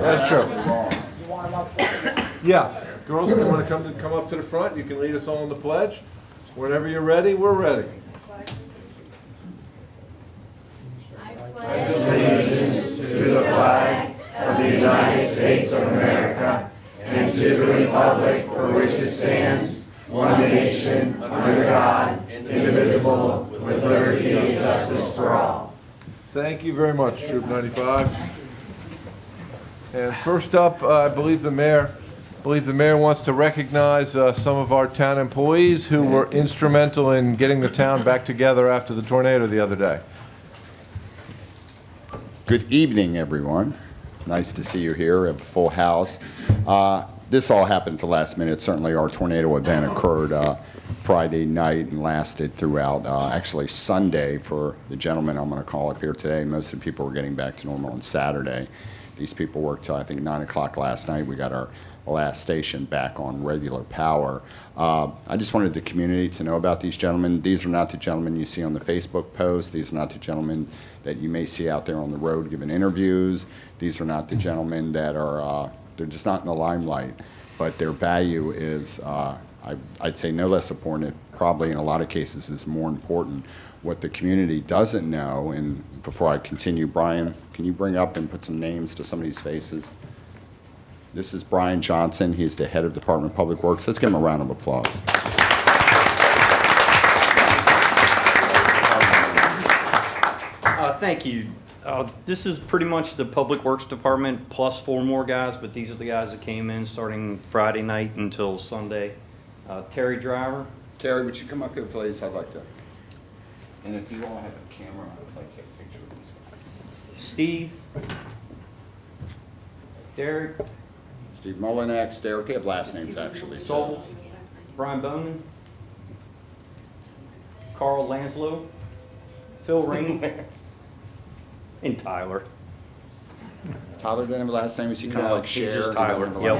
That's true. Yeah, girls, if you want to come up to the front, you can lead us all in the pledge. Whenever you're ready, we're ready. Allegiance to the flag of the United States of America and to the republic for which it stands, one nation, under God, indivisible, with liberty and justice for all. Thank you very much, Troop 95. And first up, I believe the mayor wants to recognize some of our town employees who were instrumental in getting the town back together after the tornado the other day. Good evening, everyone. Nice to see you here. We have a full house. This all happened at the last minute. Certainly our tornado event occurred Friday night and lasted throughout actually Sunday for the gentleman I'm going to call up here today. Most of the people were getting back to normal on Saturday. These people worked till I think 9 o'clock last night. We got our last station back on regular power. I just wanted the community to know about these gentlemen. These are not the gentlemen you see on the Facebook post. These are not the gentlemen that you may see out there on the road giving interviews. These are not the gentlemen that are, they're just not in the limelight, but their value is, I'd say no less important, probably in a lot of cases is more important. What the community doesn't know, and before I continue, Brian, can you bring up and put some names to some of these faces? This is Brian Johnson. He's the head of Department of Public Works. Let's give him a round of applause. Thank you. This is pretty much the Public Works Department plus 4 more guys, but these are the guys that came in starting Friday night until Sunday. Terry Driver. Terry, would you come up here, please? I'd like to. And if you all have a camera, I'd like to take a picture of these guys. Steve. Derek. Steve Mullinex, Derek, they have last names actually. Souls. Brian Bowman. Carl Lanslow. Phil Rainey. And Tyler. Tyler didn't have a last name. Is he kind of like he's Cher? just Tyler. Yep.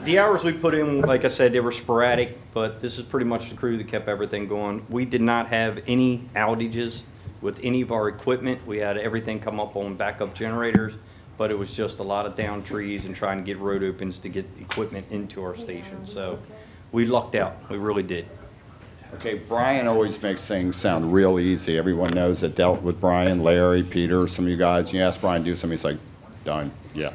The hours we put in, like I said, they were sporadic, but this is pretty much the crew that kept everything going. We did not have any outages with any of our equipment. We had everything come up on backup generators, but it was just a lot of down trees and trying to get road opens to get equipment into our station. So we lucked out. We really did. Okay, Brian always makes things sound real easy. Everyone knows that dealt with Brian, Larry, Peter, some of you guys. You ask Brian to do something, he's like, done. Yeah,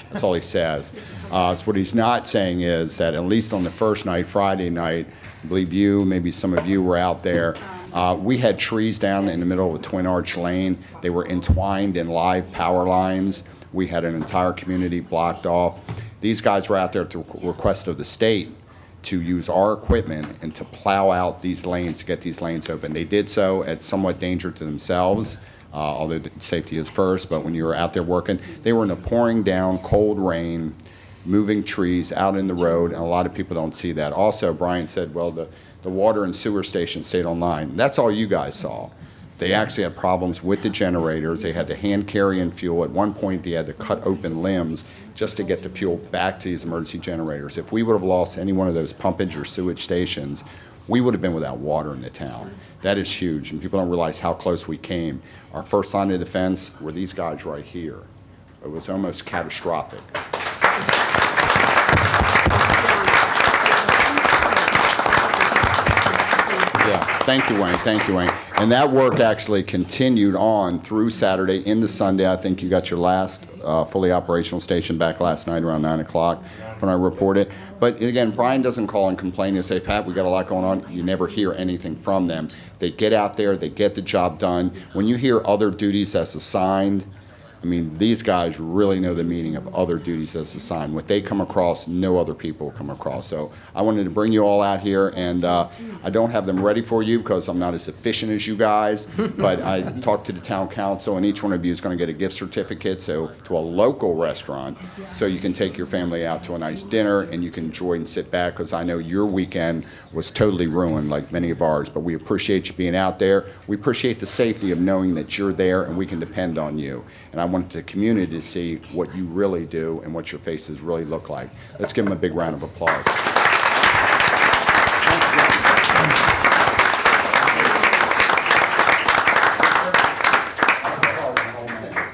that's all he says. So what he's not saying is that at least on the first night, Friday night, I believe you, maybe some of you were out there. We had trees down in the middle of a twin arch lane. They were entwined in live power lines. We had an entire community blocked off. These guys were out there at the request of the state to use our equipment and to plow out these lanes to get these lanes open. They did so at somewhat danger to themselves, although safety is first, but when you were out there working, they were in the pouring down cold rain, moving trees out in the road, and a lot of people don't see that. Also, Brian said, well, the water and sewer station stayed online. That's all you guys saw. They actually had problems with the generators. They had to hand carry in fuel. At one point, they had to cut open limbs just to get the fuel back to these emergency generators. If we would have lost any one of those pumpage or sewage stations, we would have been without water in the town. That is huge, and people don't realize how close we came. Our first line of defense were these guys right here. It was almost catastrophic. Yeah, thank you, Wayne. Thank you, Wayne. And that work actually continued on through Saturday into Sunday. I think you got your last fully operational station back last night around 9 o'clock when I reported. But again, Brian doesn't call and complain and say, Pat, we got a lot going on. You never hear anything from them. They get out there, they get the job done. When you hear other duties as assigned, I mean, these guys really know the meaning of other duties as assigned. What they come across, no other people come across. So I wanted to bring you all out here, and I don't have them ready for you because I'm not as efficient as you guys, but I talked to the town council, and each one of you is going to get a gift certificate to a local restaurant so you can take your family out to a nice dinner and you can enjoy and sit back, because I know your weekend was totally ruined like many of ours, but we appreciate you being out there. We appreciate the safety of knowing that you're there and we can depend on you. And I want the community to see what you really do and what your faces really look like. Let's give them a big round of applause.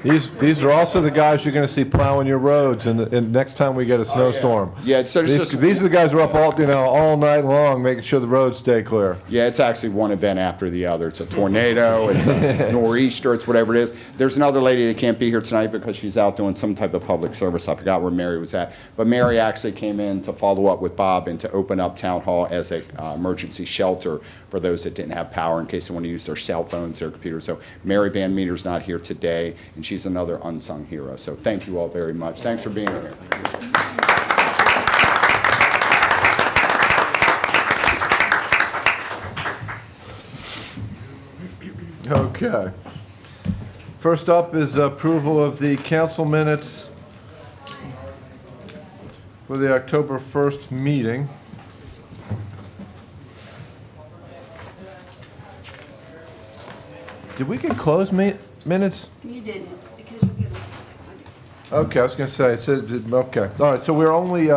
These are also the guys you're going to see plowing your roads and next time we get a snowstorm. Yeah, so it's just, These are the guys who are up all night long making sure the roads stay clear. yeah, it's actually one event after the other. It's a tornado, it's a nor'easter, it's whatever it is. There's another lady that can't be here tonight because she's out doing some type of public service. I forgot where Mary was at. But Mary actually came in to follow up with Bob and to open up Town Hall as an emergency shelter for those that didn't have power in case they want to use their cell phones, their computers. So Mary Van Meter's not here today, and she's another unsung hero. So thank you all very much. Thanks for being here. Okay. First up is approval of the council minutes for the October 1st meeting. Did we get closed minutes? You didn't, because you get last time. Okay, I was going to say, it said, okay. All right, so we're only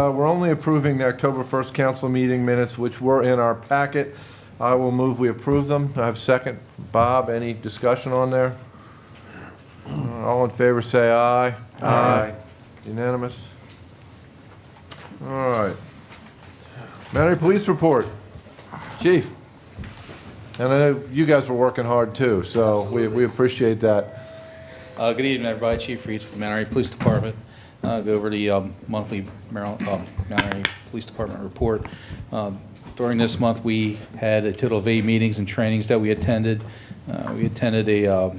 approving the October 1st council meeting minutes, which were in our packet. I will move we approve them. I have a second. Bob, any discussion on there? All in favor, say aye. Aye. Unanimous? All right. Mt.Airy Police Report. Chief. And I know you guys were working hard too, so we appreciate that. Good evening, everybody. Chief Reeds from Mt.Airy Police Department. Go over the monthly Mt.Airy Police Department report. During this month, we had a total of 8 meetings and trainings that we attended. We attended a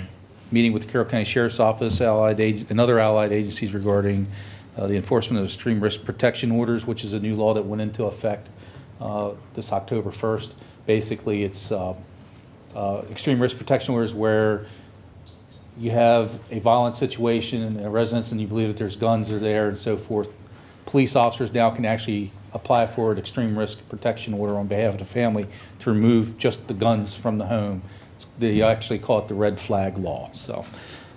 meeting with the Carroll County Sheriff's Office and other allied agencies regarding the enforcement of extreme risk protection orders, which is a new law that went into effect this October 1st. Basically, it's extreme risk protection orders where you have a violent situation in a residence and you believe that there's guns are there and so forth. Police officers now can actually apply for an extreme risk protection order on behalf of the family to remove just the guns from the home. They actually call it the red flag law. So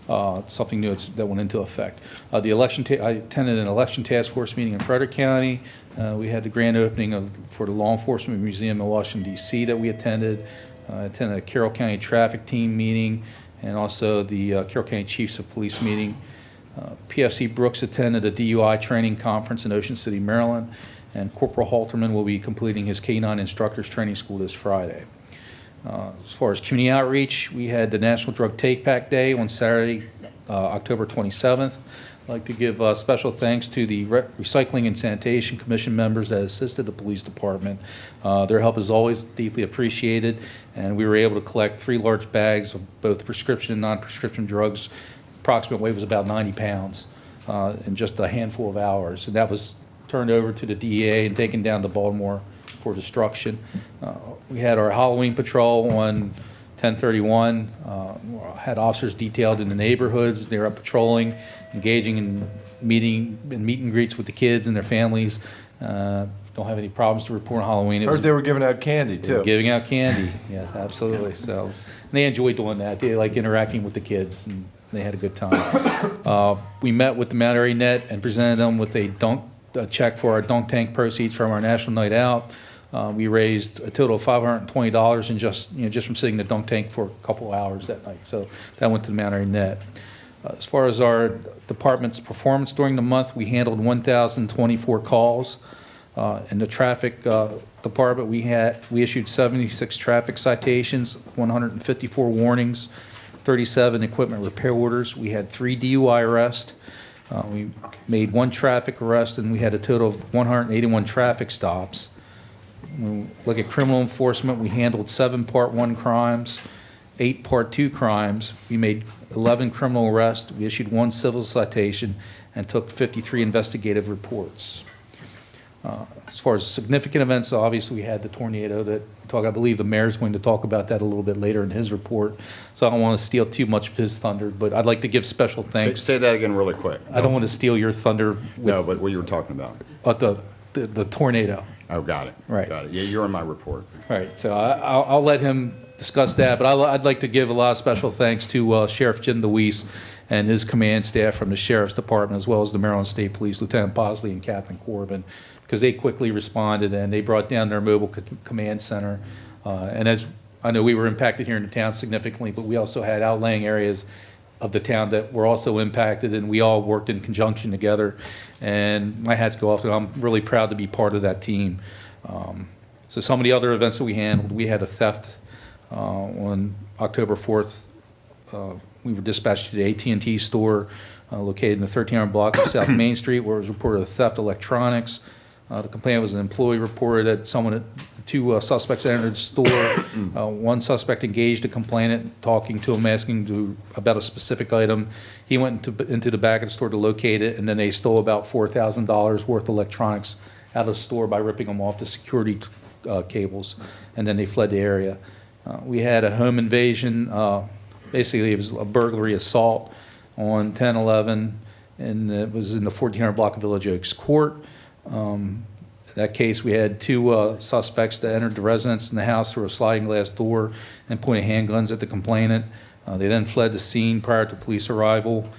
it's something new that went into effect. I attended an election task force meeting in Frederick County. We had the grand opening for the Law Enforcement Museum in Washington, D.C. that we attended. I attended a Carroll County traffic team meeting and also the Carroll County Chiefs of Police meeting. PFC Brooks attended a DUI training conference in Ocean City, Maryland, and Corporal Halterman will be completing his K-9 instructors training school this Friday. As far as community outreach, we had the National Drug Take Back Day on Saturday, October 27th. I'd like to give special thanks to the Recycling and Sanitation Commission members that assisted the police department. Their help is always deeply appreciated, and we were able to collect 3 large bags of both prescription and non-prescription drugs. Approximate weight was about 90 pounds in just a handful of hours, and that was turned over to the DEA and taken down to Baltimore for destruction. We had our Halloween patrol on 10/31. Had officers detailed in the neighborhoods. They were up patrolling, engaging in meet and greets with the kids and their families. Don't have any problems to report on Halloween. Heard they were giving out candy They were too. giving out candy. Yeah, absolutely. So and they enjoyed doing that. They like interacting with the kids, and they had a good time. We met with the Mt.Airy Net and presented them with a check for our dunk tank proceeds from our National Night Out. We raised a total of $520 and just from sitting in the dunk tank for a couple of hours that night. So that went to the Mt.Airy Net. As far as our department's performance during the month, we handled 1,024 calls. In the traffic department, we issued 76 traffic citations, 154 warnings, 37 equipment repair orders. We had 3 DUI arrests. We made 1 traffic arrest, and we had a total of 181 traffic stops. When we look at criminal enforcement, we handled 7 Part 1 crimes, 8 Part 2 crimes. We made 11 criminal arrests. We issued 1 civil citation and took 53 investigative reports. As far as significant events, obviously we had the tornado that I believe the mayor's going to talk about that a little bit later in his report. So I don't want to steal too much of his thunder, but I'd like to give special thanks. Say that again really quick. I don't want to steal your thunder No, with but what you were talking about. the tornado. Oh, got it. Right. Got it. Yeah, you're in my report. All right, so I'll let him discuss that, but I'd like to give a lot of special thanks to Sheriff Jim DeWeese and his command staff from the Sheriff's Department, as well as the Maryland State Police, Lieutenant Bosley and Captain Corbin, because they quickly responded and they brought down their mobile command center. And as I know, we were impacted here in the town significantly, but we also had outlying areas of the town that were also impacted, and we all worked in conjunction together. And my hats go off to them. I'm really proud to be part of that team. So some of the other events that we handled, we had a theft on October 4th. We were dispatched to the AT&T store located in the 1300 block of South Main Street, where it was reported of theft of electronics. The complaint was an employee reported that two suspects entered the store. One suspect engaged a complainant, talking to him, asking about a specific item. He went into the back of the store to locate it, and then they stole about $4,000 worth of electronics out of the store by ripping them off the security cables, and then they fled the area. We had a home invasion. Basically, it was a burglary assault on 10/11, and it was in the 1400 block of Village Oaks Court. In that case, we had two suspects that entered the residence in the house through a sliding glass door and pointed handguns at the complainant. They then fled the scene prior to police arrival.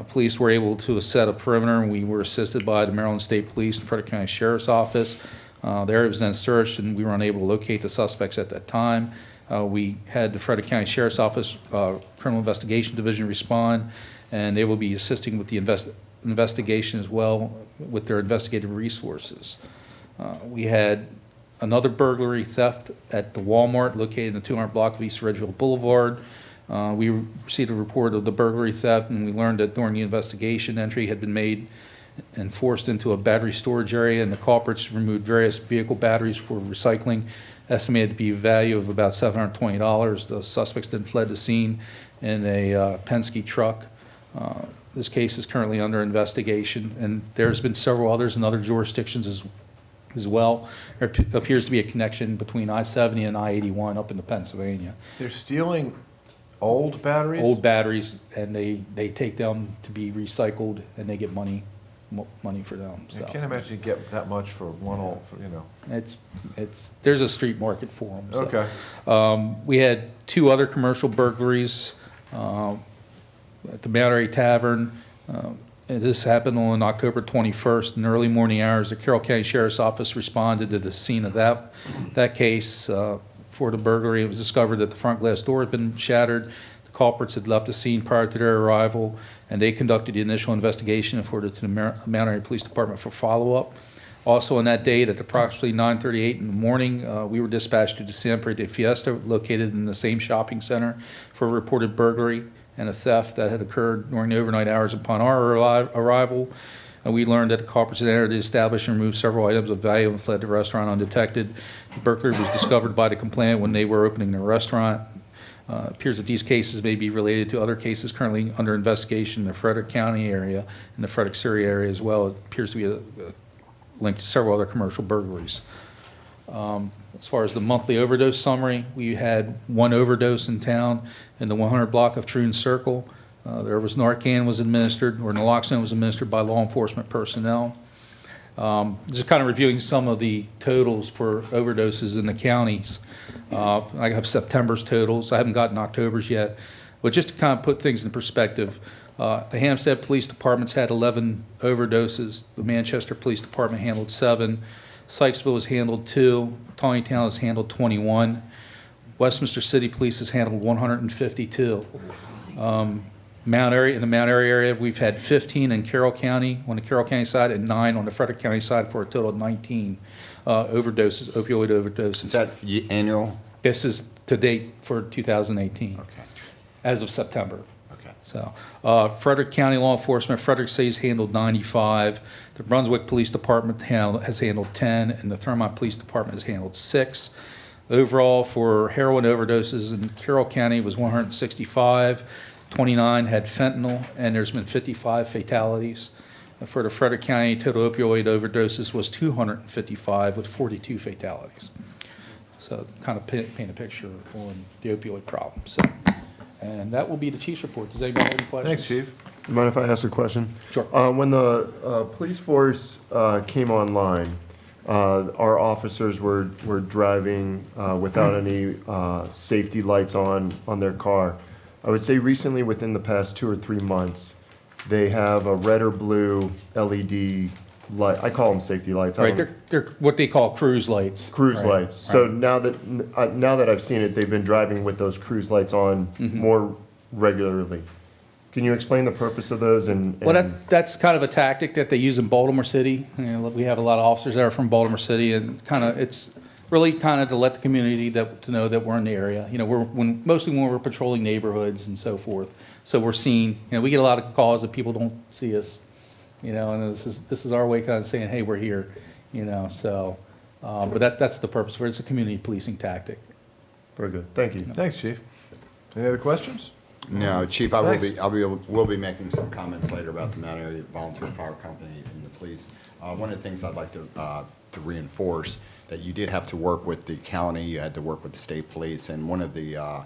Police were able to set a perimeter, and we were assisted by the Maryland State Police and Frederick County Sheriff's Office. The area was then searched, and we were unable to locate the suspects at that time. We had the Frederick County Sheriff's Office Criminal Investigation Division respond, and they will be assisting with the investigation as well with their investigative resources. We had another burglary theft at the Walmart located in the 200 block of East Ridgeville Boulevard. We received a report of the burglary theft, and we learned that during the investigation, entry had been made and forced into a battery storage area, and the culprits removed various vehicle batteries for recycling, estimated to be a value of about $720. The suspects then fled the scene in a Penske truck. This case is currently under investigation, and there's been several others in other jurisdictions as well. There appears to be a connection between I-70 and I-81 up into Pennsylvania. They're stealing old batteries? Old batteries, and they take them to be recycled, and they get money for them. So I can't imagine you get that much for one old, there's a street market for them. So. Okay. We had two other commercial burglaries at the Mt.Airy Tavern. And this happened on October 21st in the early morning hours. The Carroll County Sheriff's Office responded to the scene of that case for the burglary. It was discovered that the front glass door had been shattered. The culprits had left the scene prior to their arrival, and they conducted the initial investigation and forwarded to the Mt.Airy Police Department for follow-up. Also on that date, at approximately 9:38 in the morning, we were dispatched to the Siempre de Fiesta, located in the same shopping center, for a reported burglary and a theft that had occurred during the overnight hours. Upon our arrival, we learned that the culprits had entered the establishment, removed several items of value, and fled the restaurant undetected. The burglary was discovered by the complainant when they were opening the restaurant. It appears that these cases may be related to other cases currently under investigation in the Frederick County area and the Frederick City area as well. It appears to be a link to several other commercial burglaries. As far as the monthly overdose summary, we had one overdose in town in the 100 block of Troon Circle. There was Narcan was administered, or naloxone was administered by law enforcement personnel. Just kind of reviewing some of the totals for overdoses in the counties. I have September's totals. I haven't gotten October's yet. But just to kind of put things in perspective, the Hampstead Police Department's had 11 overdoses. The Manchester Police Department handled 7. Sykesville has handled 2. Tawnytown has handled 21. Westminster City Police has handled 152. Mt.Airy, in the Mt.Airy area, we've had 15 in Carroll County on the Carroll County side and 9 on the Frederick County side, for a total of 19 overdoses, opioid overdoses. Is that annual? This is to date for 2018. Okay. As of September. Okay. So, Frederick County Law Enforcement, Frederick City's handled 95. The Brunswick Police Department has handled 10, and the Thurmont Police Department has handled 6. Overall, for heroin overdoses in Carroll County was 165. 29 had fentanyl, and there's been 55 fatalities. For the Frederick County, total opioid overdoses was 255 with 42 fatalities. So kind of paint a picture on the opioid problem. So, and that will be the chief's report. Does anybody have any questions? Thanks, Chief. You mind if I ask a question? Sure. When the police force came online, our officers were driving without any safety lights on their car. I would say recently, within the past 2 or 3 months, they have a red or blue LED light. I call them safety lights. Right, they're what they call cruise lights. Cruise Right, lights. So right. now that I've seen it, they've been driving with those cruise lights on more regularly. Can you explain the purpose of those and? Well, and- that's kind of a tactic that they use in Baltimore City. You know, we have a lot of officers that are from Baltimore City, and it's really kind of to let the community to know that we're in the area. You know, mostly when we're patrolling neighborhoods and so forth. So we're seen. You know, we get a lot of calls that people don't see us. You know, and this is our way kind of saying, hey, we're here. You know, so but that's the purpose for it. It's a community policing tactic. Very good. Thank you. Thanks, Chief. Any other questions? No, Chief, Thanks. we'll be making some comments later about the Mt.Airy Volunteer Fire Company and the police. One of the things I'd like to reinforce, that you did have to work with the county, you had to work with the state police, and one of the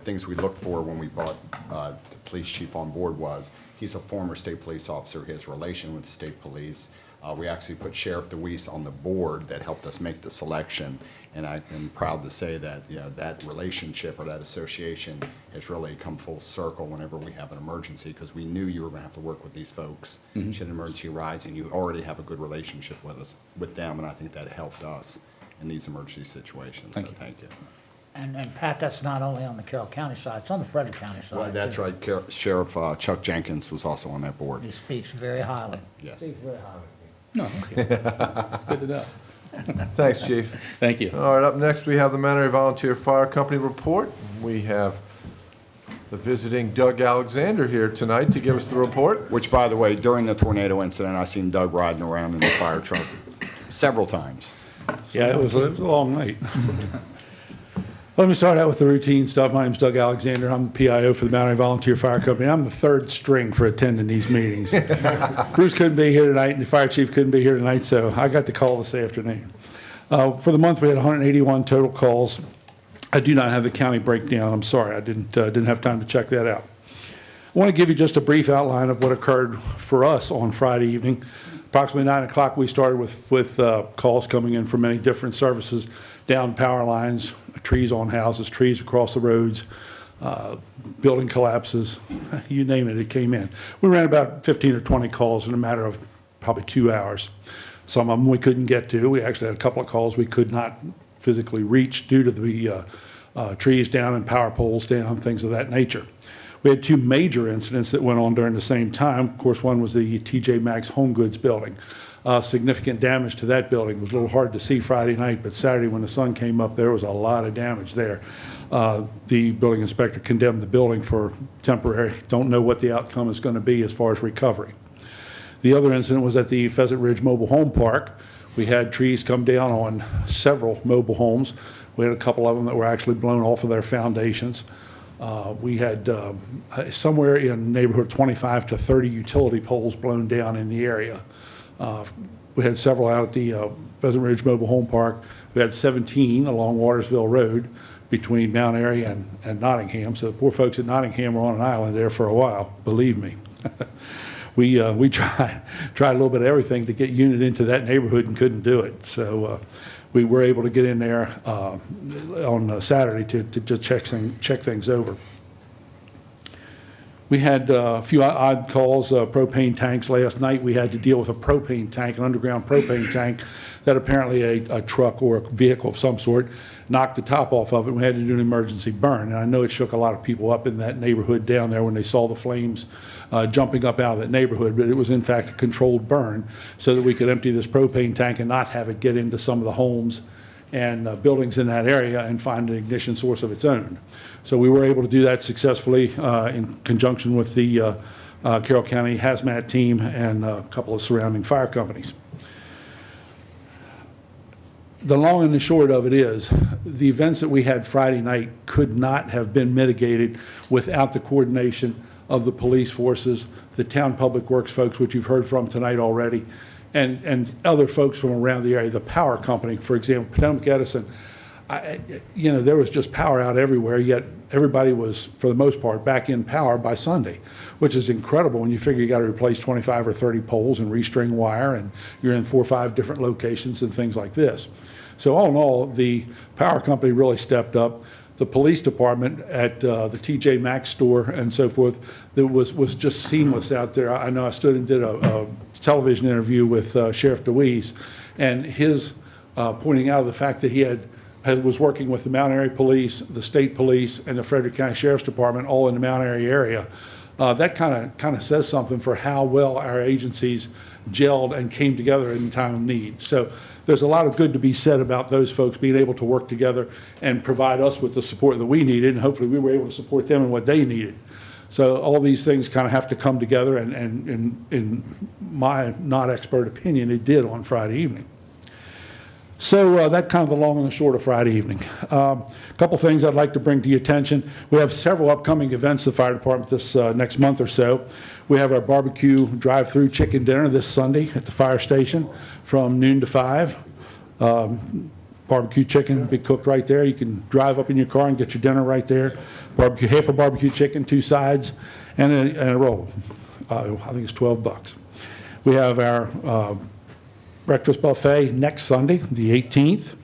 things we looked for when we brought the police chief on board was, he's a former state police officer, his relation with the state police. We actually put Sheriff DeWeese on the board that helped us make the selection, and I am proud to say that, you know, that relationship or that association has really come full circle whenever we have an emergency, because we knew you were going to have to work with these folks should an emergency arise, and you already have a good relationship with them, and I think that helped us in these emergency situations. So thank you. And Pat, that's not only on the Carroll County side, it's on the Frederick County side. Well, that's too. right. Sheriff Chuck Jenkins was also on that board. He speaks very highly. Yes. No, thank you. It's good to know. Thanks, Chief. Thank you. All right, up next, we have the Mt.Airy Volunteer Fire Company report. We have the visiting Doug Alexander here tonight to give us the report. Which, by the way, during the tornado incident, I seen Doug riding around in the fire truck several times. Yeah, it was a long night. Let me start out with the routine stuff. My name's Doug Alexander. I'm the PIO for the Mt.Airy Volunteer Fire Company. I'm the third string for attending these meetings. Bruce couldn't be here tonight, and the fire chief couldn't be here tonight, so I got the call this afternoon. For the month, we had 181 total calls. I do not have the county breakdown. I'm sorry, I didn't have time to check that out. I want to give you just a brief outline of what occurred for us on Friday evening. Approximately 9 o'clock, we started with calls coming in from many different services, down power lines, trees on houses, trees across the roads, building collapses, you name it, it came in. We ran about 15 or 20 calls in a matter of probably 2 hours. Some of them we couldn't get to. We actually had a couple of calls we could not physically reach due to the trees down and power poles down, things of that nature. We had two major incidents that went on during the same time. Of course, one was the TJ Maxx Home Goods building. Significant damage to that building. It was a little hard to see Friday night, but Saturday when the sun came up, there was a lot of damage there. The building inspector condemned the building for temporary. Don't know what the outcome is going to be as far as recovery. The other incident was at the Pheasant Ridge Mobile Home Park. We had trees come down on several mobile homes. We had a couple of them that were actually blown off of their foundations. We had somewhere in the neighborhood 25 to 30 utility poles blown down in the area. We had several out at the Pheasant Ridge Mobile Home Park. We had 17 along Watersville Road between Mt.Airy and Nottingham. So the poor folks at Nottingham were on an island there for a while, believe me. We tried a little bit of everything to get unit into that neighborhood and couldn't do it. So we were able to get in there on Saturday to just check things over. We had a few odd calls, propane tanks. Last night we had to deal with a propane tank, an underground propane tank, that apparently a truck or a vehicle of some sort knocked the top off of it. We had to do an emergency burn. And I know it shook a lot of people up in that neighborhood down there when they saw the flames jumping up out of that neighborhood. But it was in fact a controlled burn so that we could empty this propane tank and not have it get into some of the homes and buildings in that area and find an ignition source of its own. So we were able to do that successfully in conjunction with the Carroll County hazmat team and a couple of surrounding fire companies. The long and the short of it is, the events that we had Friday night could not have been mitigated without the coordination of the police forces, the town public works folks, which you've heard from tonight already, and other folks from around the area. The power company, for example, Potomac Edison, there was just power out everywhere, yet everybody was, for the most part, back in power by Sunday, which is incredible when you figure you got to replace 25 or 30 poles and restring wire, and you're in 4 or 5 different locations and things like this. So all in all, the power company really stepped up. The police department at the TJ Maxx store and so forth, that was just seamless out there. I know I stood and did a television interview with Sheriff DeWeese, and his pointing out the fact that he was working with the Mt.Airy Police, the State Police, and the Frederick County Sheriff's Department all in the Mt.Airy area. That kind of says something for how well our agencies gelled and came together in time of need. So there's a lot of good to be said about those folks being able to work together and provide us with the support that we needed, and hopefully we were able to support them in what they needed. So all these things kind of have to come together, and in my not expert opinion, it did on Friday evening. So that's kind of the long and the short of Friday evening. A couple things I'd like to bring to your attention. We have several upcoming events at the fire department this next month or so. We have our barbecue drive-through chicken dinner this Sunday at the fire station from noon to 5. Barbecue chicken will be cooked right there. You can drive up in your car and get your dinner right there. Barbecue, half a barbecue chicken, 2 sides, and a roll. I think it's $12. We have our breakfast buffet next Sunday, the 18th.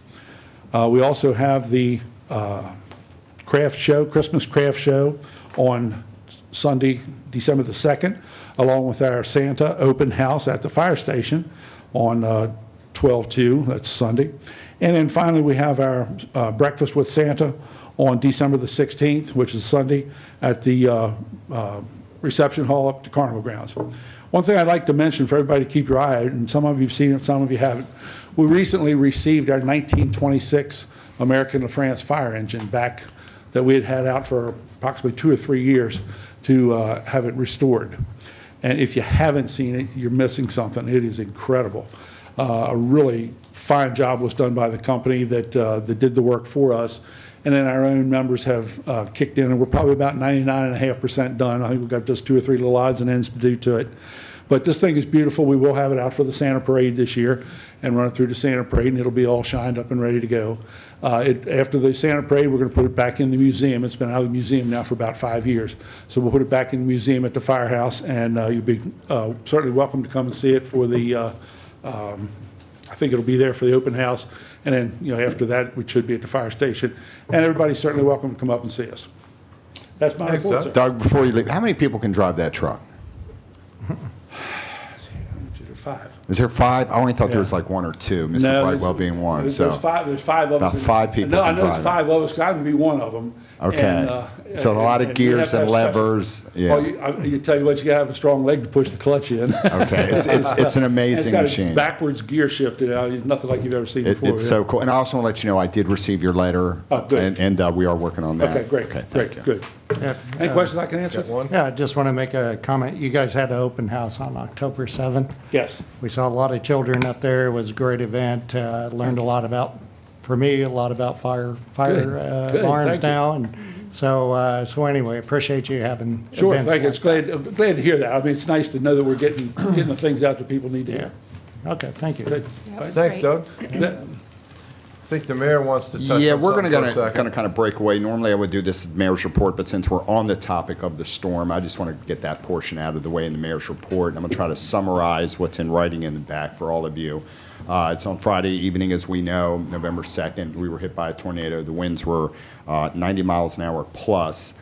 We also have the craft show, Christmas craft show on Sunday, December the 2nd, along with our Santa open house at the fire station on 12/2, that's Sunday. And then finally, we have our breakfast with Santa on December the 16th, which is Sunday, at the reception hall up to Carnival Grounds. One thing I'd like to mention for everybody to keep your eye out, and some of you have seen it, some of you haven't. We recently received our 1926 American LaFrance fire engine back that we had had out for approximately 2 or 3 years to have it restored. And if you haven't seen it, you're missing something. It is incredible. A really fine job was done by the company that did the work for us. And then our own members have kicked in, and we're probably about 99.5% done. I think we've got just 2 or 3 little odds and ends to do to it. But this thing is beautiful. We will have it out for the Santa Parade this year and run it through the Santa Parade, and it'll be all shined up and ready to go. After the Santa Parade, we're going to put it back in the museum. It's been out of the museum now for about 5 years. So we'll put it back in the museum at the firehouse, and you'll be certainly welcome to come and see it for the, I think it'll be there for the open house. And then, after that, we should be at the fire station. And everybody's certainly welcome to come up and see us. That's my Thanks, report, Doug. sir. Doug, before you leave, how many people can drive that truck? 5. Is there 5? I only thought there Yeah. was like 1 or 2, Mr. No, Brightwell being one. There's So 5. There's 5 of us. About 5 people No, I can know there's drive it. 5 of us because I would be one of them. Okay. So a lot of you gears have to and have special- levers, yeah. Well, you tell you what, you gotta have a strong leg to push the clutch in. Okay, it's an amazing It's machine. got a backwards gear shift. It's nothing like you've ever seen It's before. so cool. And I also want to let you know I did receive your letter, Oh, good. and we are working on that. Okay, great, Okay, thank great, you. good. Any questions I can answer? Yeah, I just want to make a comment. You guys had an open house on October 7th. Yes. We saw a lot of children up there. It was a great event. Learned a lot about, for me, a lot about fire Good, alarms thank you. now. And so anyway, appreciate you having Sure, events thank you. like It's I'm glad to hear that. I mean, it's nice to know that we're getting the things out that people need to hear. Yeah. Okay, thank you. Good. Thanks, Doug. You bet. I think the mayor wants to touch on Yeah, we're something going for a second. to kind of break away. Normally, I would do this mayor's report, but since we're on the topic of the storm, I just want to get that portion out of the way in the mayor's report. I'm going to try to summarize what's in writing in the back for all of you. It's on Friday evening, as we know, November 2nd. We were hit by a tornado. The winds were 90 miles an hour plus.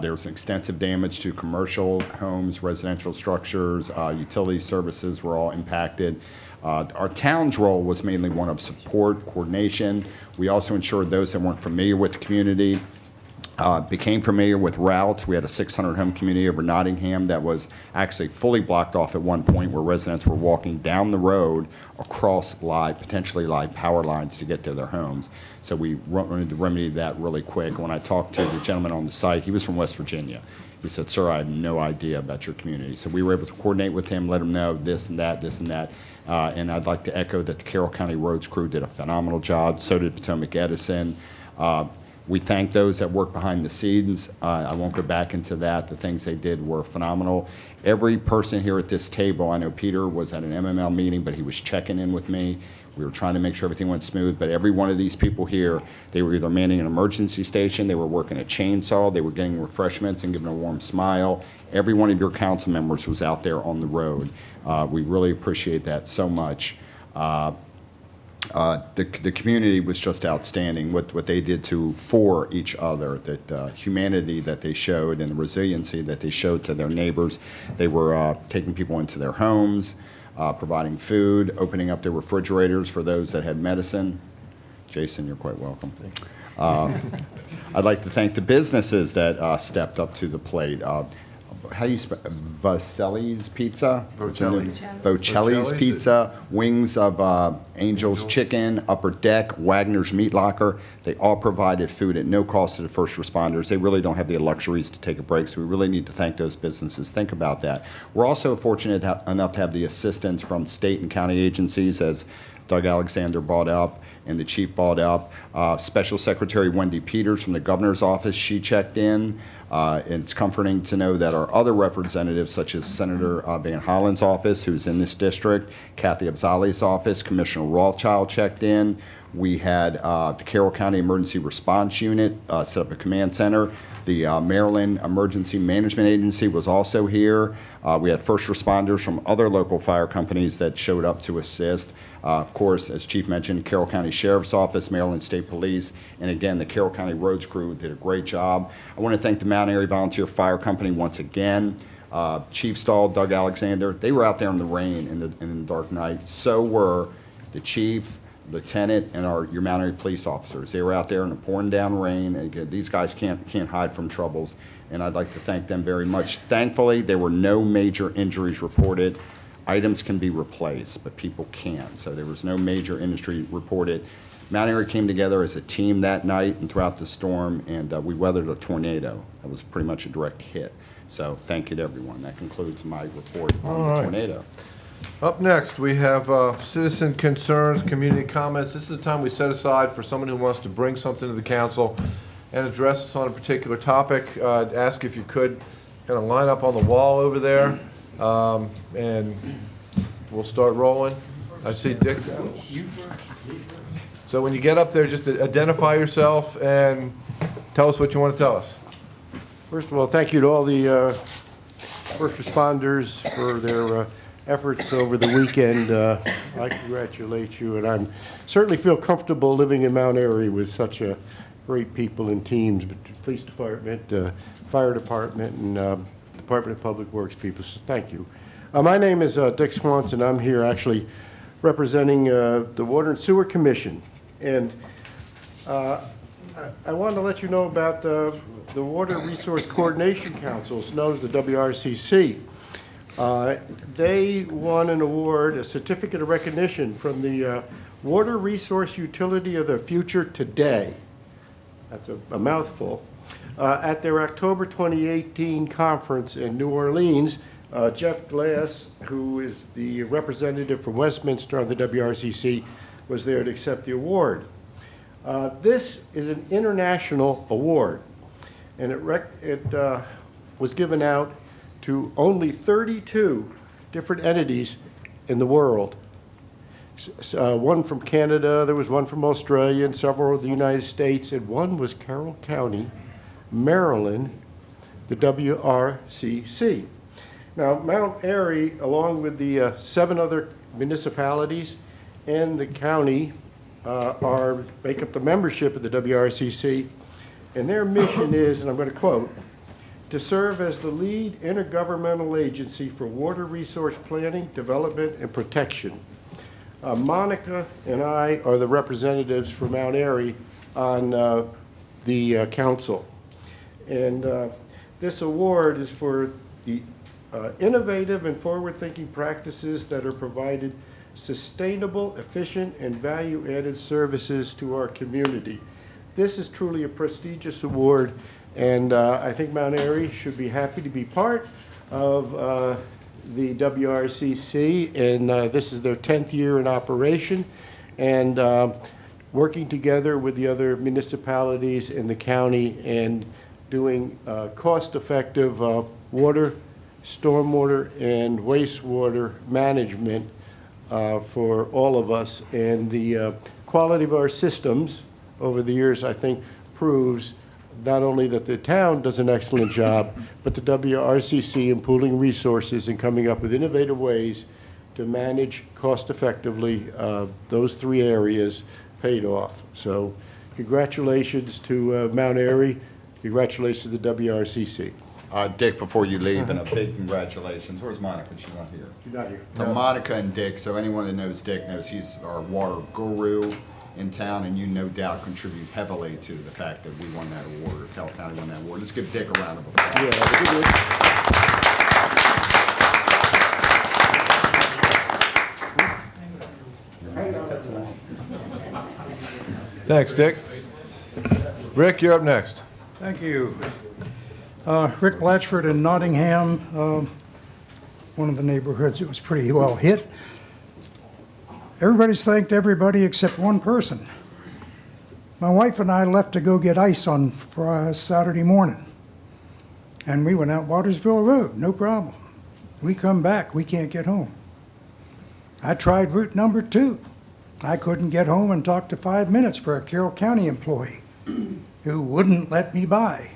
There was extensive damage to commercial homes, residential structures, utility services were all impacted. Our town's role was mainly one of support, coordination. We also ensured those that weren't familiar with the community became familiar with routes. We had a 600-home community over Nottingham that was actually fully blocked off at one point, where residents were walking down the road across potentially live power lines to get to their homes. So we wanted to remedy that really quick. When I talked to the gentleman on the site, he was from West Virginia. He said, "Sir, I had no idea about your community." So we were able to coordinate with him, let him know this and that, this and that. And I'd like to echo that the Carroll County Roads crew did a phenomenal job. So did Potomac Edison. We thank those that work behind the scenes. I won't go back into that. The things they did were phenomenal. Every person here at this table, I know Peter was at an MML meeting, but he was checking in with me. We were trying to make sure everything went smooth, but every one of these people here, they were either manning an emergency station, they were working a chainsaw, they were getting refreshments and giving a warm smile. Every one of your council members was out there on the road. We really appreciate that so much. The community was just outstanding, what they did for each other, that humanity that they showed and the resiliency that they showed to their neighbors. They were taking people into their homes, providing food, opening up their refrigerators for those that had medicine. Jason, you're quite welcome. I'd like to thank the businesses that stepped up to the plate. how do you spell, Vaselli's Pizza? Vocelli's. Vocelli's Vocelli's. Pizza, Wings of Angel's Chicken, Upper Deck, Wagner's Meat Locker. They all provided food at no cost to the first responders. They really don't have the luxuries to take a break, so we really need to thank those businesses. Think about that. We're also fortunate enough to have the assistance from state and county agencies, as Doug Alexander brought up and the chief brought up. Special Secretary Wendy Peters from the governor's office, she checked in. And it's comforting to know that our other representatives, such as Senator Van Hollen's office, who's in this district, Kathy Abzali's office, Commissioner Rothschild checked in. We had the Carroll County Emergency Response Unit set up a command center. The Maryland Emergency Management Agency was also here. We had first responders from other local fire companies that showed up to assist. Of course, as Chief mentioned, Carroll County Sheriff's Office, Maryland State Police, and again, the Carroll County Roads crew did a great job. I want to thank the Mt.Airy Volunteer Fire Company once again. Chief Stahl, Doug Alexander, they were out there in the rain in the dark night. So were the chief, lieutenant, and your Mt.Airy police officers. They were out there in the pouring down rain. And again, these guys can't hide from troubles, and I'd like to thank them very much. Thankfully, there were no major injuries reported. Items can be replaced, but people can't. So there was no major injury reported. Mt.Airy came together as a team that night and throughout the storm, and we weathered a tornado. That was pretty much a direct hit. So thank you to everyone. That concludes my report on the tornado. Up next, we have citizen concerns, community comments. This is the time we set aside for someone who wants to bring something to the council and address us on a particular topic. I'd ask if you could kind of line up on the wall over there, and we'll start rolling. I see Dick. So when you get up there, just identify yourself and tell us what you want to tell us. First of all, thank you to all the first responders for their efforts over the weekend. I congratulate you, and I certainly feel comfortable living in Mt.Airy with such great people and teams, but the police department, fire department, and Department of Public Works people, so thank you. My name is Dick Swanson. I'm here actually representing the Water and Sewer Commission, and I wanted to let you know about the Water Resource Coordination Council, known as the WRCC. They won an award, a certificate of recognition from the Water Resource Utility of the Future Today. That's a mouthful. At their October 2018 conference in New Orleans, Jeff Glass, who is the representative from Westminster on the WRCC, was there to accept the award. This is an international award, and it was given out to only 32 different entities in the world. One from Canada, there was one from Australia, and several of the United States, and one was Carroll County, Maryland, the WRCC. Now, Mt.Airy, along with the 7 other municipalities and the county, make up the membership of the WRCC, and their mission is, and I'm going to quote, to serve as the lead intergovernmental agency for water resource planning, development, and protection. Monica and I are the representatives for Mt.Airy on the council. And this award is for the innovative and forward-thinking practices that are provided sustainable, efficient, and value-added services to our community. This is truly a prestigious award, and I think Mt.Airy should be happy to be part of the WRCC, and this is their 10th year in operation, and working together with the other municipalities in the county and doing cost-effective water, stormwater, and wastewater management for all of us. And the quality of our systems over the years, I think, proves not only that the town does an excellent job, but the WRCC in pooling resources and coming up with innovative ways to manage cost-effectively those 3 areas paid off. So congratulations to Mt.Airy. Congratulations to the WRCC. Dick, before you leave, and a big congratulations. Where's Monica? She's not here. You're not here. To Monica and Dick, so anyone that knows Dick knows he's our water guru in town, and you no doubt contribute heavily to the fact that we won that award, or Carroll County won that award. Let's give Dick a round of applause. Yeah, Thanks, Dick. Rick, you're up next. Thank you. Rick Blatchford in Nottingham, one of the neighborhoods that was pretty well hit. Everybody's thanked everybody except one person. My wife and I left to go get ice on Saturday morning. And we went out Watersville Road, no problem. We come back, we can't get home. I tried route number 2. I couldn't get home and talk to 5 minutes for a Carroll County employee who wouldn't let me by.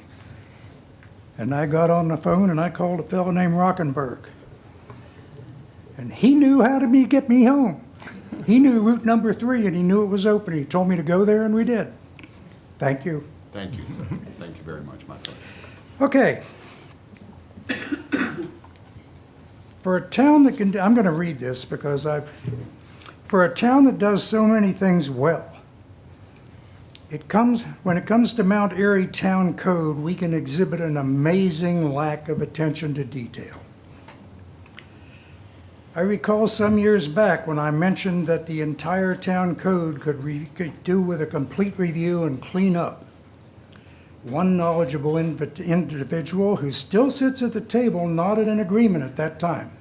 And I got on the phone and I called a fellow named Rockenberg. And he knew how to get me home. He knew route number 3 and he knew it was open. He told me to go there and we did. Thank you. Thank you, sir. Thank you very much, my friend. Okay. For a town that can, I'm going to read this because for a town that does so many things well, when it comes to Mt.Airy Town Code, we can exhibit an amazing lack of attention to detail. I recall some years back when I mentioned that the entire town code could do with a complete review and clean up. One knowledgeable individual who still sits at the table nodded in agreement at that time.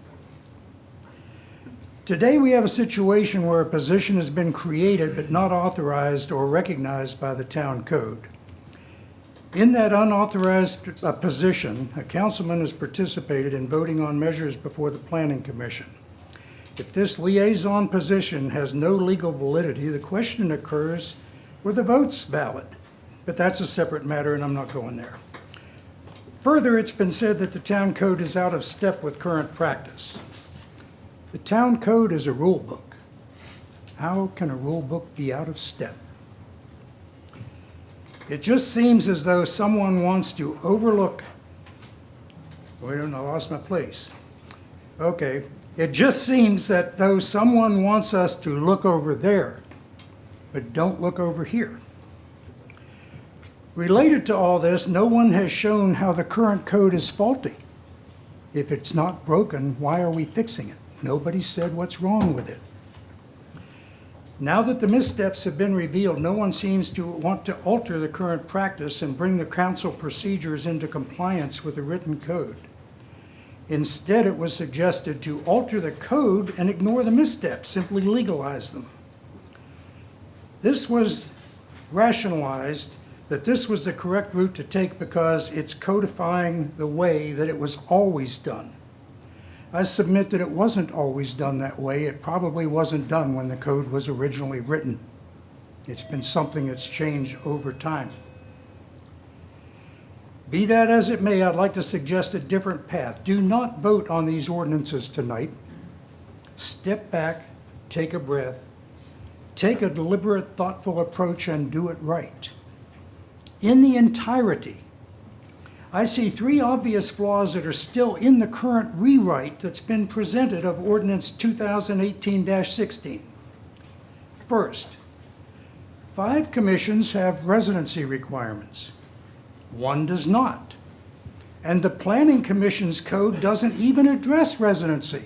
Today we have a situation where a position has been created but not authorized or recognized by the town code. In that unauthorized position, a councilman has participated in voting on measures before the Planning Commission. If this liaison position has no legal validity, the question occurs, were the votes valid? But that's a separate matter and I'm not going there. Further, it's been said that the town code is out of step with current practice. The town code is a rule book. How can a rule book be out of step? It just seems as though someone wants to overlook, wait a minute, I lost my place. Okay, it just seems that though someone wants us to look over there, but don't look over here. Related to all this, no one has shown how the current code is faulty. If it's not broken, why are we fixing it? Nobody said what's wrong with it. Now that the missteps have been revealed, no one seems to want to alter the current practice and bring the council procedures into compliance with the written code. Instead, it was suggested to alter the code and ignore the missteps, simply legalize them. This was rationalized that this was the correct route to take because it's codifying the way that it was always done. I submit that it wasn't always done that way. It probably wasn't done when the code was originally written. It's been something that's changed over time. Be that as it may, I'd like to suggest a different path. Do not vote on these ordinances tonight. Step back, take a breath, take a deliberate, thoughtful approach and do it right. In the entirety, I see 3 obvious flaws that are still in the current rewrite that's been presented of Ordinance 2018-16. First, 5 commissions have residency requirements. 1 does not. And the Planning Commission's code doesn't even address residency.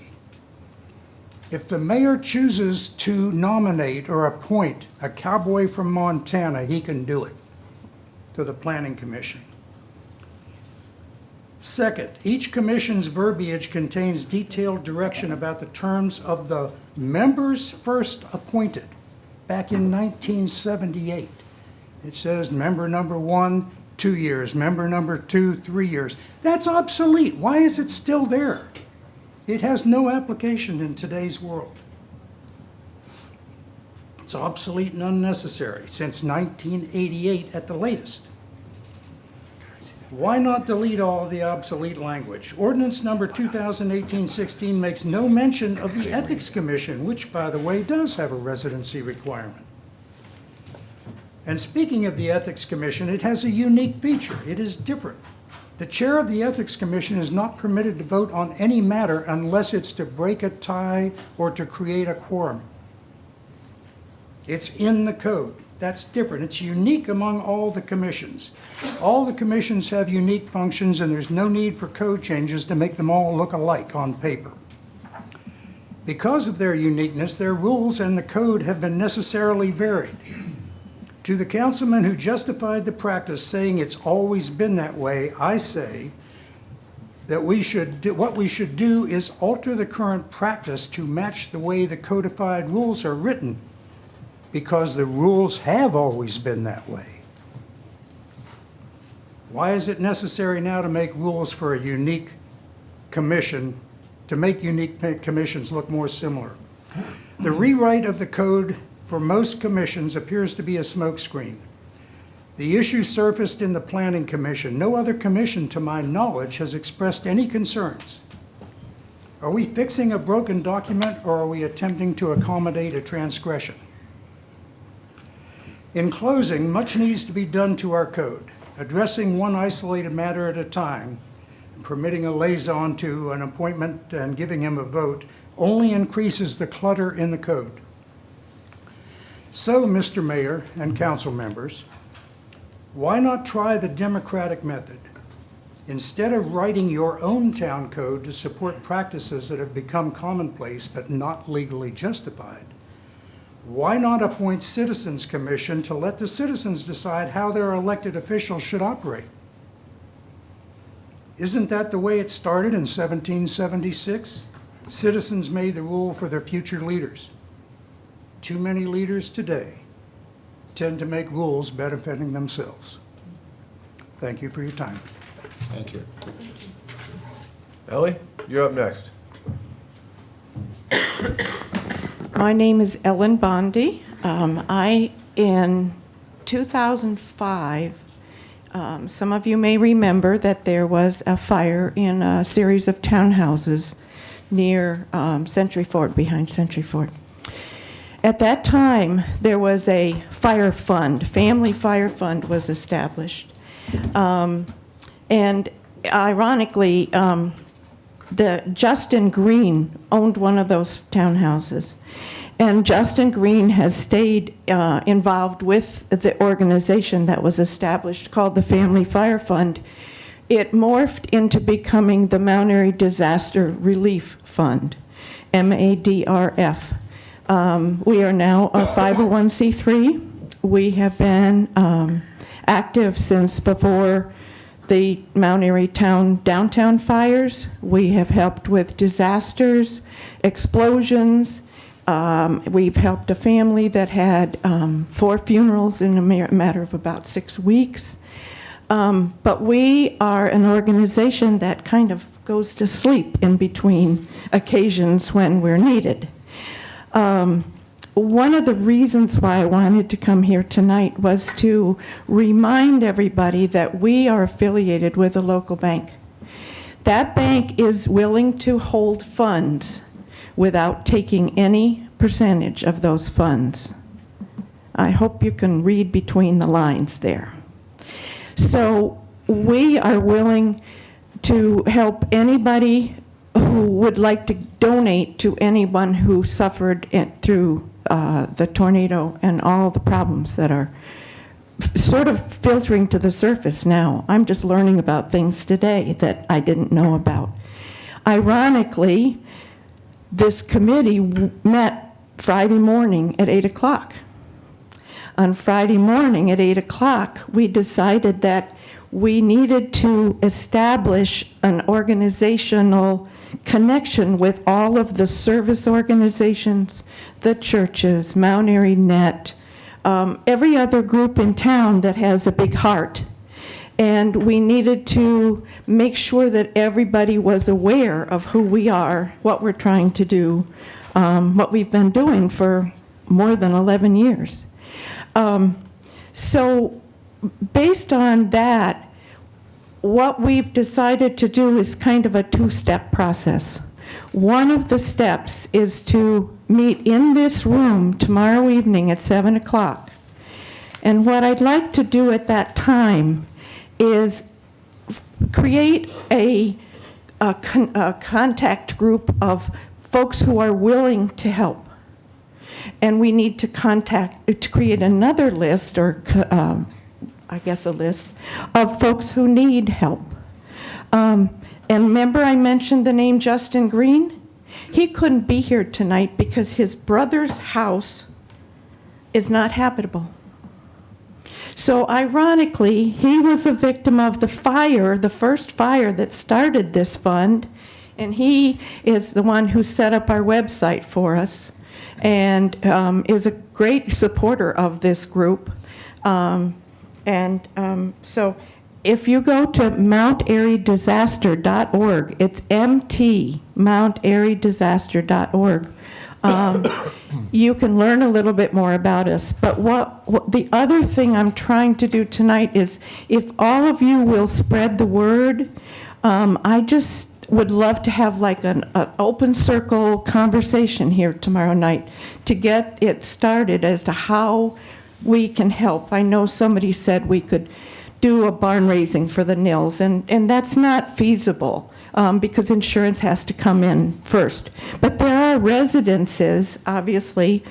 If the mayor chooses to nominate or appoint a cowboy from Montana, he can do it to the Planning Commission. Second, each commission's verbiage contains detailed direction about the terms of the members first appointed back in 1978. It says member number 1, 2 years, member number 2, 3 years. That's obsolete. Why is it still there? It has no application in today's world. It's obsolete and unnecessary since 1988 at the latest. Why not delete all of the obsolete language? Ordinance number 2018-16 makes no mention of the Ethics Commission, which, by the way, does have a residency requirement. And speaking of the Ethics Commission, it has a unique feature. It is different. The chair of the Ethics Commission is not permitted to vote on any matter unless it's to break a tie or to create a quorum. It's in the code. That's different. It's unique among all the commissions. All the commissions have unique functions, and there's no need for code changes to make them all look alike on paper. Because of their uniqueness, their rules and the code have been necessarily varied. To the councilman who justified the practice saying it's always been that way, I say that what we should do is alter the current practice to match the way the codified rules are written, because the rules have always been that way. Why is it necessary now to make rules for a unique commission, to make unique commissions look more similar? The rewrite of the code for most commissions appears to be a smokescreen. The issue surfaced in the Planning Commission. No other commission, to my knowledge, has expressed any concerns. Are we fixing a broken document, or are we attempting to accommodate a transgression? In closing, much needs to be done to our code. Addressing one isolated matter at a time, and permitting a liaison to an appointment and giving him a vote only increases the clutter in the code. So, Mr. Mayor and council members, why not try the democratic method? Instead of writing your own town code to support practices that have become commonplace but not legally justified, why not appoint Citizens Commission to let the citizens decide how their elected officials should operate? Isn't that the way it started in 1776? Citizens made the rule for their future leaders. Too many leaders today tend to make rules benefiting themselves. Thank you for your time. Thank you. Ellie, you're up next. My name is Ellen Bondi. In 2005, some of you may remember that there was a fire in a series of townhouses near Century Ford, behind Century Ford. At that time, there was a fire fund, family fire fund was established. And ironically, Justin Green owned one of those townhouses. And Justin Green has stayed involved with the organization that was established called the Family Fire Fund. It morphed into becoming the Mt.Airy Disaster Relief Fund, MADRF. We are now a 501c3. We have been active since before the Mt.Airy downtown fires. We have helped with disasters, explosions. We've helped a family that had 4 funerals in a matter of about 6 weeks. But we are an organization that kind of goes to sleep in between occasions when we're needed. One of the reasons why I wanted to come here tonight was to remind everybody that we are affiliated with a local bank. That bank is willing to hold funds without taking any percentage of those funds. I hope you can read between the lines there. So we are willing to help anybody who would like to donate to anyone who suffered through the tornado and all the problems that are sort of filtering to the surface now. I'm just learning about things today that I didn't know about. Ironically, this committee met Friday morning at 8 o'clock. On Friday morning at 8 o'clock, we decided that we needed to establish an organizational connection with all of the service organizations, the churches, Mt.Airy Net, every other group in town that has a big heart. And we needed to make sure that everybody was aware of who we are, what we're trying to do, what we've been doing for more than 11 years. So based on that, what we've decided to do is kind of a 2-step process. One of the steps is to meet in this room tomorrow evening at 7 o'clock. And what I'd like to do at that time is create a contact group of folks who are willing to help. And we need to create another list, or I guess a list, of folks who need help. And remember I mentioned the name Justin Green? He couldn't be here tonight because his brother's house is not habitable. So ironically, he was a victim of the fire, the first fire that started this fund, and he is the one who set up our website for us and is a great supporter of this group. So if you go to Mt.Airydisaster.org, it's Mt.Airydisaster.org, you can learn a little bit more about us. But what the other thing I'm trying to do tonight is, if all of you will spread the word, I just would love to have like an open circle conversation here tomorrow night to get it started as to how we can help. I know somebody said we could do a barn raising for the Nils, and that's not feasible because insurance has to come in first. But there are residences, obviously,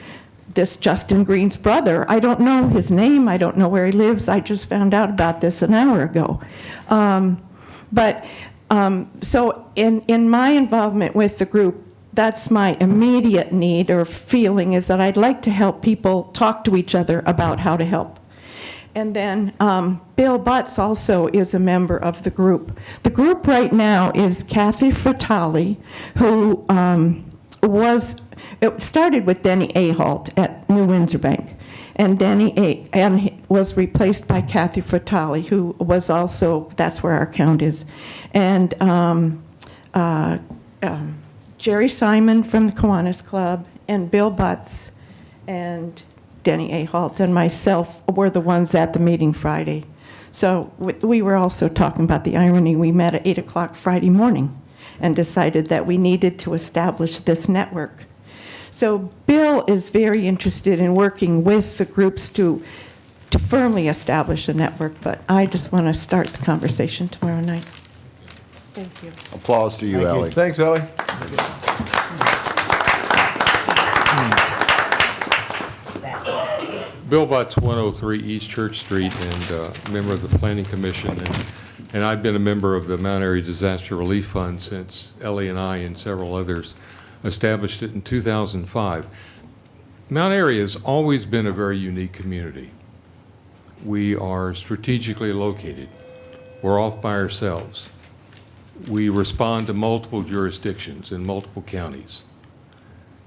this Justin Green's brother, I don't know his name, I don't know where he lives, I just found out about this an hour ago. So in my involvement with the group, that's my immediate need or feeling, is that I'd like to help people talk to each other about how to help. And then Bill Butts also is a member of the group. The group right now is Kathy Fratali, who it started with Denny Ahalt at New Windsor Bank. And was replaced by Kathy Fratali, who was also, that's where our account is. And Jerry Simon from the Kiwanis Club, and Bill Butts, and Denny Ahalt, and myself were the ones at the meeting Friday. So we were also talking about the irony. We met at 8 o'clock Friday morning and decided that we needed to establish this network. So Bill is very interested in working with the groups to firmly establish a network, but I just want to start the conversation tomorrow night. Thank you. Applause to you, Ellie. Thanks, Ellie. Bill Butts, 103 East Church Street, and member of the Planning Commission, and I've been a member of the Mt.Airy Disaster Relief Fund since Ellie and I and several others established it in 2005. Mt.Airy has always been a very unique community. We are strategically located. We're off by ourselves. We respond to multiple jurisdictions in multiple counties.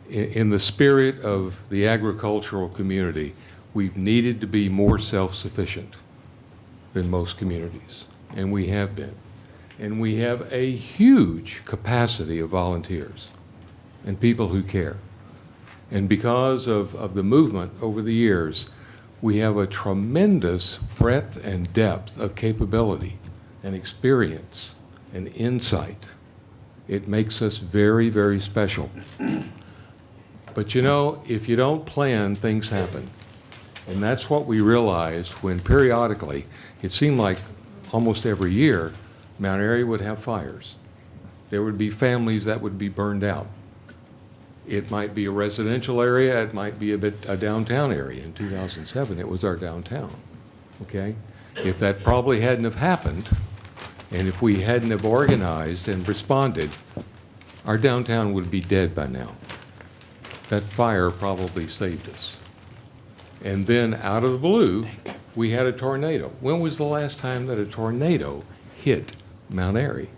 In the spirit of the agricultural community, we've needed to be more self-sufficient than most communities, and we have been. And we have a huge capacity of volunteers and people who care. And because of the movement over the years, we have a tremendous breadth and depth of capability and experience and insight. It makes us very, very special. But you know, if you don't plan, things happen. And that's what we realized when periodically, it seemed like almost every year, Mt.Airy would have fires. There would be families that would be burned out. It might be a residential area, it might be a downtown area. In 2007, it was our downtown, okay? If that probably hadn't have happened, and if we hadn't have organized and responded, our downtown would be dead by now. That fire probably saved us. And then out of the blue, we had a tornado. When was the last time that a tornado hit Mt.Airy?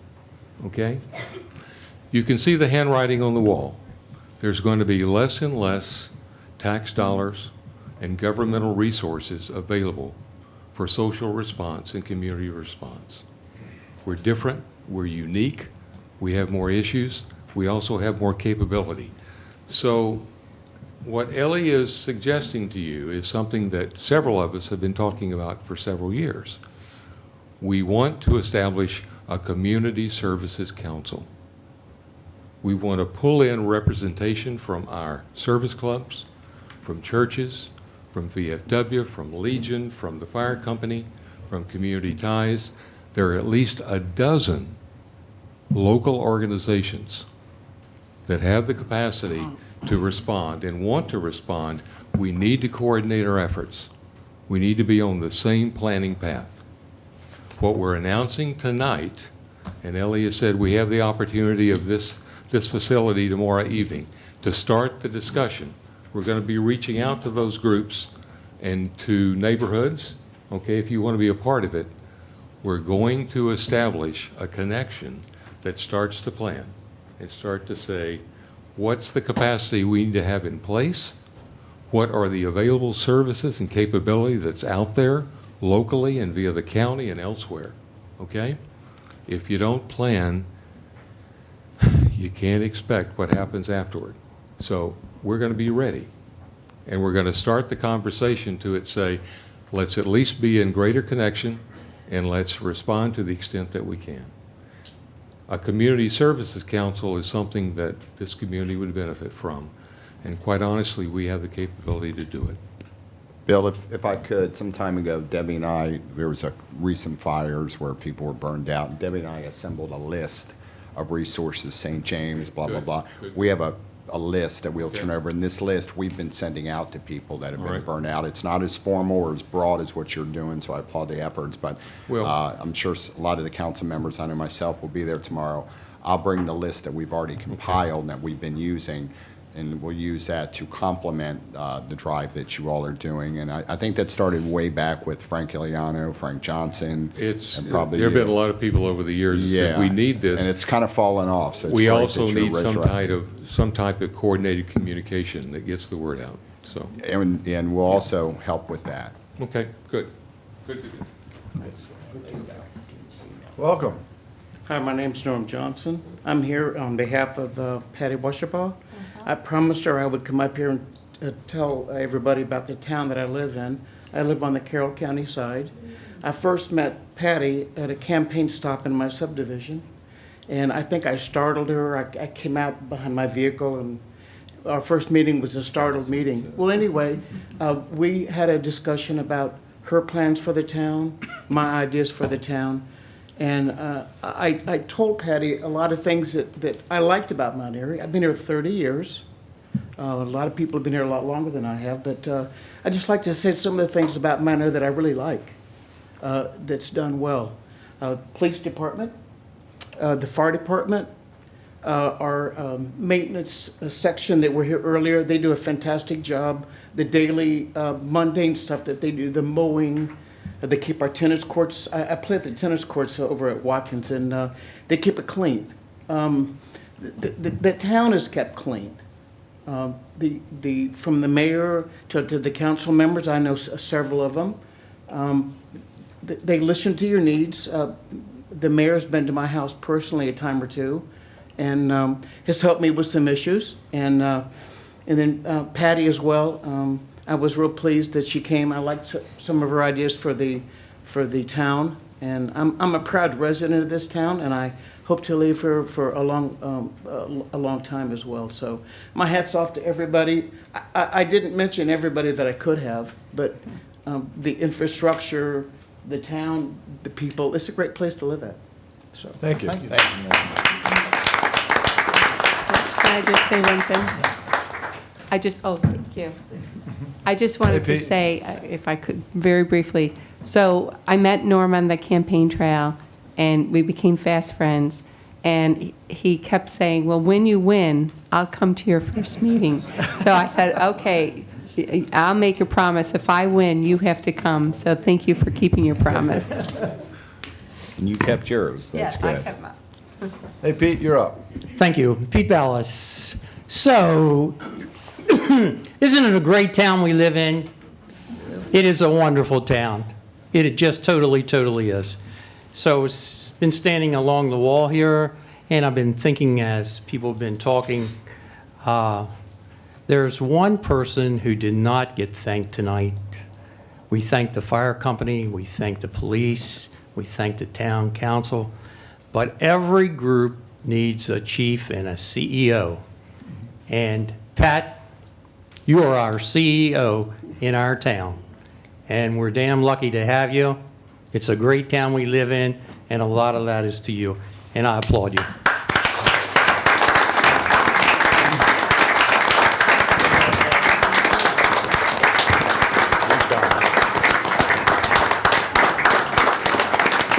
Okay? You can see the handwriting on the wall. There's going to be less and less tax dollars and governmental resources available for social response and community response. We're different, we're unique, we have more issues, we also have more capability. So what Ellie is suggesting to you is something that several of us have been talking about for several years. We want to establish a community services council. We want to pull in representation from our service clubs, from churches, from VFW, from Legion, from the fire company, from Community Ties. There are at least a dozen local organizations that have the capacity to respond and want to respond. We need to coordinate our efforts. We need to be on the same planning path. What we're announcing tonight, and Ellie has said we have the opportunity of this facility tomorrow evening to start the discussion. We're going to be reaching out to those groups and to neighborhoods okay, if you want to be a part of it, we're going to establish a connection that starts to plan and start to say, what's the capacity we need to have in place? What are the available services and capability that's out there locally and via the county and elsewhere, okay? If you don't plan, you can't expect what happens afterward. So we're going to be ready. And we're going to start the conversation to it say, let's at least be in greater connection and let's respond to the extent that we can. A community services council is something that this community would benefit from. And quite honestly, we have the capability to do it. Bill, if I could, some time ago, Debbie and I, there was a recent fires where people were burned out, and Debbie and I assembled a list of resources, St. James, blah, blah, Good, blah. good. We have a list that we'll turn Okay. over, and this list we've been sending out to people that have All been right. burned out. It's not as formal or as broad as what you're doing, so I applaud the efforts, but Well- I'm sure a lot of the council members, I know myself, will be there tomorrow. I'll bring the list that we've already compiled and that we've been using, and we'll use that to complement the drive that you all are doing. And I think that started way back with Frank Iliano, Frank Johnson. It's, and there probably have been a you. lot of people over the years that Yeah. said, we need this. And it's kind of fallen off, so it's We great also that you're need some resurrecting. some type of coordinated communication that gets the word out, so. And we'll also help with that. Okay, good. Good, good, good. Welcome. Hi, my name's Norm Johnson. I'm here on behalf of Patty Washabaugh. I promised her I would come up here and tell everybody about the town that I live in. I live on the Carroll County side. I first met Patty at a campaign stop in my subdivision, and I think I startled her. I came out behind my vehicle, and our first meeting was a startled meeting. Well, anyway, we had a discussion about her plans for the town, my ideas for the town. And I told Patty a lot of things that I liked about Mt.Airy. I've been here 30 years. A lot of people have been here a lot longer than I have, but I just like to say some of the things about Mt.Airy that I really like, that's done well. Police department, the fire department, our maintenance section that were here earlier, they do a fantastic job. The daily mundane stuff that they do, the mowing, they keep our tennis courts. I play at the tennis courts over at Watkins, and they keep it clean. The town is kept clean. From the mayor to the council members, I know several of them. They listen to your needs. The mayor's been to my house personally a time or two, and has helped me with some issues. And then Patty as well. I was real pleased that she came. I liked some of her ideas for the town, and I'm a proud resident of this town, and I hope to live here for a long time as well. So my hat's off to everybody. I didn't mention everybody that I could have, but the infrastructure, the town, the people, it's a great place to live at. So Thank you. Can I just say one thing? Thank you. I just wanted to Pete. say, if I could, very briefly. So I met Norm on the campaign trail, and we became fast friends. And he kept saying, well, when you win, I'll come to your first meeting. So I said, okay, I'll make a promise. If I win, you have to come. So thank you for keeping your promise. And you kept yours. That's Yes, good. I kept mine. Hey, Pete, you're up. Thank you. Pete Ballas. So, isn't it a great town we live in? It is a wonderful town. It just totally, totally is. So, it's been standing along the wall here, and I've been thinking as people have been talking, there's one person who did not get thanked tonight. We thank the fire company, we thank the police, we thank the town council, but every group needs a chief and a CEO. And Pat, you are our CEO in our town, and we're damn lucky to have you. It's a great town we live in, and a lot of that is to you, and I applaud you.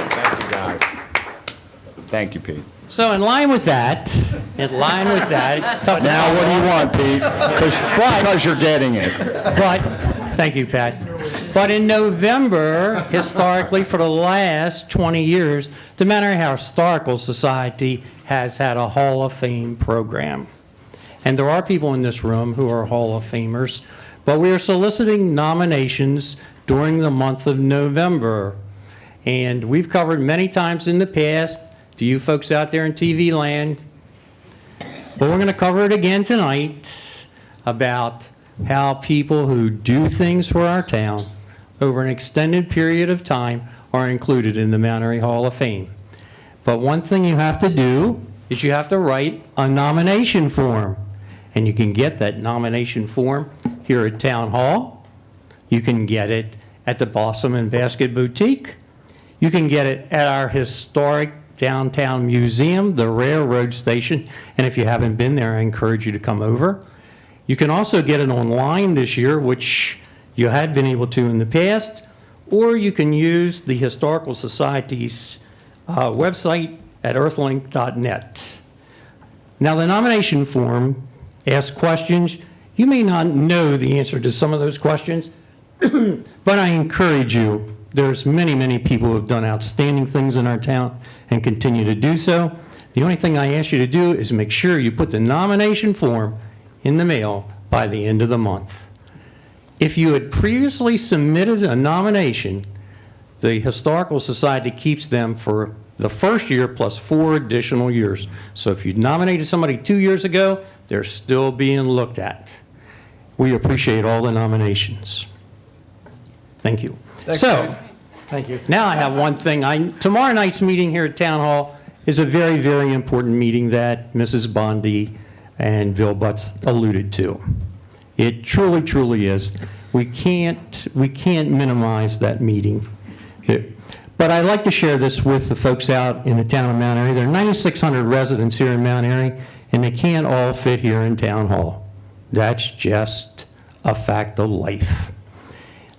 Thank you, guys. Thank you, Pete. So in line with that, it's tough. Now, what do you want, Pete? Because you're getting it. But, thank you, Pat. But in November, historically, for the last 20 years, the Mt.Airy Historical Society has had a Hall of Fame program. And there are people in this room who are Hall of Famers, but we are soliciting nominations during the month of November. And we've covered many times in the past, to you folks out there in TV land, but we're going to cover it again tonight about how people who do things for our town over an extended period of time are included in the Mt.Airy Hall of Fame. But one thing you have to do is you have to write a nomination form. And you can get that nomination form here at Town Hall. You can get it at the Blossom and Basket Boutique. You can get it at our historic downtown museum, the railroad station. And if you haven't been there, I encourage you to come over. You can also get it online this year, which you had been able to in the past, or you can use the Historical Society's website at earthlink.net. Now, the nomination form asks questions. You may not know the answer to some of those questions, but I encourage you. There's many, many people who have done outstanding things in our town and continue to do so. The only thing I ask you to do is make sure you put the nomination form in the mail by the end of the month. If you had previously submitted a nomination, the Historical Society keeps them for the first year plus 4 additional years. So if you nominated somebody 2 years ago, they're still being looked at. We appreciate all the nominations. Thank you. Thanks, so, Dave. Thank you. now I have one thing. Tomorrow night's meeting here at Town Hall is a very, very important meeting that Mrs. Bondi and Bill Butts alluded to. It truly, truly is. We can't minimize that meeting. But I'd like to share this with the folks out in the town of Mt.Airy. There are 9,600 residents here in Mt.Airy, and they can't all fit here in Town Hall. That's just a fact of life.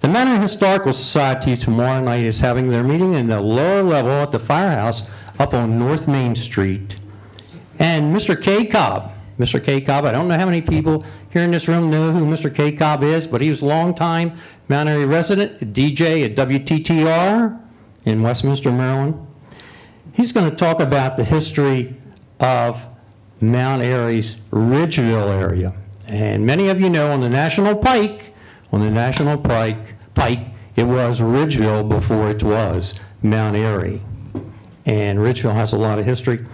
The Mt.Airy Historical Society tomorrow night is having their meeting in the lower level at the firehouse up on North Main Street. And Mr. K. Cobb, I don't know how many people here in this room know who Mr. K. Cobb is, but he was a long-time Mt.Airy resident, a DJ at WTTR in Westminster, Maryland. He's going to talk about the history of Mt.Airy's Ridgeville area. And many of you know on the National Pike, it was Ridgeville before it was Mt.Airy. And Ridgeville has a lot of history.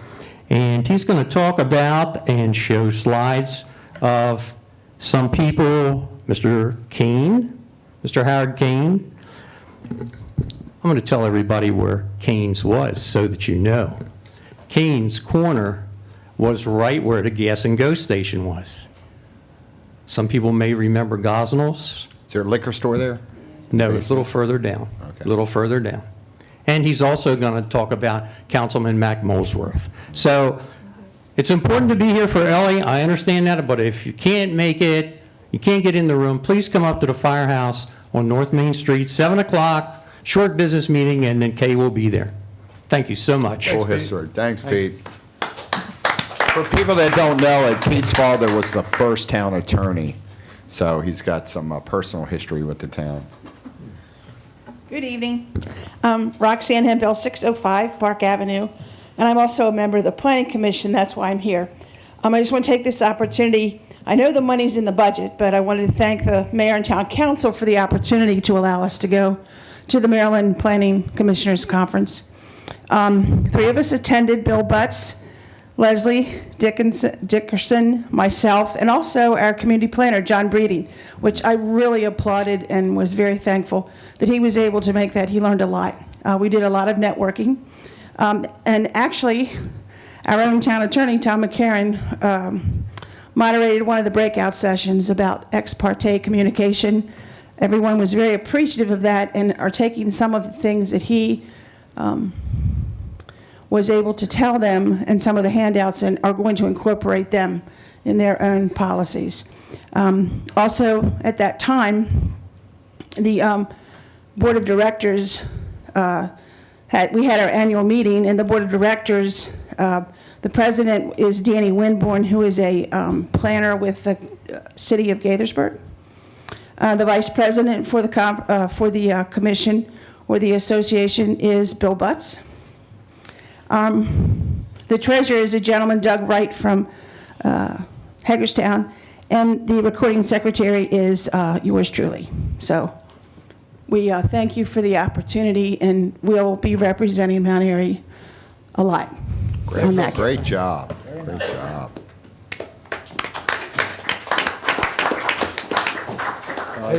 And he's going to talk about and show slides of some people, Mr. Howard Kane. I'm going to tell everybody where Kane's was so that you know. Kane's Corner was right where the Gas and Go station was. Some people may remember Gosnell's. Is there a liquor store there? No, it's a little further down. Okay. A little further down. And he's also going to talk about Councilman Mac Molesworth. So it's important to be here for Ellie. I understand that, but if you can't make it, you can't get in the room, please come up to the firehouse on North Main Street, 7 o'clock, short business meeting, and then Kay will be there. Thank you so much. Full history. Thanks, Pete. For people that don't know it, Pete's father was the first town attorney, so he's got some personal history with the town. Good evening. Roxanne Hempel, 605 Park Avenue, and I'm also a member of the Planning Commission. That's why I'm here. I just want to take this opportunity. I know the money's in the budget, but I wanted to thank the Mayor and Town Council for the opportunity to allow us to go to the Maryland Planning Commissioners Conference. 3 of us attended: Bill Butts, Leslie Dickerson, myself, and also our community planner, John Breeding, which I really applauded and was very thankful that he was able to make that. He learned a lot. We did a lot of networking. And actually, our own town attorney, Tom McCarran, moderated one of the breakout sessions about ex parte communication. Everyone was very appreciative of that and are taking some of the things that he was able to tell them and some of the handouts and are going to incorporate them in their own policies. Also, at that time, the Board of Directors, we had our annual meeting, and the Board of Directors, the president is Danny Winborn, who is a planner with the city of Gaithersburg. The vice president for the commission or the association is Bill Butts. The treasurer is a gentleman, Doug Wright, from Hagerstown, and the recording secretary is yours truly. So we thank you for the opportunity, and we'll be representing Mount Airy a lot. on that. Great job. Great job.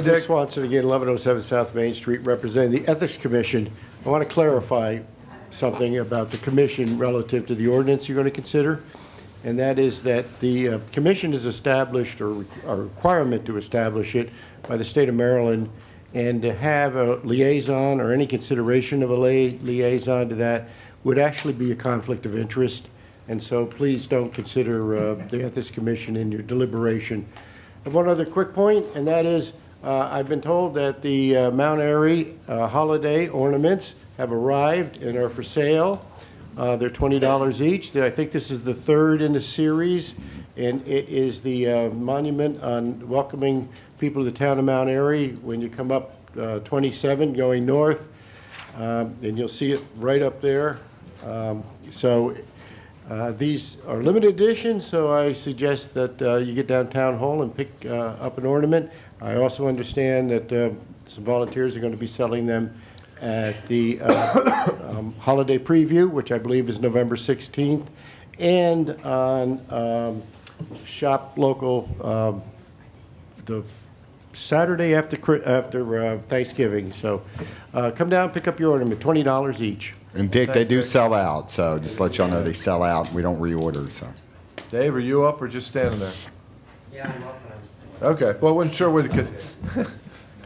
Dick Swanson, again, 1107 South Main Street, representing the Ethics Commission. I want to clarify something about the commission relative to the ordinance you're going to consider, and that is that the commission is established, or a requirement to establish it by the state of Maryland, and to have a liaison or any consideration of a liaison to that would actually be a conflict of interest. And so please don't consider the Ethics Commission in your deliberation. I have one other quick point, and that is I've been told that the Mt.Airy holiday ornaments have arrived and are for sale. They're $20 each. I think this is the third in the series, and it is the monument on welcoming people to the town of Mt.Airy when you come up 27 going north, and you'll see it right up there. These are limited editions, so I suggest that you get down Town Hall and pick up an ornament. I also understand that some volunteers are going to be selling them at the holiday preview, which I believe is November 16th, and on Shop Local the Saturday after Thanksgiving. So come down, pick up your ornament, $20 each. And Dick, they do sell out, so just let y'all know they sell out. We don't reorder, so. Dave, are you up or just standing there? Yeah, I'm up. Okay, well, I wasn't sure whether, because.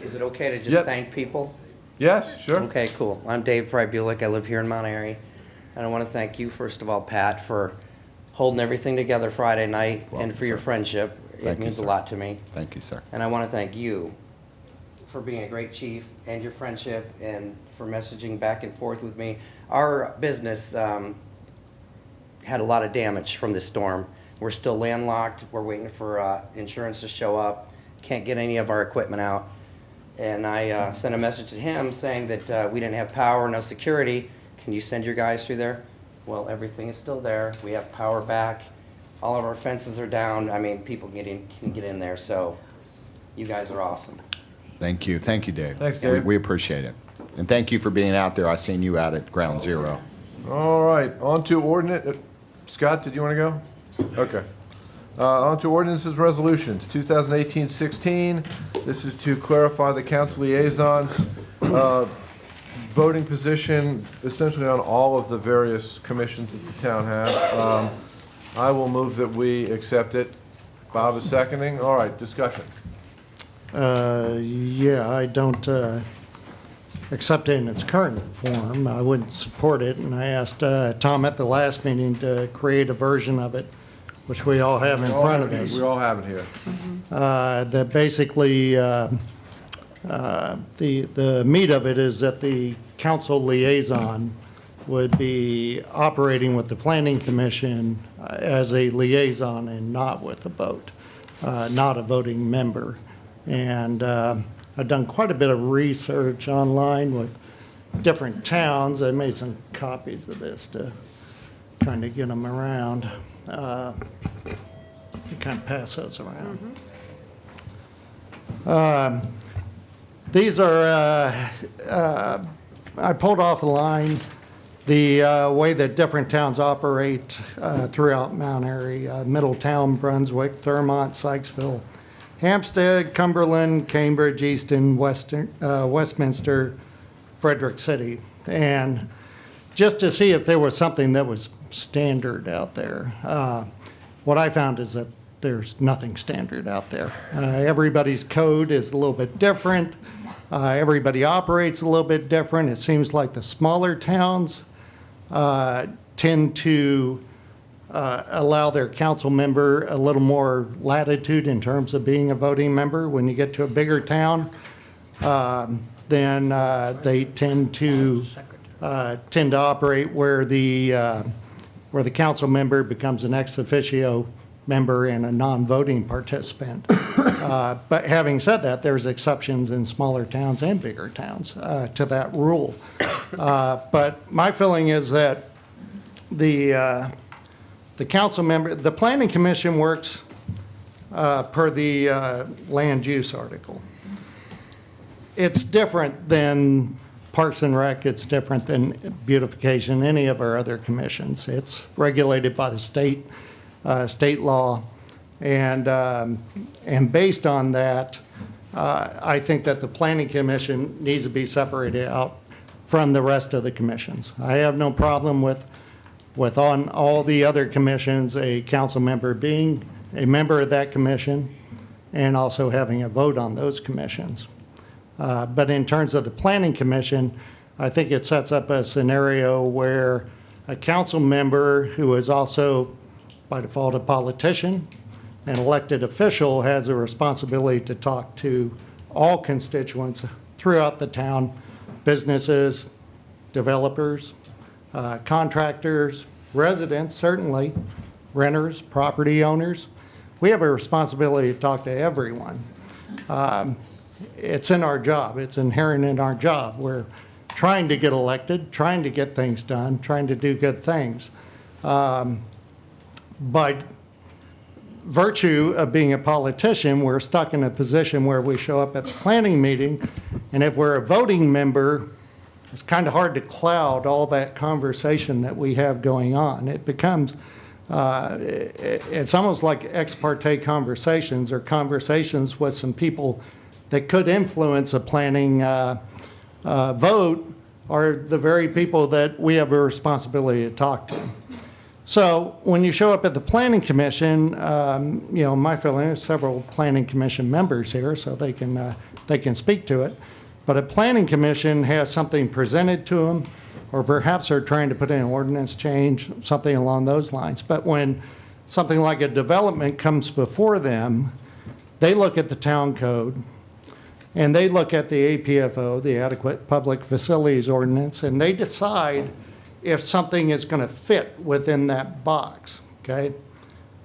Is it okay to just Yep. thank people? Yes, sure. Okay, cool. I'm Dave Prybulik. I live here in Mt.Airy. And I want to thank you, first of all, Pat, for holding everything together Friday night and for your friendship. It means a lot to me. Thank you, sir. And I want to thank you for being a great chief and your friendship and for messaging back and forth with me. Our business had a lot of damage from this storm. We're still landlocked. We're waiting for insurance to show up. Can't get any of our equipment out. And I sent a message to him saying that we didn't have power, no security. Can you send your guys through there? Well, everything is still there. We have power back. All of our fences are down. I mean, people can get in there. So you guys are awesome. Thank you. Thank you, Dave. Thanks, Dave. We appreciate it. And thank you for being out there. I seen you out at Ground Zero. All right, on to ordinance. Scott, did you want to go? Okay. On to ordinances, resolutions, 2018-16. This is to clarify the council liaisons' voting position, essentially on all of the various commissions that the town has. I will move that we accept it. Bob is seconding. All right, discussion. Yeah, I don't accept it in its current form. I wouldn't support it, and I asked Tom at the last meeting to create a version of it, which we all have in front of us. We all have it here. That basically, the meat of it is that the council liaison would be operating with the planning commission as a liaison and not with a vote, not a voting member. And I've done quite a bit of research online with different towns. I made some copies of this to kind of get them around. You kind of pass those around. These are, I pulled off a line the way that different towns operate throughout Mt.Airy, Middletown, Brunswick, Thurmont, Sykesville, Hampstead, Cumberland, Cambridge, Easton, Westminster, Frederick City. And just to see if there was something that was standard out there. What I found is that there's nothing standard out there. Everybody's code is a little bit different. Everybody operates a little bit different. It seems like the smaller towns tend to allow their council member a little more latitude in terms of being a voting member. When you get to a bigger town, then they tend to operate where the council member becomes an ex officio member and a non-voting participant. But having said that, there's exceptions in smaller towns and bigger towns to that rule. But my feeling is that the council member, the planning commission works per the land use article. It's different than Parks and Rec, it's different than beautification, any of our other commissions. It's regulated by the state law, and based on that, I think that the planning commission needs to be separated out from the rest of the commissions. I have no problem with on all the other commissions, a council member being a member of that commission and also having a vote on those commissions. But in terms of the planning commission, I think it sets up a scenario where a council member who is also by default a politician, an elected official, has a responsibility to talk to all constituents throughout the town, businesses, developers, contractors, residents, certainly, renters, property owners. We have a responsibility to talk to everyone. It's in our job. It's inherent in our job. We're trying to get elected, trying to get things done, trying to do good things. By virtue of being a politician, we're stuck in a position where we show up at the planning meeting, and if we're a voting member, it's kind of hard to cloud all that conversation that we have going on. It becomes, it's almost like ex parte conversations or conversations with some people that could influence a planning vote are the very people that we have a responsibility to talk to. So when you show up at the planning commission, you know, my feeling is several planning commission members here, so they can speak to it. But a planning commission has something presented to them, or perhaps they're trying to put in an ordinance change, something along those lines. But when something like a development comes before them, they look at the town code, and they look at the APFO, the Adequate Public Facilities Ordinance, and they decide if something is going to fit within that box, okay?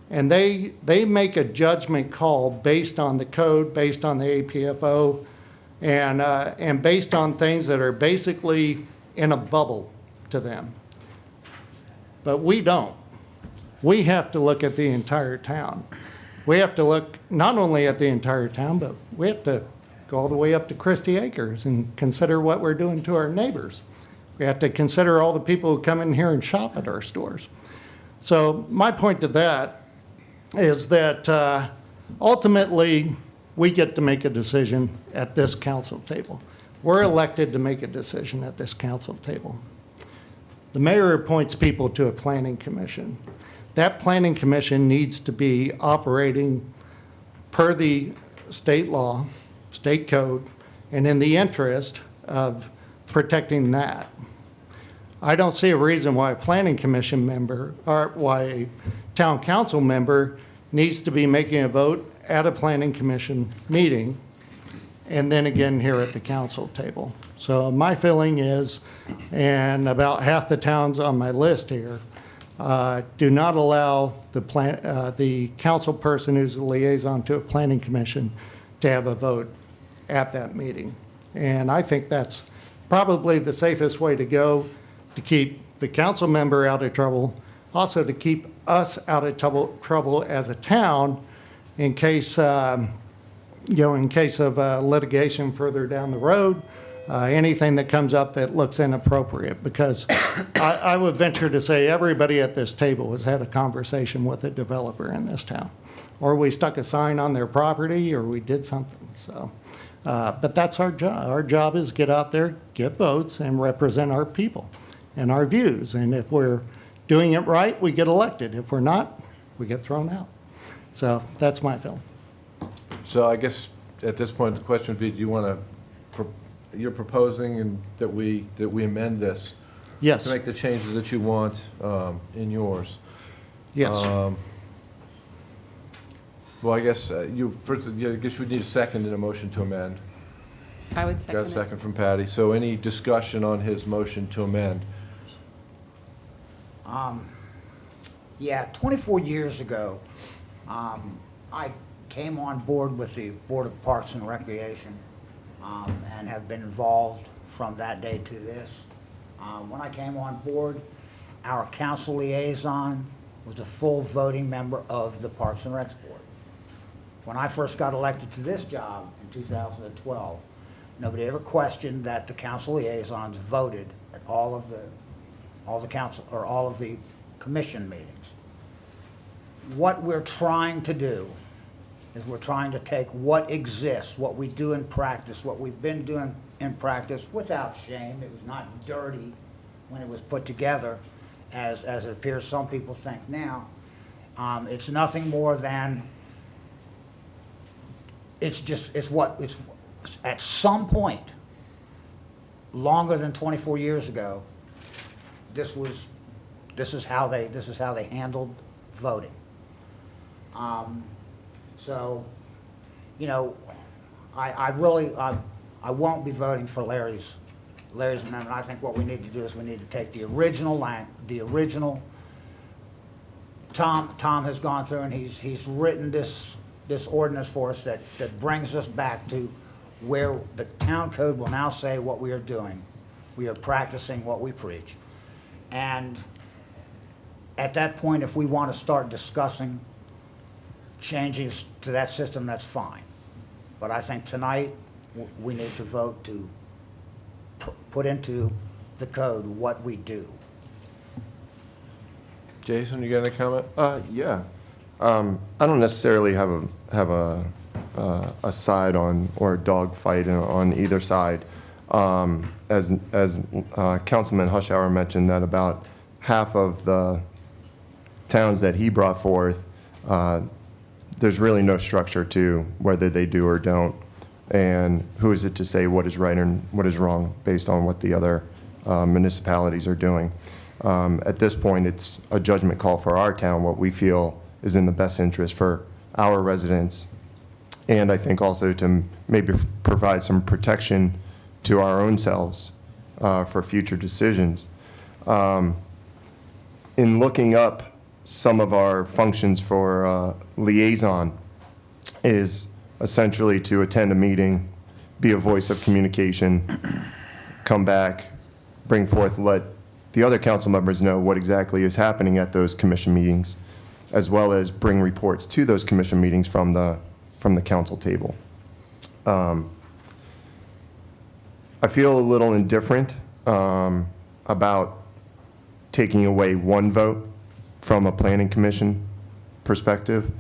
And they make a judgment call based on the code, based on the APFO, and based on things that are basically in a bubble to them. But we don't. We have to look at the entire town. We have to look not only at the entire town, but we have to go all the way up to Christie Acres and consider what we're doing to our neighbors. We have to consider all the people who come in here and shop at our stores. So my point to that is that ultimately we get to make a decision at this council table. We're elected to make a decision at this council table. The mayor appoints people to a planning commission. That planning commission needs to be operating per the state law, state code, and in the interest of protecting that. I don't see a reason why a planning commission member, or why a town council member needs to be making a vote at a planning commission meeting and then again here at the council table. So my feeling is, and about half the towns on my list here, do not allow the council person who's a liaison to a planning commission to have a vote at that meeting. And I think that's probably the safest way to go to keep the council member out of trouble, also to keep us out of trouble as a town in case, in case of litigation further down the road, anything that comes up that looks inappropriate. Because I would venture to say everybody at this table has had a conversation with a developer in this town. Or we stuck a sign on their property, or we did something. So, but that's our job. Our job is get out there, get votes, and represent our people and our views. And if we're doing it right, we get elected. If we're not, we get thrown out. So that's my feeling. So I guess at this point, the question would be, do you want to, you're proposing that we amend this? Yes. To make the changes that you want in yours? Yes. Well, I guess I guess we need a second and a motion to amend. I would second Got a it. second from Patty. So any discussion on his motion to amend? Yeah, 24 years ago, I came on board with the Board of Parks and Recreation and have been involved from that day to this. When I came on board, our council liaison was a full voting member of the Parks and Recs Board. When I first got elected to this job in 2012, nobody ever questioned that the council liaisons voted at all of the council, or all of the commission meetings. What we're trying to do is we're trying to take what exists, what we do in practice, what we've been doing in practice without shame. It was not dirty when it was put together, as it appears some people think now. It's nothing more than, it's at some point, longer than 24 years ago, this is how they handled voting. So, you know, I won't be voting for Larry's amendment. I think what we need to do is we need to take the original Tom has gone through and he's written this ordinance for us that brings us back to where the town code will now say what we are doing. We are practicing what we preach. And at that point, if we want to start discussing changes to that system, that's fine. But I think tonight, we need to vote to put into the code what we do. Jason, you got any comment? Yeah. I don't necessarily have a side on, or a dog fight on either side. As Councilman Hushhour mentioned, that about half of the towns that he brought forth, there's really no structure to whether they do or don't. And who is it to say what is right and what is wrong based on what the other municipalities are doing? At this point, it's a judgment call for our town, what we feel is in the best interest for our residents, and I think also to maybe provide some protection to our own selves for future decisions. In looking up some of our functions for liaison is essentially to attend a meeting, be a voice of communication, come back, bring forth, let the other council members know what exactly is happening at those commission meetings, as well as bring reports to those commission meetings from the council table. I feel a little indifferent about taking away one vote from a planning commission perspective.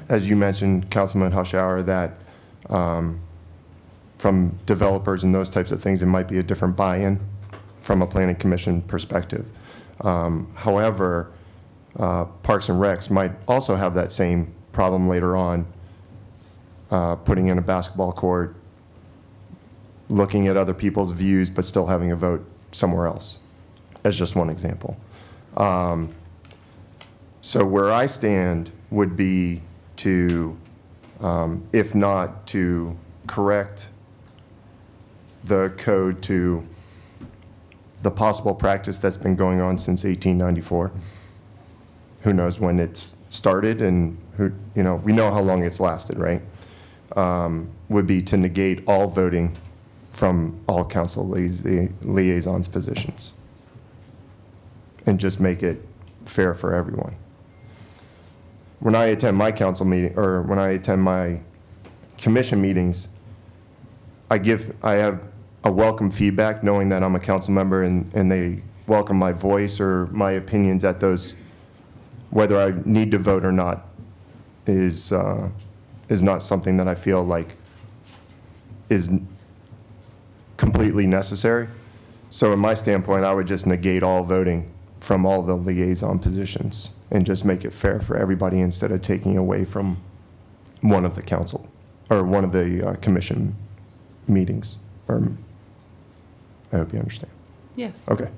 As you mentioned, Councilman Hushhour, that from developers and those types of things, it might be a different buy-in from a planning commission perspective. However, Parks and Recs might also have that same problem later on, putting in a basketball court, looking at other people's views, but still having a vote somewhere else, as just one example. So where I stand would be to, if not to correct the code to the possible practice that's been going on since 1894. Who knows when it's started, and who, you know, we know how long it's lasted, right? Would be to negate all voting from all council liaisons positions and just make it fair for everyone. When I attend my council meeting, or when I attend my commission meetings, I have a welcome feedback, knowing that I'm a council member and they welcome my voice or my opinions at those. Whether I need to vote or not is not something that I feel like is completely necessary. So in my standpoint, I would just negate all voting from all the liaison positions and just make it fair for everybody instead of taking away from one of the council or one of the commission meetings. I hope you understand. Yes. Okay.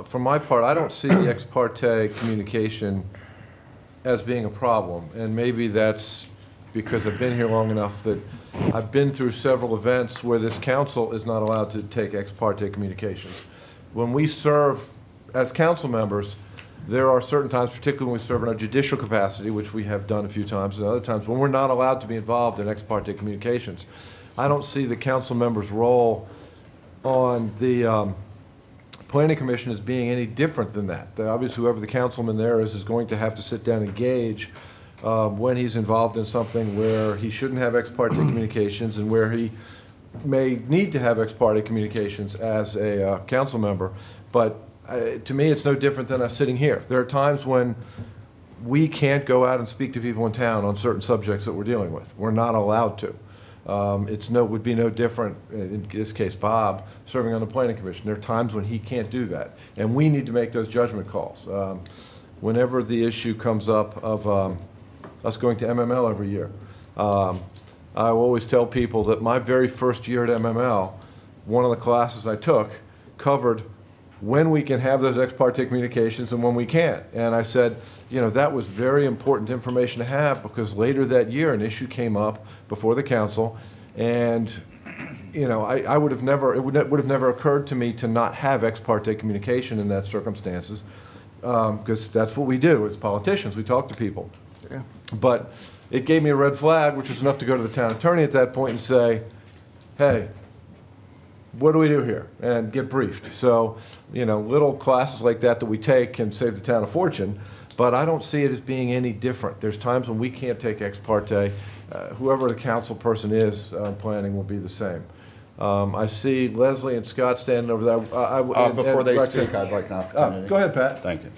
For my part, I don't see the ex parte communication as being a problem. And maybe that's because I've been here long enough that I've been through several events where this council is not allowed to take ex parte communications. When we serve as council members, there are certain times, particularly when we serve in a judicial capacity, which we have done a few times, and other times when we're not allowed to be involved in ex parte communications. I don't see the council member's role on the planning commission as being any different than that. Obviously, whoever the councilman there is going to have to sit down and gauge when he's involved in something where he shouldn't have ex parte communications and where he may need to have ex parte communications as a council member. But to me, it's no different than us sitting here. There are times when we can't go out and speak to people in town on certain subjects that we're dealing with. We're not allowed to. Would be no different, in this case, Bob, serving on the planning commission. There are times when he can't do that, and we need to make those judgment calls. Whenever the issue comes up of us going to MML every year, I always tell people that my very first year at MML, one of the classes I took covered when we can have those ex parte communications and when we can't. And I said, that was very important information to have, because later that year an issue came up before the council, and I would have never, it would have never occurred to me to not have ex parte communication in that circumstances, because that's what we do as politicians. We talk to people. Yeah. But it gave me a red flag, which was enough to go to the town attorney at that point and say, hey, what do we do here? And get briefed. So, little classes like that we take can save the town a fortune, but I don't see it as being any different. There's times when we can't take ex parte. Whoever the council person is planning will be the same. I see Leslie and Scott standing over there. Before they speak, I'd like an opportunity. Go ahead, Pat. Thank you.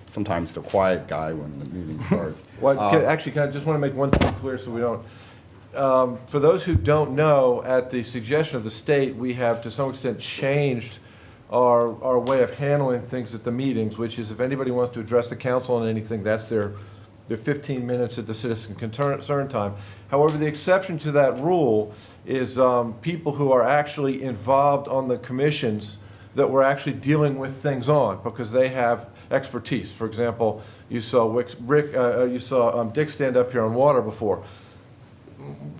Sometimes the quiet guy when the meeting starts. Well, I just want to make one thing clear so we don't. For those who don't know, at the suggestion of the state, we have to some extent changed our way of handling things at the meetings, which is if anybody wants to address the council on anything, that's their 15 minutes at the citizen concern time. However, the exception to that rule is people who are actually involved on the commissions that we're actually dealing with things on, because they have expertise. For example, you saw Dick stand up here on water before.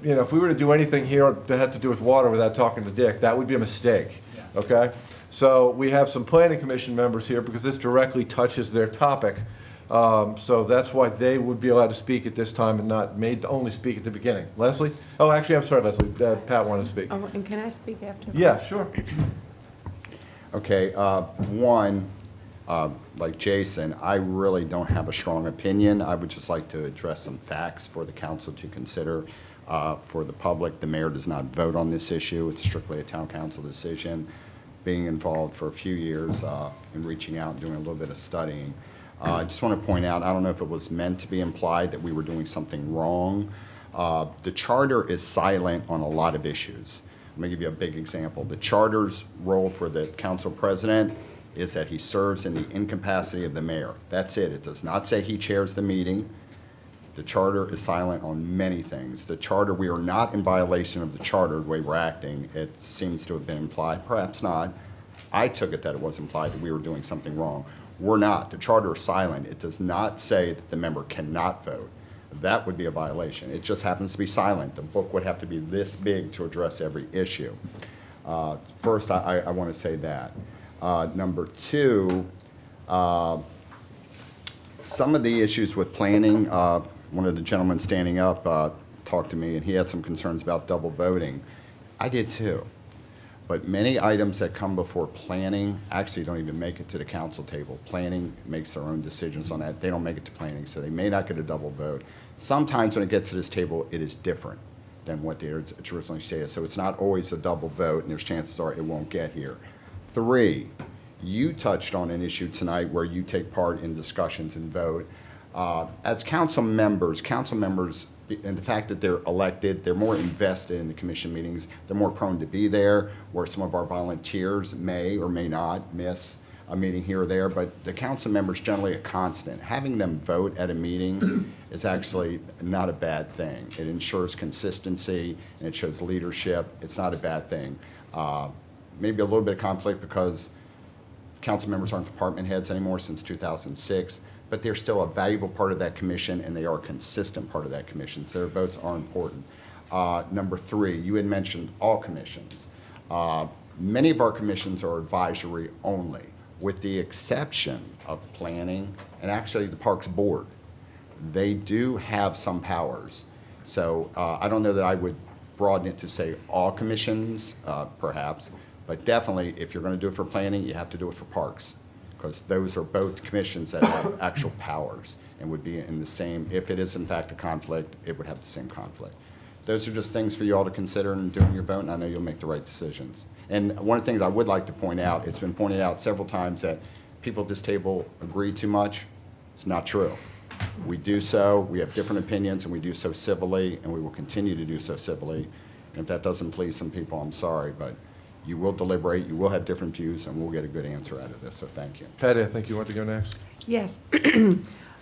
If we were to do anything here that had to do with water without talking to Dick, that would be a mistake, okay? So we have some planning commission members here because this directly touches their topic. So that's why they would be allowed to speak at this time and not made to only speak at the beginning. Leslie? Oh, actually, I'm sorry, Leslie. Pat wanted to speak. Oh, and can I speak after? Yeah, sure. Okay, like Jason, I really don't have a strong opinion. I would just like to address some facts for the council to consider. For the public, the mayor does not vote on this issue. It's strictly a town council decision. Being involved for a few years in reaching out and doing a little bit of studying. I just want to point out, I don't know if it was meant to be implied that we were doing something wrong. The charter is silent on a lot of issues. Let me give you a big example. The charter's role for the council president is that he serves in the incapacity of the mayor. That's it. It does not say he chairs the meeting. The charter is silent on many things. The charter, we are not in violation of the charter the way we're acting. It seems to have been implied, perhaps not. I took it that it was implied that we were doing something wrong. We're not. The charter is silent. It does not say that the member cannot vote. That would be a violation. It just happens to be silent. The book would have to be this big to address every issue. First, I want to say that. Number two, some of the issues with planning, one of the gentlemen standing up talked to me, and he had some concerns about double voting. I did too. But many items that come before planning actually don't even make it to the council table. Planning makes their own decisions on that. They don't make it to planning, so they may not get a double vote. Sometimes when it gets to this table, it is different than what they originally say. So it's not always a double vote, and there's chances are it won't get here. Three, you touched on an issue tonight where you take part in discussions and vote. As council members, and the fact that they're elected, they're more invested in the commission meetings. They're more prone to be there, where some of our volunteers may or may not miss a meeting here or there, but the council members generally a constant. Having them vote at a meeting is actually not a bad thing. It ensures consistency and it shows leadership. It's not a bad thing. Maybe a little bit of conflict because council members aren't department heads anymore since 2006. But they're still a valuable part of that commission, and they are a consistent part of that commission, so their votes are important. Number three, you had mentioned all commissions. Many of our commissions are advisory only. with the exception of planning and actually the Parks Board. They do have some powers. So I don't know that I would broaden it to say all commissions, perhaps, but definitely if you're going to do it for planning, you have to do it for parks, because those are both commissions that have actual powers and would be in the same, if it is in fact a conflict, it would have the same conflict. Those are just things for you all to consider in doing your vote, and I know you'll make the right decisions. And one of the things I would like to point out, it's been pointed out several times that people at this table agree too much. It's not true. We do so, we have different opinions, and we do so civilly, and we will continue to do so civilly. And if that doesn't please some people, I'm sorry, but you will deliberate, you will have different views, and we'll get a good answer out of this, so thank you. Patty, I think you want to go next. Yes.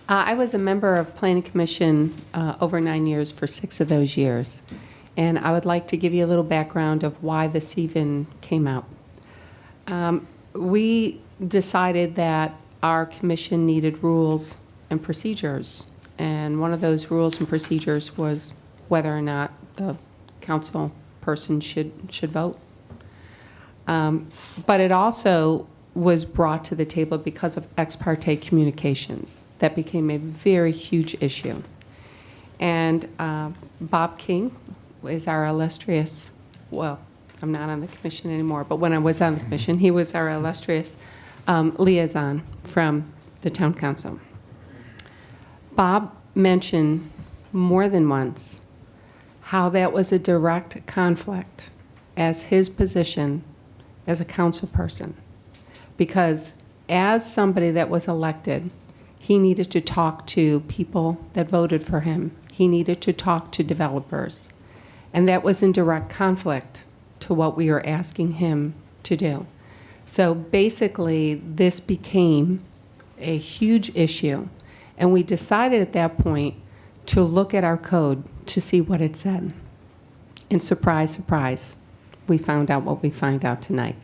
I was a member of Planning Commission over 9 years for 6 of those years. And I would like to give you a little background of why this even came out. We decided that our commission needed rules and procedures. And one of those rules and procedures was whether or not the council person should vote. But it also was brought to the table because of ex parte communications. That became a very huge issue. And Bob King is our illustrious, well, I'm not on the commission anymore, but when I was on the commission, he was our illustrious liaison from the town council. Bob mentioned more than once how that was a direct conflict as his position as a council person, because as somebody that was elected, he needed to talk to people that voted for him. He needed to talk to developers. And that was in direct conflict to what we were asking him to do. So basically, this became a huge issue. And we decided at that point to look at our code to see what it said. And surprise, surprise, we found out what we find out tonight.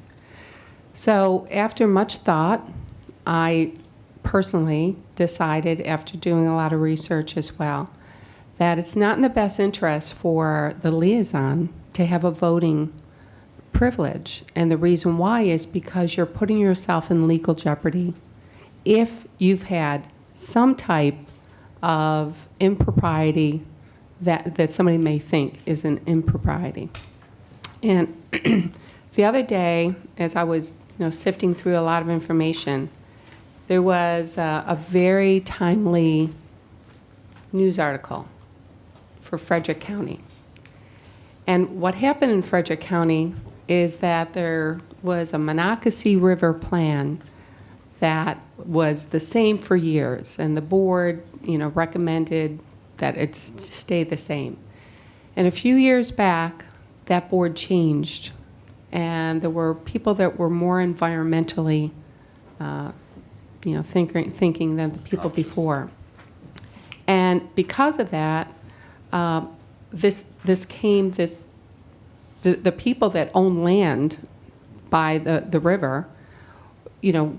So after much thought, I personally decided, after doing a lot of research as well, that it's not in the best interest for the liaison to have a voting privilege. And the reason why is because you're putting yourself in legal jeopardy if you've had some type of impropriety that somebody may think is an impropriety. And the other day, as I was sifting through a lot of information, there was a very timely news article for Frederick County. And what happened in Frederick County is that there was a Monocacy River plan that was the same for years, and the board, recommended that it stay the same. And a few years back, that board changed, and there were people that were more environmentally, thinking than the people before. And because of that, the people that own land by the river,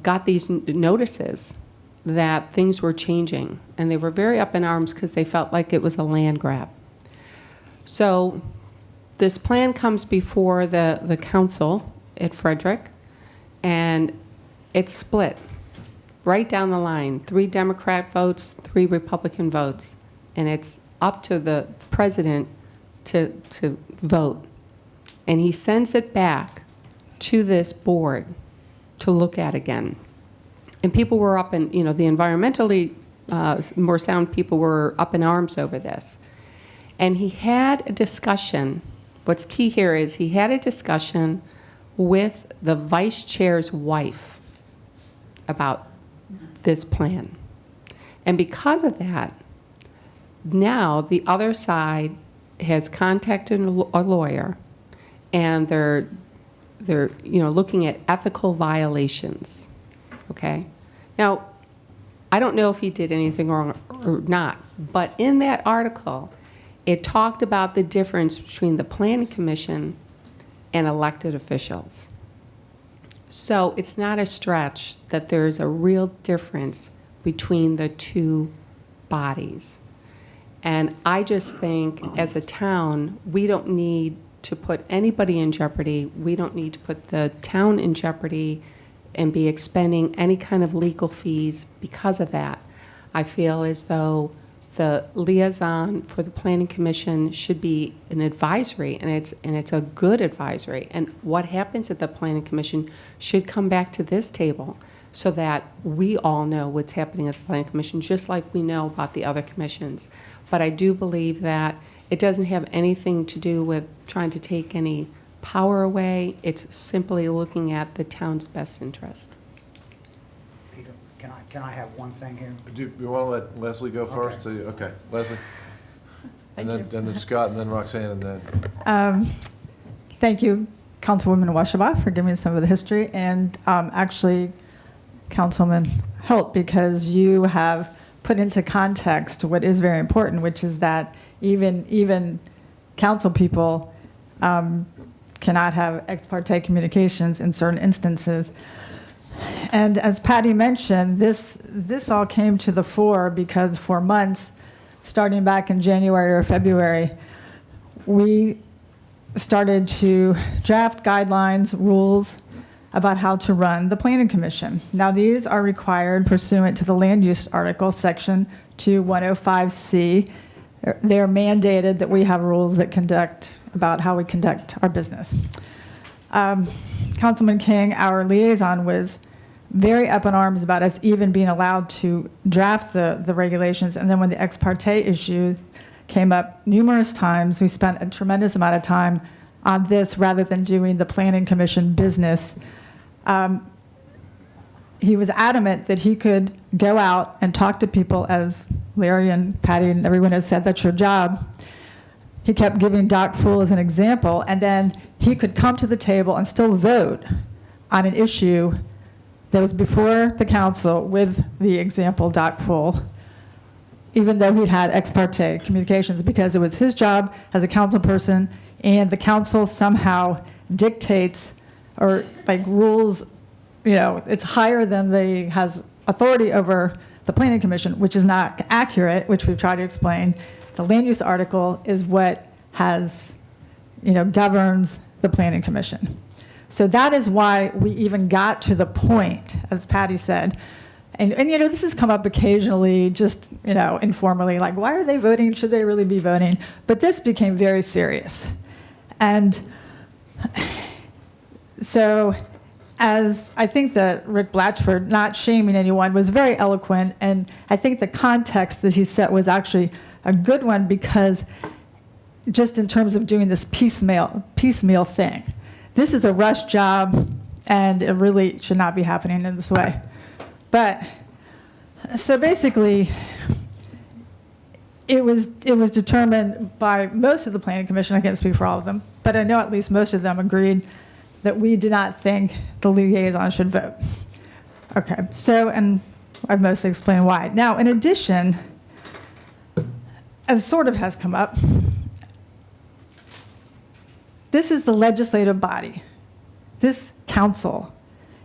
got these notices that things were changing, and they were very up in arms because they felt like it was a land grab. So this plan comes before the council at Frederick, and it's split right down the line, 3 Democrat votes, 3 Republican votes, and it's up to the president to vote. And he sends it back to this board to look at again. And people were up in, the environmentally more sound people were up in arms over this. And he had a discussion. What's key here is he had a discussion with the vice chair's wife about this plan. And because of that, now the other side has contacted a lawyer, and they're looking at ethical violations. Okay? Now, I don't know if he did anything wrong or not, but in that article, it talked about the difference between the Planning Commission and elected officials. So it's not a stretch that there's a real difference between the two bodies. And I just think, as a town, we don't need to put anybody in jeopardy. We don't need to put the town in jeopardy and be expending any kind of legal fees because of that. I feel as though the liaison for the Planning Commission should be an advisory, and it's a good advisory. And what happens at the Planning Commission should come back to this table so that we all know what's happening at the Planning Commission, just like we know about the other commissions. But I do believe that it doesn't have anything to do with trying to take any power away. It's simply looking at the town's best interest. Peter, can I have one thing here? Do you want to let Leslie go first? Okay, Leslie. And then Scott, and then Roxanne, and then. Thank you, Councilwoman Washabaugh, for giving me some of the history, and actually, Councilman Holt, because you have put into context what is very important, which is that even council people cannot have ex parte communications in certain instances. And as Patty mentioned, this all came to the fore because for months, starting back in January or February, we started to draft guidelines, rules about how to run the Planning Commission. Now, these are required pursuant to the Land Use Article, Section 2105C. They're mandated that we have rules that about how we conduct our business. Councilman King, our liaison, was very up in arms about us even being allowed to draft the regulations. And then when the ex parte issue came up numerous times, we spent a tremendous amount of time on this rather than doing the Planning Commission business. He was adamant that he could go out and talk to people, as Larry and Patty and everyone has said, that's your job. He kept giving Doc Fool as an example, and then he could come to the table and still vote on an issue that was before the council with the example Doc Fool, even though he'd had ex parte communications, because it was his job as a council person, and the council somehow dictates or like rules, it's higher than has authority over the Planning Commission, which is not accurate, which we've tried to explain. The land use article is what has, governs the Planning Commission. So that is why we even got to the point, as Patty said, and this has come up occasionally, just, informally, like, why are they voting? Should they really be voting? But this became very serious. And so, as I think that Rick Blatchford, not shaming anyone, was very eloquent, and I think the context that he set was actually a good one, because just in terms of doing this piecemeal thing, this is a rush job, and it really should not be happening in this way. But so basically, it was determined by most of the Planning Commission. I can't speak for all of them, but I know at least most of them agreed that we did not think the liaison should vote. Okay, so, and I've mostly explained why. Now, in addition, as sort of has come up, this is the legislative body. This council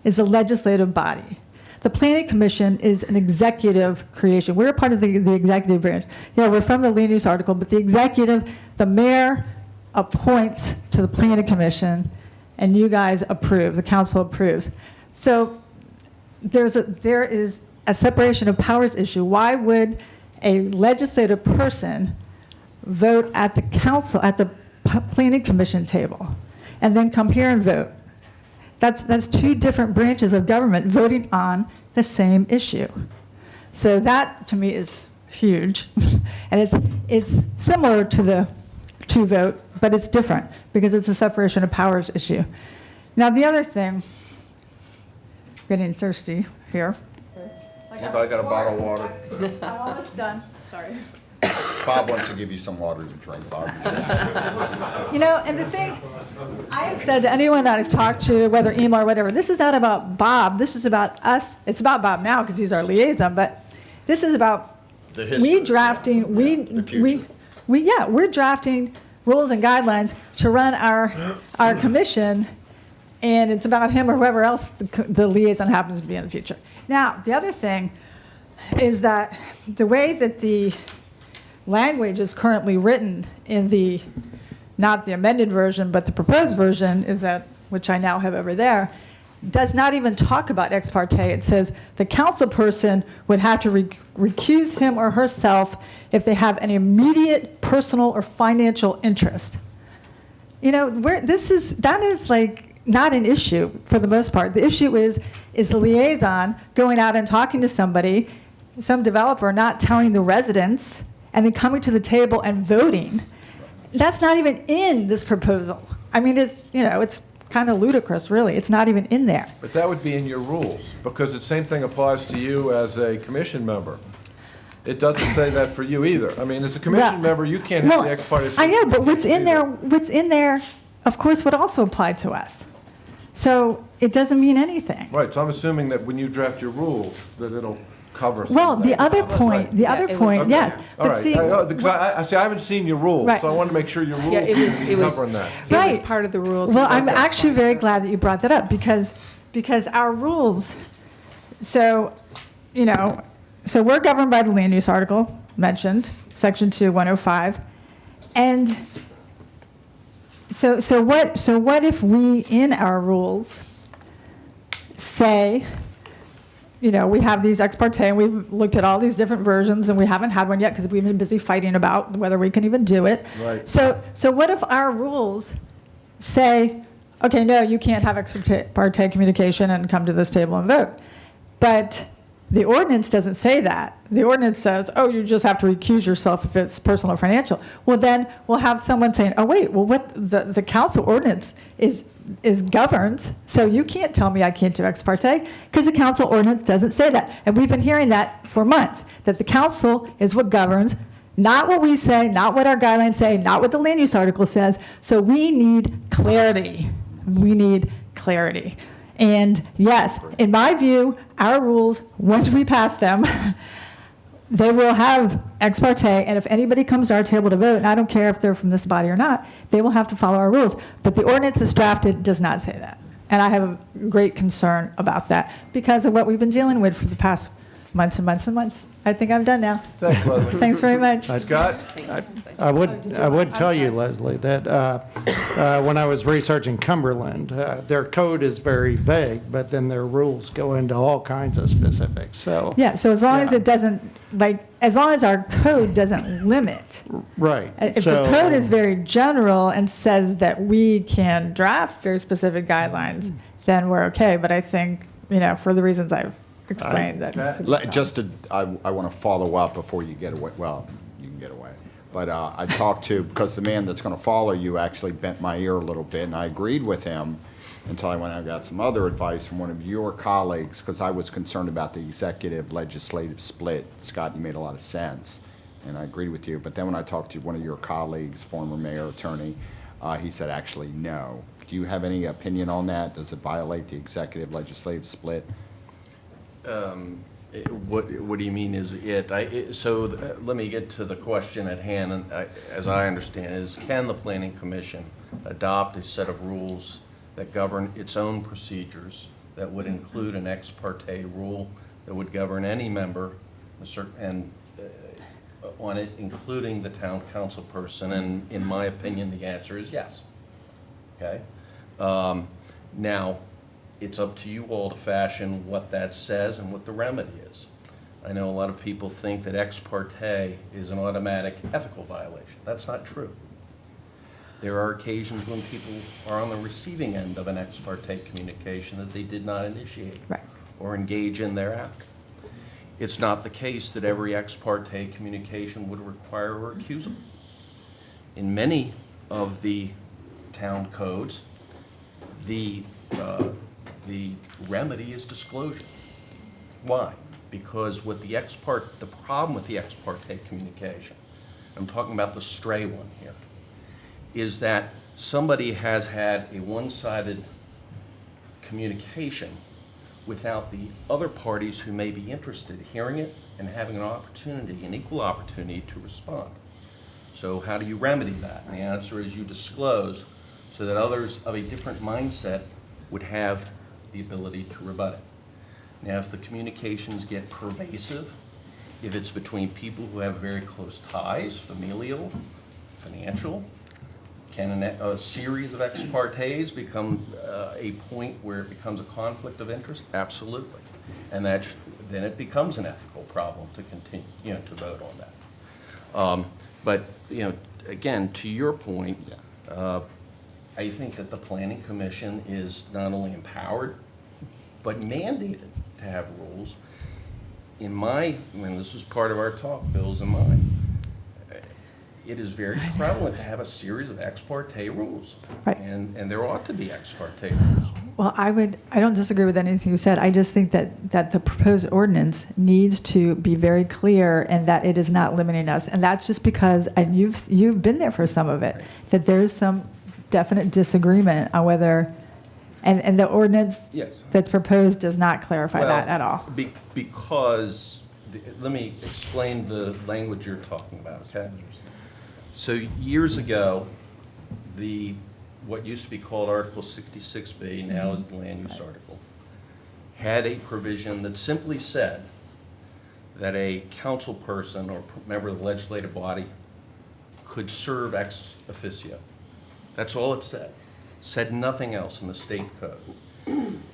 is a legislative body. The Planning Commission is an executive creation. We're a part of the executive branch. Yeah, we're from the land use article, but the mayor appoints to the Planning Commission, and you guys approve, the council approves. So there is a separation of powers issue. Why would a legislative person vote at the council, at the Planning Commission table, and then come here and vote? That's two different branches of government voting on the same issue. So that, to me, is huge. And it's similar to the two vote, but it's different because it's a separation of powers issue. Now, the other thing, getting thirsty here. Anybody got a bottle of water? I'm almost done, sorry. Bob wants to give you some water to drink, Bob. And the thing, I have said to anyone that I've talked to, whether email or whatever, this is not about Bob, this is about us. It's about Bob now because he's our liaison, but this is about we're drafting rules and guidelines to run our commission, and it's about him or whoever else the liaison happens to be in the future. Now, the other thing is that the way that the language is currently written in not the amended version, but the proposed version, is that, which I now have over there, does not even talk about ex parte. It says the council person would have to recuse him or herself if they have an immediate personal or financial interest. You know, that is like not an issue for the most part. The issue is the liaison going out and talking to somebody, some developer not telling the residents, and then coming to the table and voting. That's not even in this proposal. I mean, it's kind of ludicrous, really. It's not even in there. But that would be in your rules, because the same thing applies to you as a commission member. It doesn't say that for you either. I mean, as a commission member, you can't have the ex parte. I know, but what's in there, of course, would also apply to us. So it doesn't mean anything. Right, so I'm assuming that when you draft your rules, that it'll cover some Well, of the that. other point, yes. All But right, see, because I haven't seen your rules, Right. so I want to make sure your rules Yeah, it was covering that. It was Right. part of the rules. well, I'm actually very glad that you brought that up because our rules, so we're governed by the land use article mentioned, section 2, 105. And so what if we, in our rules, say, we have these ex parte, and we've looked at all these different versions, and we haven't had one yet because we've been busy fighting about whether we can even do it. Right. So what if our rules say, okay, no, you can't have ex parte communication and come to this table and vote. But the ordinance doesn't say that. The ordinance says, oh, you just have to recuse yourself if it's personal or financial. Well, then we'll have someone saying, oh, wait, well, what the council ordinance is governed, so you can't tell me I can't do ex parte, because the council ordinance doesn't say that. And we've been hearing that for months, that the council is what governs, not what we say, not what our guidelines say, not what the land use article says. So we need clarity. We need clarity. And yes, in my view, our rules, once we pass them, they will have ex parte, and if anybody comes to our table to vote, and I don't care if they're from this body or not, they will have to follow our rules. But the ordinance as drafted does not say that. And I have a great concern about that because of what we've been dealing with for the past months and months and months. I think I'm done now. Thanks, Leslie. Thanks very much. Scott? I would tell you, Leslie, that when I was researching Cumberland, their code is very vague, but then their rules go into all kinds of specifics, so. Yeah, so as long as it doesn't, as long as our code doesn't limit. Right. If the code is very general and says that we can draft very specific guidelines, then we're okay. But I think, for the reasons I've explained that. I want to follow up before you get away. Well, you can get away. But I talked to, because the man that's going to follow you actually bent my ear a little bit, and I agreed with him until I went out and got some other advice from one of your colleagues, because I was concerned about the executive legislative split. Scott, you made a lot of sense, and I agreed with you. But then when I talked to one of your colleagues, former mayor attorney, he said actually no. Do you have any opinion on that? Does it violate the executive legislative split? What do you mean is it? Let me get to the question at hand, and as I understand it, is can the Planning Commission adopt a set of rules that govern its own procedures that would include an ex parte rule that would govern any member on it, including the town council person? And in my opinion, the answer is yes. Okay? Now, it's up to you all to fashion what that says and what the remedy is. I know a lot of people think that ex parte is an automatic ethical violation. That's not true. There are occasions when people are on the receiving end of an ex parte communication that they did not initiate or engage in thereafter. It's not the case that every ex parte communication would require a recusal. In many of the town codes, the remedy is disclosure. Why? Because what the problem with the ex parte communication, I'm talking about the stray one here, is that somebody has had a one-sided communication without the other parties who may be interested hearing it and having an equal opportunity to respond. So how do you remedy that? And the answer is you disclose so that others of a different mindset would have the ability to rebut it. Now, if the communications get pervasive, if it's between people who have very close ties, familial, financial, Can a series of ex partes become a point where it becomes a conflict of interest? Absolutely. And then it becomes an ethical problem to continue, to vote on that. But, again, to your point, I think that the Planning Commission is not only empowered, but mandated to have rules. When this was part of our talk, Bill's and mine, it is very prevalent to have a series of ex parte rules. Right. And there ought to be ex parte rules. Well, I don't disagree with anything you said. I just think that the proposed ordinance needs to be very clear and that it is not limiting us. And that's just because, and you've been there for some of it, that there's some definite disagreement on whether, and the ordinance that's proposed does not clarify that at all. Because, let me explain the language you're talking about, okay? So years ago, what used to be called Article 66B, now is the land use article, had a provision that simply said that a council person or member of the legislative body could serve ex officio. That's all it said. Said nothing else in the state code.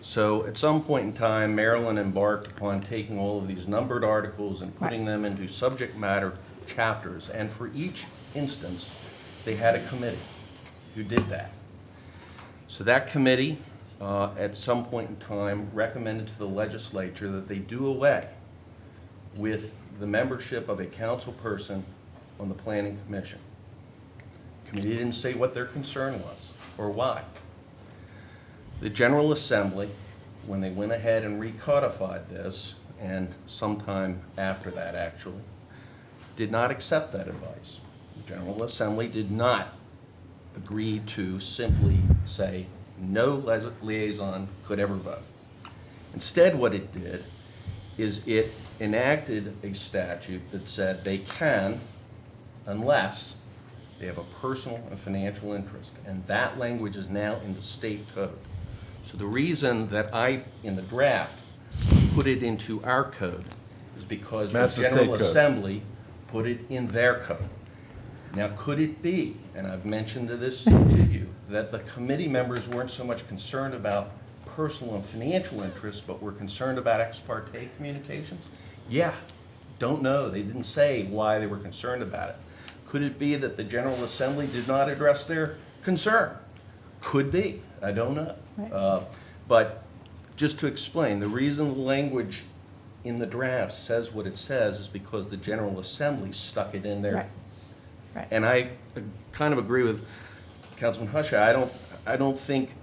So at some point in time, Maryland embarked upon taking all of these numbered articles and putting them into subject matter chapters. And for each instance, they had a committee who did that. So that committee, at some point in time, recommended to the legislature that they do away with the membership of a council person on the Planning Commission. The committee didn't say what their concern was or why. The General Assembly, when they went ahead and recodified this, and sometime after that actually, did not accept that advice. The General Assembly did not agree to simply say no liaison could ever vote. Instead, what it did is it enacted a statute that said they can, unless they have a personal and financial interest, and that language is now in the state code. So the reason that I, in the draft, put it into our code is because the General Assembly put it in their code. Now, could it be, and I've mentioned this to you, that the committee members weren't so much concerned about personal and financial interests, but were concerned about ex parte communications? Yeah, don't know. They didn't say why they were concerned about it. Could it be that the General Assembly did not address their concern? Could be. I don't know. Right. But just to explain, the reason the language in the draft says what it says is because the General Assembly stuck it in there. Right. Right. And I kind of agree with Councilman Husha. I don't think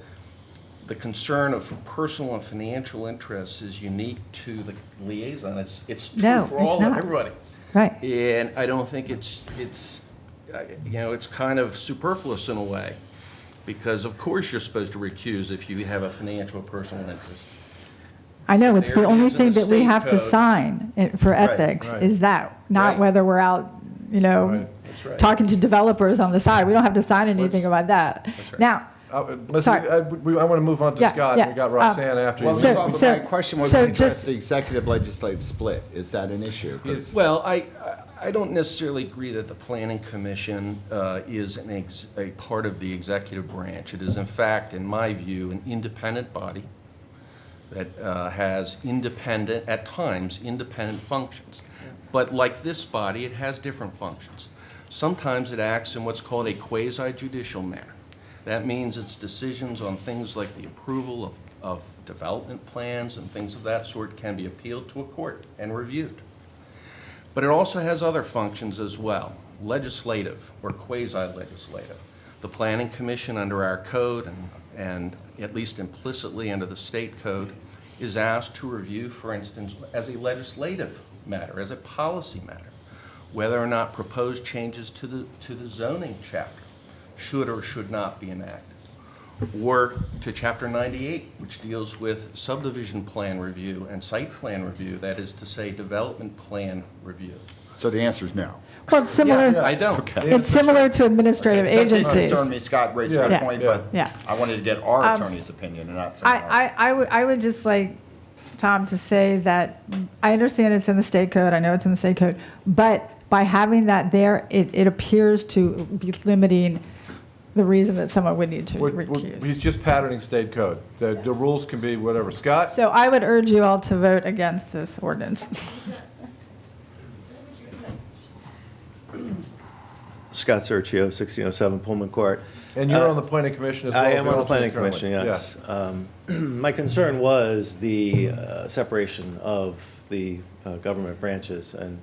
the concern of personal and financial interests is unique to the liaison. It's true for everybody. Right. And I don't think it's kind of superfluous in a way, because of course you're supposed to recuse if you have a financial or personal interest. I know, it's the only thing that we have to code. sign for ethics, is that, not whether we're out, talking to developers on the side. We don't have to sign anything about that. Now, sorry. I want to move on to Scott. We got Roxanne after you. Well, my question was to address the executive legislative split. Is that an issue? Well, I don't necessarily agree that the Planning Commission is a part of the executive branch. It is, in fact, in my view, an independent body that has at times, independent functions. But like this body, it has different functions. Sometimes it acts in what's called a quasi-judicial manner. That means its decisions on things like the approval of development plans and things of that sort can be appealed to a court and reviewed. But it also has other functions as well, legislative or quasi-legislative. The Planning Commission under our code and at least implicitly under the state code is asked to review, for instance, as a legislative matter, as a policy matter, whether or not proposed changes to the zoning chapter should or should not be enacted, or to Chapter 98, which deals with subdivision plan review and site plan review, that is to say, development plan review. So the answer is no. well, it's similar. Yeah, I don't. Okay. It's similar to administrative That did agencies. concern me. Scott raised a good point, but I wanted to get our attorney's opinion and not someone else. I would just like Tom to say that I understand it's in the state code. I know it's in the state code, but by having that there, it appears to be limiting the reason that someone would need to We're- recuse. He's just patterning state code. The rules can be whatever. Scott? So I would urge you all to vote against this ordinance. Scott Sergio, 1607 Pullman Court. And you're on the planning commission as well? I as am the on the alternate planning commission, currently. yes. My concern was the separation of the government branches, and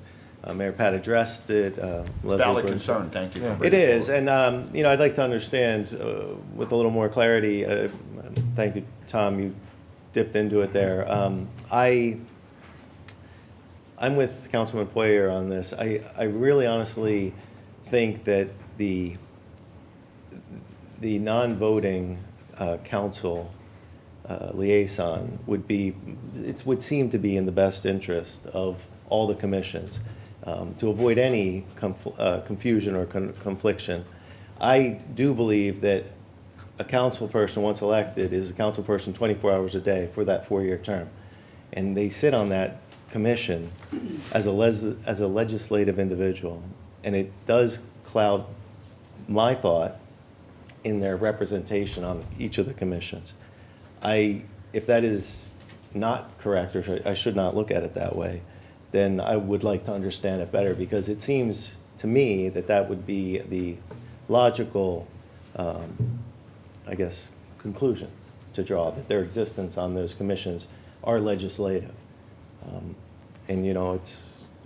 Mayor Pat addressed it. Leslie Valid Bruce- concern, thank you. It is, and I'd like to understand with a little more clarity. Thank you, Tom, you dipped into it there. I'm with Councilman Poyer on this. I really honestly think that the non-voting council liaison would seem to be in the best interest of all the commissions to avoid any confusion or confliction. I do believe that a council person, once elected, is a council person 24 hours a day for that 4-year term. And they sit on that commission as a legislative individual. And it does cloud my thought in their representation on each of the commissions. If that is not correct, or I should not look at it that way, then I would like to understand it better, because it seems to me that that would be the logical, I guess, conclusion to draw, that their existence on those commissions are legislative. And,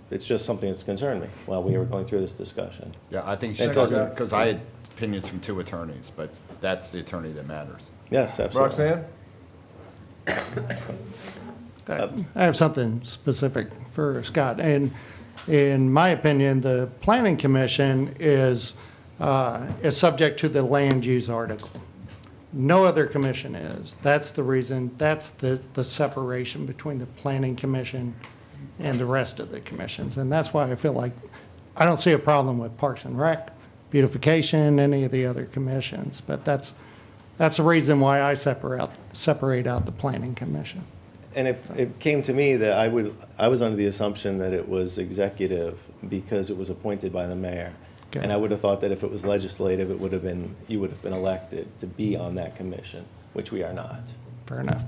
it's just something that's concerned me while we were going through this discussion. Yeah, I think It doesn't- because I had opinions from 2 attorneys, but that's the attorney that matters. Yes, absolutely. Roxanne? I have something specific for Scott. And in my opinion, the Planning Commission is subject to the land use article. No other commission is. That's the reason, that's the separation between the Planning Commission and the rest of the commissions. And that's why I feel like I don't see a problem with Parks and Rec, Beautification, any of the other commissions. But that's the reason why I separate out the Planning Commission. And if it came to me that I was under the assumption that it was executive because it was appointed by the mayor. Okay. And I would have thought that if it was legislative, you would have been elected to be on that commission, which we are not. Fair enough.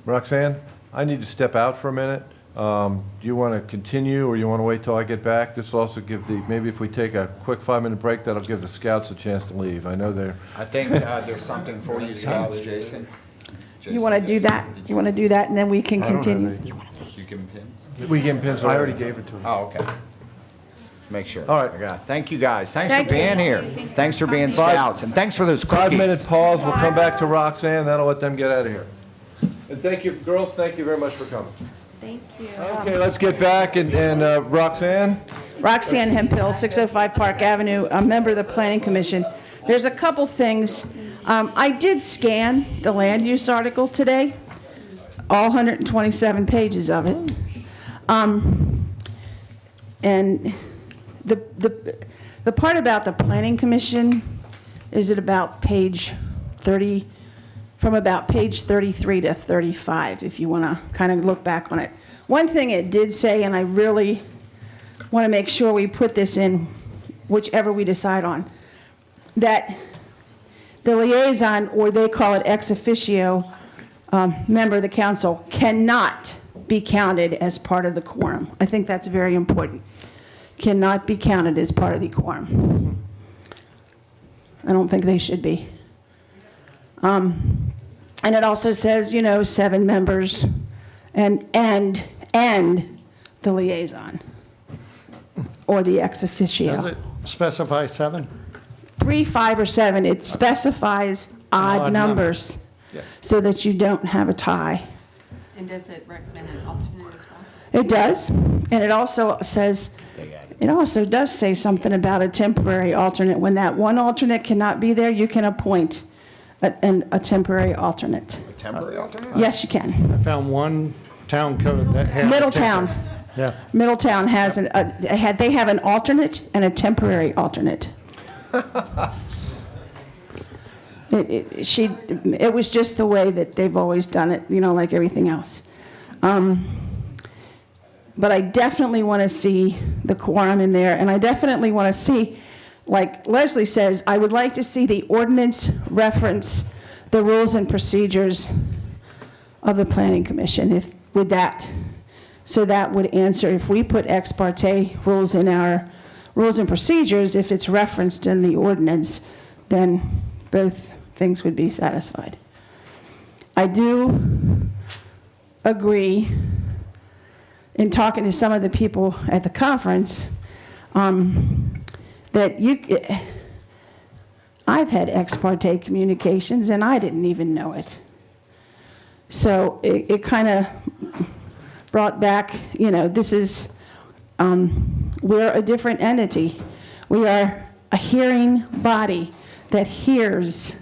Roxanne, I need to step out for a minute. Do you want to continue, or you want to wait till I get back? This will also give maybe if we take a quick 5-minute break, that'll give the scouts a chance to leave. I know they're... I think there's something for you, scouts, Jason. You want to do that? You want to do that, and then we can I don't have continue? any. You give him pins? We give him pins. I already gave it to him. Oh, okay. Make sure. All right. I got it. Thank you, guys. Thanks Thank for you. being here. Thanks for being scouts, and thanks for those cookies. 5-minute pause. We'll come back to Roxanne. That'll let them get out of here. And thank you, girls. Thank you very much for coming. Thank you. Okay, let's get back. And Roxanne? Roxanne Hempill, 605 Park Avenue, a member of the Planning Commission. There's a couple things. I did scan the land use article today, all 127 pages of it. And the part about the Planning Commission is at about page 30, from about page 33 to 35, if you want to kind of look back on it. One thing it did say, and I really want to make sure we put this in, whichever we decide on, that the liaison, or they call it ex officio, member of the council, cannot be counted as part of the quorum. I think that's very important. Cannot be counted as part of the quorum. I don't think they should be. And it also says, 7 members and the liaison, or the ex officio. Does it specify 7? 3, 5, or 7. It specifies odd numbers so that you don't have a tie. And does it recommend an alternate as well? It does, and it also says, it also does say something about a temporary alternate. When that one alternate cannot be there, you can appoint a temporary alternate. A temporary alternate? Yes, you can. I found one town code that had. Middletown. Yeah. Middletown has they have an alternate and a temporary alternate. It was just the way that they've always done it, like everything else. But I definitely want to see the quorum in there, and I definitely want to see like Leslie says, I would like to see the ordinance reference the rules and procedures of the Planning Commission, if, with that. So that would answer, if we put ex parte rules in our rules and procedures, if it's referenced in the ordinance, then both things would be satisfied. I do agree, in talking to some of the people at the conference, that I've had ex parte communications and I didn't even know it. So it kind of brought back, this is, we're a different entity. We are a hearing body that hears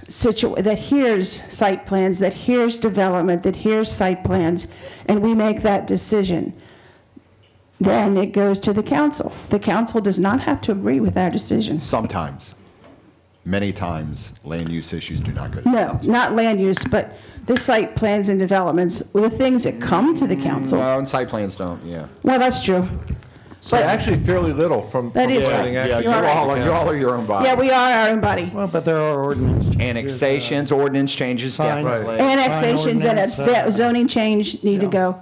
site plans, that hears development, that hears site plans, and we make that decision. Then it goes to the council. The council does not have to agree with our decision. Sometimes. Many times, land use issues do not go to the No, council. not land use, but the site plans and developments, the things that come to the council. No, and site plans don't, yeah. Well, that's true. So But- actually fairly little from That is planning right. actually. You are right. You all are your own body. Yeah, we are our own body. Well, but there are ordinance. Annexations, ordinance changes, Sign- definitely. Annexations and ordinance, a zoning change need to go.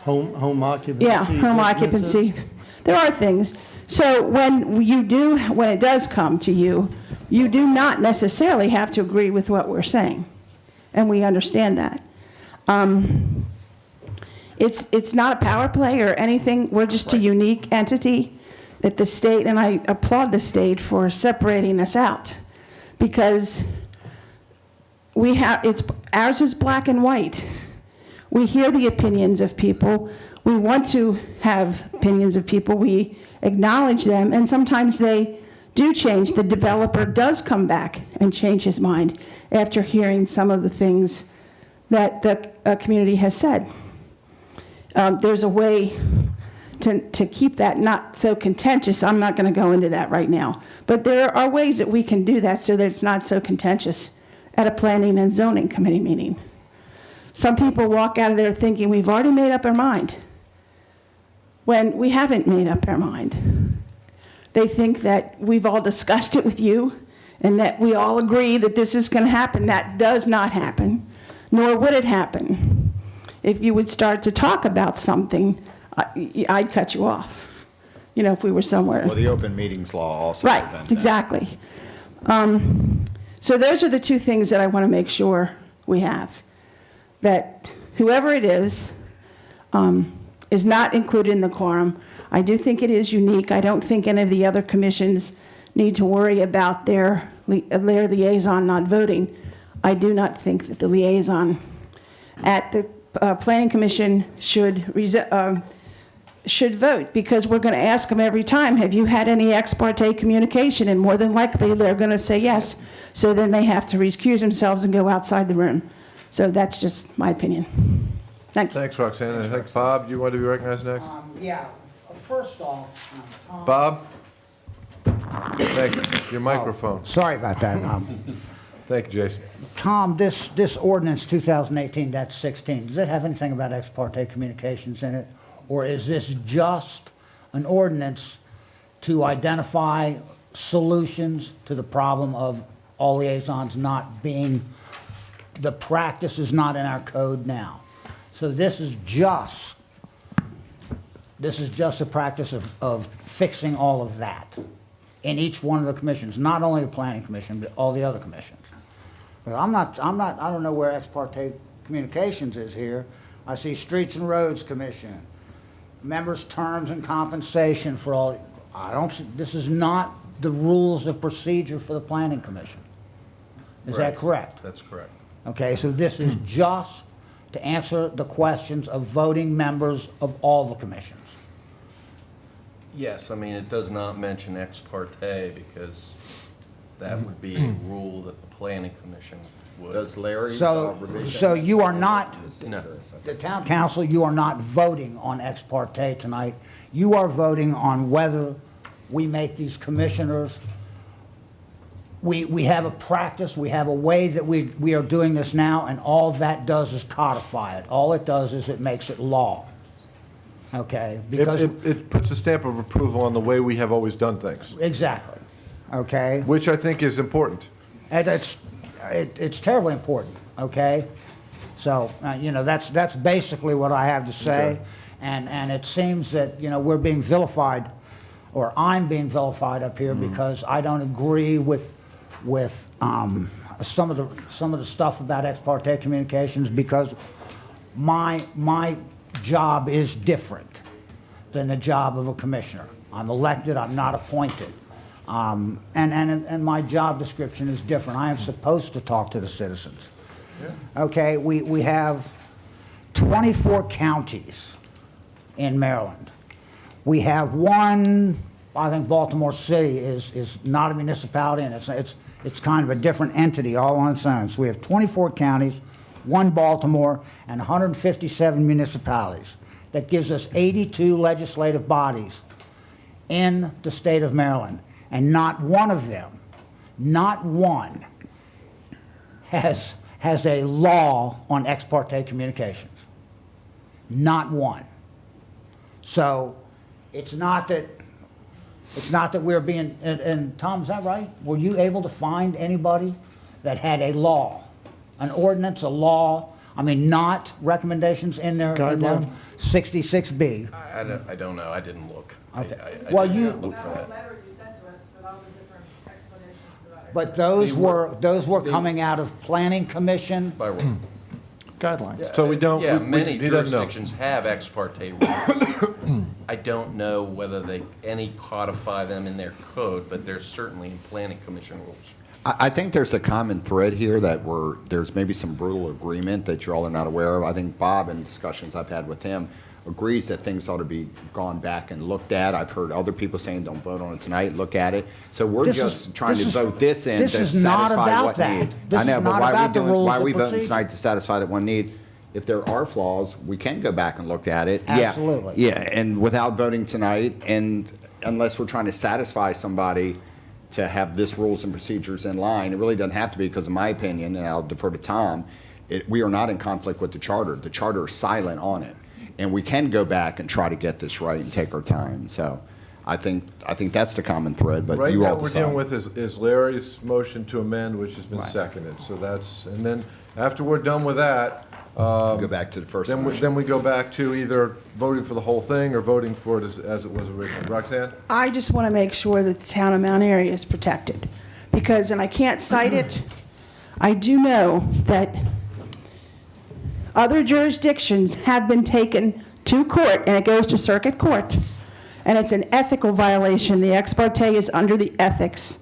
Home occupancy. Yeah, home occupancy. businesses. There are things. So when it does come to you, you do not necessarily have to agree with what we're saying. And we understand that. It's not a power play or anything. We're just a unique entity that the state, and I applaud the state for separating us out, because ours is black and white. We hear the opinions of people. We want to have opinions of people. We acknowledge them, and sometimes they do change. The developer does come back and change his mind after hearing some of the things that the community has said. There's a way to keep that not so contentious. I'm not going to go into that right now. But there are ways that we can do that so that it's not so contentious at a planning and zoning committee meeting. Some people walk out of there thinking we've already made up our mind, when we haven't made up our mind. They think that we've all discussed it with you and that we all agree that this is going to happen. That does not happen, nor would it happen. If you would start to talk about something, I'd cut you off, if we were somewhere. Well, the open meetings law also. Right, prevents that. exactly. So those are the two things that I want to make sure we have. That whoever it is not included in the quorum. I do think it is unique. I don't think any of the other commissions need to worry about their liaison not voting. I do not think that the liaison at the Planning Commission should vote, because we're going to ask them every time, have you had any ex parte communication? And more than likely, they're going to say yes. So then they have to recuse themselves and go outside the room. So that's just my opinion. Thank you. Thanks, Roxanne. I think, Bob, you want to be recognized next? Yeah, first off, Tom. Bob? Thank you. Your microphone. Sorry about that. Thank you, Jason. Tom, this ordinance 2018-16, does it have anything about ex parte communications in it? Or is this just an ordinance to identify solutions to the problem of all liaisons not being, the practice is not in our code now? So this is just a practice of fixing all of that in each one of the commissions, not only the Planning Commission, but all the other commissions. But I don't know where ex parte communications is here. I see Streets and Roads Commission, members' terms and compensation for all. This is not the rules of procedure for the Planning Commission. Is that correct? That's correct. Okay, so this is just to answer the questions of voting members of all the commissions. Yes, I mean, it does not mention ex parte because that would be a rule that the Planning Commission would. Does Larry's So you are not, No. the town council, you are not voting on ex parte tonight. You are voting on whether we make these commissioners, we have a practice, we have a way that we are doing this now, and all that does is codify it. All it does is it makes it law. okay? Because It puts a stamp of approval on the way we have always done things, exactly, okay? which I think is important. And it's terribly important, okay? So, that's basically what I have to say. Okay. And it seems that, we're being vilified, or I'm being vilified up here because I don't agree with some of the stuff about ex parte communications, because my job is different than the job of a commissioner. I'm elected, I'm not appointed. And my job description is different. I am supposed to talk to the citizens. Okay, we have 24 counties in Maryland. We have one, I think Baltimore City is not a municipality, and it's kind of a different entity all on its own. So we have 24 counties, one Baltimore, and 157 municipalities. That gives us 82 legislative bodies in the state of Maryland. And not one of them, not one, has a law on ex parte communications. Not one. So it's not that we're being, and Tom, is that right? Were you able to find anybody that had a law, an ordinance, a law, not recommendations in their Guideline? 66B? I don't know, I didn't look. Okay. I Well, didn't you- look for that. But those See, were coming out of Planning Commission. By rule. Guidelines. So we don't. Yeah, we- many he doesn't know. jurisdictions have ex parte rules. I don't know whether any codify them in their code, but there's certainly in planning commission rules. I think there's a common thread here that there's maybe some brutal agreement that you all are not aware of. I think Bob, in discussions I've had with him, agrees that things ought to be gone back and looked at. I've heard other people saying, don't vote on it tonight, look at it. So we're just trying to vote this in to satisfy what need. I know, but why are we voting tonight to satisfy that one need? If there are flaws, we can go back and look at it. Absolutely. Yeah, and without voting tonight, and unless we're trying to satisfy somebody to have this rules and procedures in line, it really doesn't have to be, because in my opinion, and I'll defer to Tom, we are not in conflict with the charter. The charter is silent on it. And we can go back and try to get this right and take our time. So I think that's the common thread, but Right you now, all we're decide. dealing with is Larry's motion to amend, which has been seconded. So and then after we're done with that, Go back to the first then motion. we go back to either voting for the whole thing or voting for it as it was originally. Roxanne? I just want to make sure that the town of Mt.Airy is protected, because, and I can't cite it, I do know that other jurisdictions have been taken to court, and it goes to circuit court, and it's an ethical violation. The ex parte is under the ethics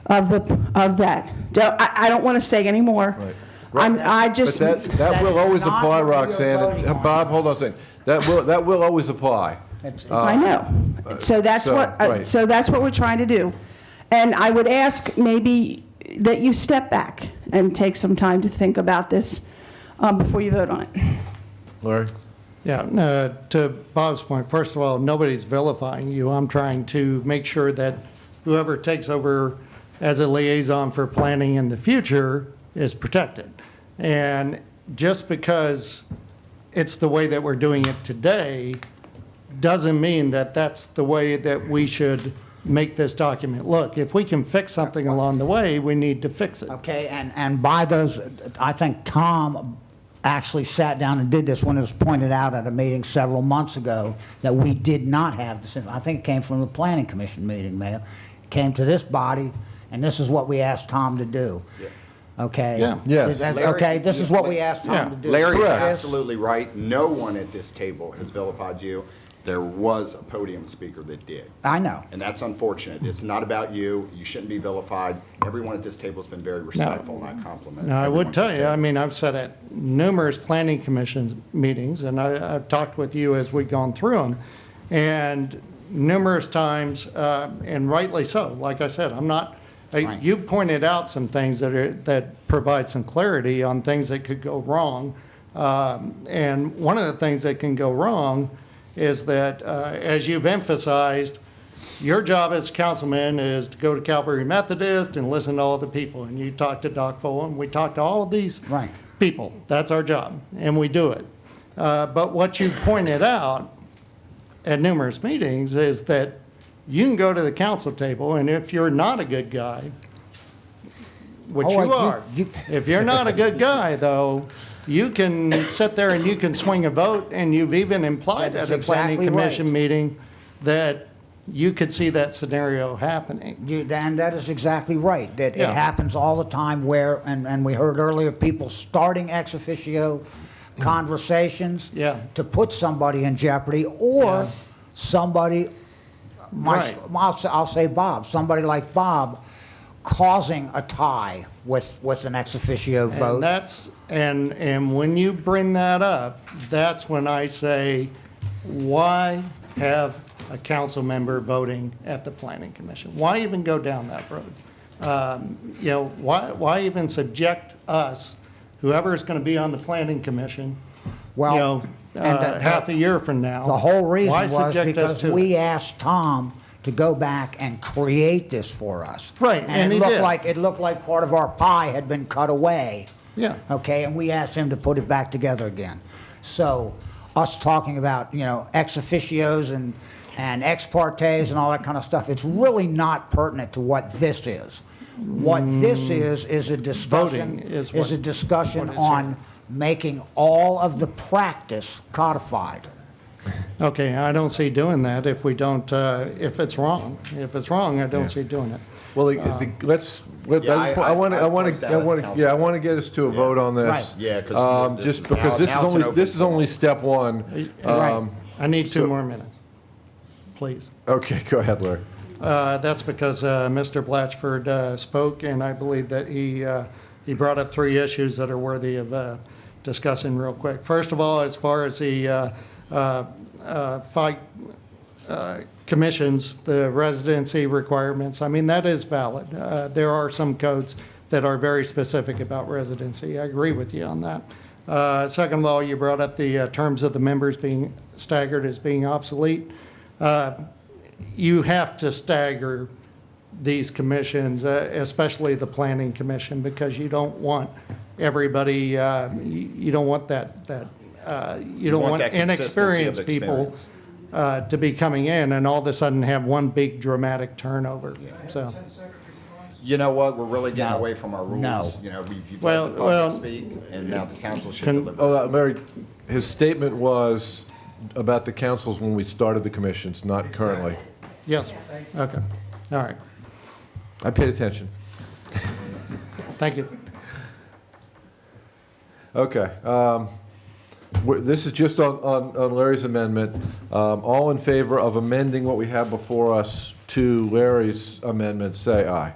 of that. I don't want to say anymore. Right. I just. But that will always not apply, what you're Roxanne. voting on. Bob, hold on a second. That will always apply. I know. So that's right. so that's what we're trying to do. And I would ask maybe that you step back and take some time to think about this before you vote on it. Larry? Yeah, to Bob's point, first of all, nobody's vilifying you. I'm trying to make sure that whoever takes over as a liaison for planning in the future is protected. And just because it's the way that we're doing it today doesn't mean that that's the way that we should make this document look. If we can fix something along the way, we need to fix it. Okay, and by those, I think Tom actually sat down and did this when it was pointed out at a meeting several months ago that we did not have this. I think it came from the Planning Commission meeting, Mayor. It came to this body, and this is what we asked Tom to do. Okay? Yeah. Yes. Okay, this is what we asked Tom to do. Larry is Correct. absolutely right. No one at this table has vilified you. There was a podium speaker that did. I know. And that's unfortunate. It's not about you. You shouldn't be vilified. Everyone at this table has been very respectful, and I compliment Now, I everyone would at tell this you, table. I mean, I've sat at numerous planning commission meetings, and I've talked with you as we've gone through them, and numerous times, and rightly so, like I said, I'm not, Right. you pointed out some things that provide some clarity on things that could go wrong. And one of the things that can go wrong is that, as you've emphasized, your job as councilman is to go to Calvary Methodist and listen to all the people. And you talk to Doc Full, and we talk to all of these Right. people. That's our job, and we do it. But what you pointed out at numerous meetings is that you can go to the council table, and if you're not a good guy, which Oh, you are, if you're not a good guy, though, you can sit there and you can swing a vote, and you've even implied That at is a planning exactly commission right. meeting that you could see that scenario happening. And that is exactly right, that it Yeah. happens all the time where, and we heard earlier, people starting ex officio conversations Yeah. to put somebody in jeopardy, or somebody, Right. I'll say Bob, somebody like Bob causing a tie with an ex officio vote. And that's, and when you bring that up, that's when I say, why have a council member voting at the planning commission? Why even go down that road? You know, why even subject us, whoever is going to be on the planning commission, Well, you know, and half a year from now? The whole reason why was subject us because to it? we asked Tom to go back and create this for us. Right, and it he looked did. like it looked like part of our pie had been cut away. Yeah. Okay, and we asked him to put it back together again. So, us talking about, you know, ex officios and ex partes and all that kind of stuff, it's really not pertinent to what this is. What this is a discussion, Voting is is a what- discussion what is on making all of the practice codified. Okay, I don't see doing that if we don't, if it's wrong. If it's wrong, I don't see doing it. Well, Yeah, I want I to get us to a vote on this. Right. Yeah, 'cause we did Just this. because Now this is only step one. Right. I need two so- more minutes, please. Okay, go ahead, Larry. That's because Mr. Blatchford spoke, and I believe that he brought up three issues that are worthy of discussing real quick. First of all, as far as the five commissions, the residency requirements, I mean, that is valid. There are some codes that are very specific about residency. I agree with you on that. Second of all, you brought up the terms of the members being staggered as being obsolete. You have to stagger these commissions, especially the planning commission, because you don't want everybody, you don't want you don't want that consistency of inexperienced people to be coming in and all of a sudden have one big dramatic turnover, so. You know what, we're really getting No. away from our rules. No. You know, you've Well- let the well, public speak, and now the council should can- deliver. Larry, his statement was about the councils when we started the commissions, not currently. Yes, okay, all right, I paid attention. thank you. Okay. This is just on Larry's amendment. All in favor of amending what we have before us to Larry's amendment, say aye.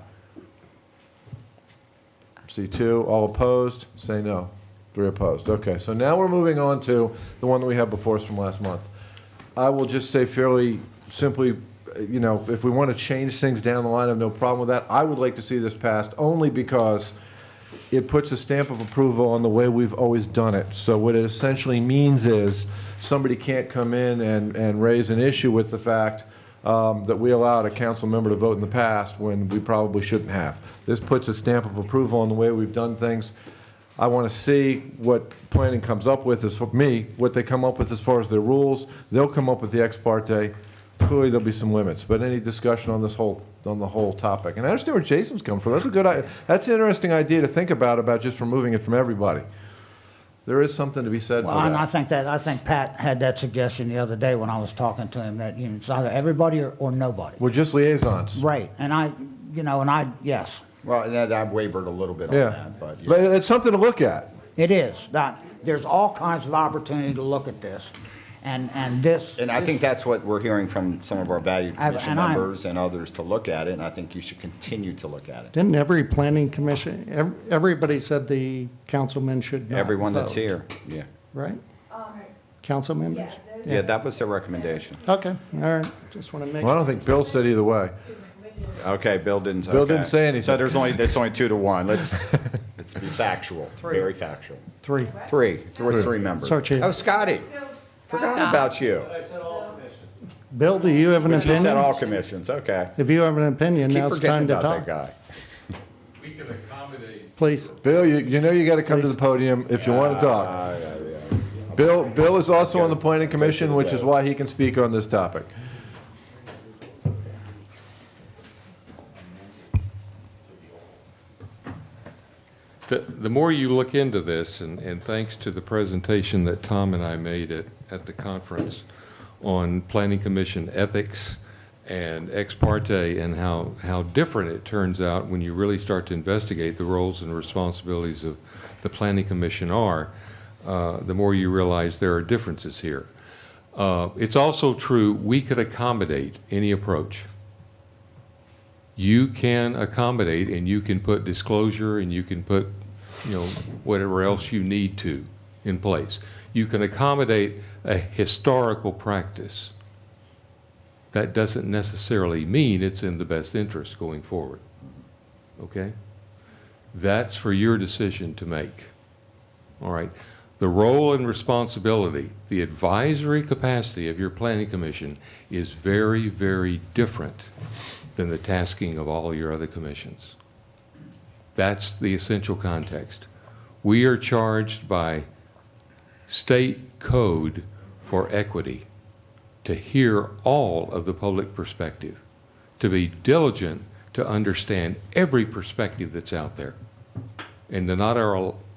See two. All opposed, say no. Three opposed. Okay, so now we're moving on to the one that we have before us from last month. I will just say fairly simply, you know, if we want to change things down the line, I have no problem with that. I would like to see this passed only because it puts a stamp of approval on the way we've always done it. So what it essentially means is somebody can't come in and raise an issue with the fact that we allowed a council member to vote in the past when we probably shouldn't have. This puts a stamp of approval on the way we've done things. I want to see what planning comes up with, as for me, what they come up with as far as their rules. They'll come up with the ex parte. Clearly, there'll be some limits, but any discussion on the whole topic. And I understand where Jason's coming from. That's an interesting idea to think about just removing it from everybody. There is something to be said for Well, and I that. think Pat had that suggestion the other day when I was talking to him, that, you know, it's either everybody or nobody. We're just liaisons. Right, and yes, Well, and I've wavered a little bit on Yeah. that, but. But it's something to look at. it is. There's all kinds of opportunity to look at this, and this. And I think that's what we're hearing from some of our valued commission and I'm- members and others to look at it, and I think you should continue to look at it. Didn't every planning commission, everybody said the councilmen should not Everyone that's vote, here, yeah. right? Council members? Yeah, that was their recommendation. Okay, all right, just want to make Well, I sure. don't think Bill said either way. Okay, Bill didn't. Bill didn't okay. say anything. So it's only 2-1. Let's be factual, very factual. Three. Three members. So, Chief. Oh, Scotty, forgot about you. Bill, do you have an You said opinion? all commissions, okay. If you have an opinion, Keep now it's time forgetting to about that talk. guy. We can accommodate. Please. Bill, you know you got to come to the podium if you want to talk. I'm Bill is also on the planning commission, which is why he can speak on this topic. The more you look into this, and thanks to the presentation that Tom and I made at the conference on planning commission ethics and ex parte, and how different it turns out when you really start to investigate the roles and responsibilities of the planning commission are, the more you realize there are differences here. It's also true we could accommodate any approach. You can accommodate, and you can put disclosure, and you can put, whatever else you need to in place. You can accommodate a historical practice. That doesn't necessarily mean it's in the best interest going forward. Okay? That's for your decision to make. All right? The role and responsibility, the advisory capacity of your planning commission is very, very different than the tasking of all your other commissions. That's the essential context. We are charged by state code for equity to hear all of the public perspective, to be diligent to understand every perspective that's out there, and to not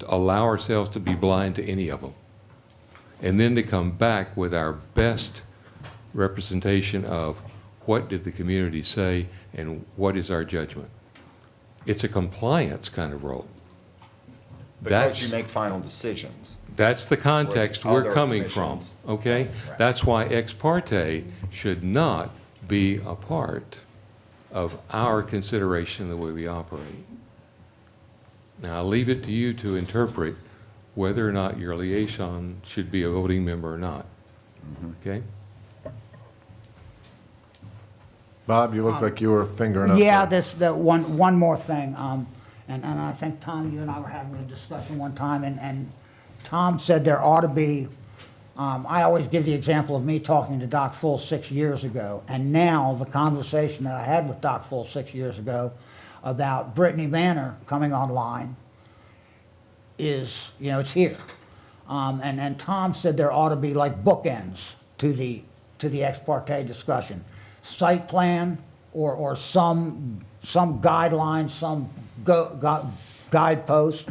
allow ourselves to be blind to any of them, and then to come back with our best representation of what did the community say and what is our judgment. It's a compliance kind of role. Because you make final decisions. That's the context Or the we're other coming from, commissions. okay? Right. That's why ex parte should not be a part of our consideration of the way we operate. Now, I'll leave it to you to interpret whether or not your liaison should be a voting member or not, okay? Bob, you look like you were fingering up. Yeah, there. that's one more thing. And I think, Tom, you and I were having a discussion one time, and Tom said there ought to be, I always give the example of me talking to Doc Full 6 years ago, and now the conversation that I had with Doc Full 6 years ago about Brittany Manor coming online is, it's here. And Tom said there ought to be like bookends to the ex parte discussion. Site plan or some guideline, some guidepost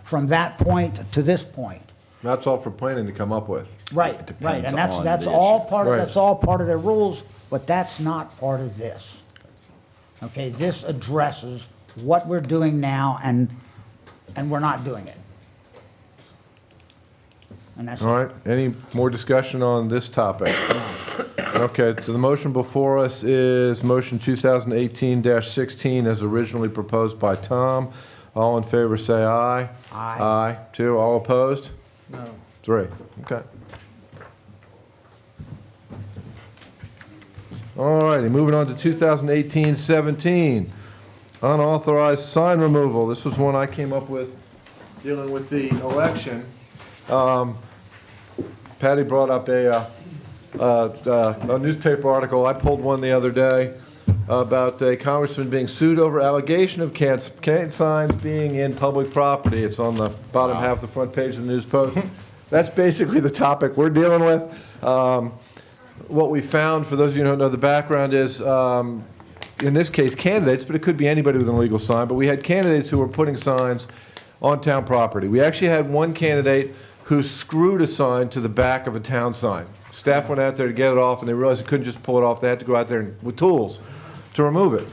from that point to this point. That's all for planning to come up with. Right, right, and that's all part of, that's all part of their rules, but that's not part of this. Okay, this addresses what we're doing now, and we're not doing it. And that's All right, any more discussion on this topic? Okay, so the motion before us is motion 2018-16 as originally proposed by Tom. All in favor say aye. Aye. Aye. 2, all opposed? No. 3, okay. All righty, moving on to 2018-17. Unauthorized sign removal. This was one I came up with dealing with the election. Patty brought up a newspaper article. I pulled one the other day about a congressman being sued over allegation of can signs being in public property. It's on the bottom half of the front page of the News Post. That's basically the topic we're dealing with. What we found, for those of you who don't know the background, is in this case candidates, but it could be anybody with an illegal sign, but we had candidates who were putting signs on town property. We actually had one candidate who screwed a sign to the back of a town sign. Staff went out there to get it off, and they realized they couldn't just pull it off. They had to go out there with tools to remove it.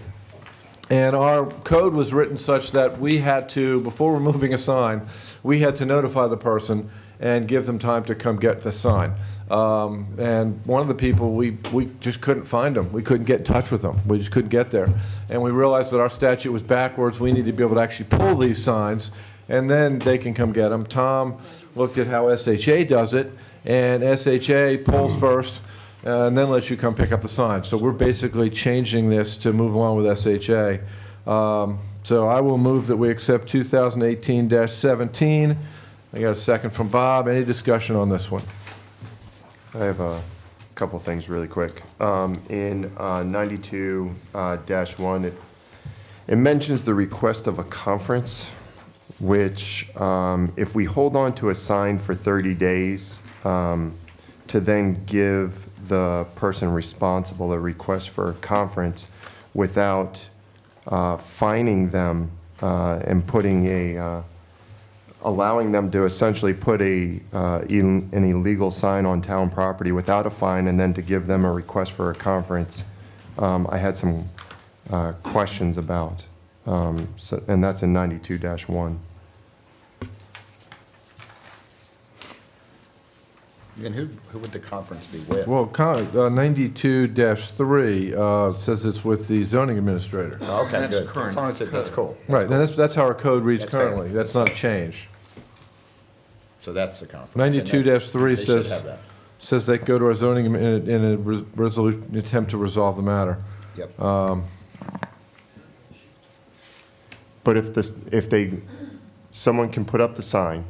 And our code was written such that we had to, before removing a sign, we had to notify the person and give them time to come get the sign. And one of the people, we just couldn't find them. We couldn't get in touch with them. We just couldn't get there. And we realized that our statute was backwards. We needed to be able to actually pull these signs, and then they can come get them. Tom looked at how SHA does it, and SHA pulls first, and then lets you come pick up the sign. So we're basically changing this to move along with SHA. So I will move that we accept 2018-17. I got a second from Bob. Any discussion on this one? I have a couple things really quick. In 92-1, it mentions the request of a conference. which if we hold on to a sign for 30 days, to then give the person responsible a request for a conference without fining them and putting allowing them to essentially put an illegal sign on town property without a fine, and then to give them a request for a conference, I had some questions about. And that's in 92-1. And who would the conference be with? Well, 92-3 says it's with the zoning administrator. Oh, okay, That's good. current As long as that's cool. Right, and that's how our code reads That's fair. currently. That's not changed. So that's the conference. And 92-3 they should says, have that. says they go to our zoning in a resolution attempt to resolve the matter. Yep. But someone can put up the sign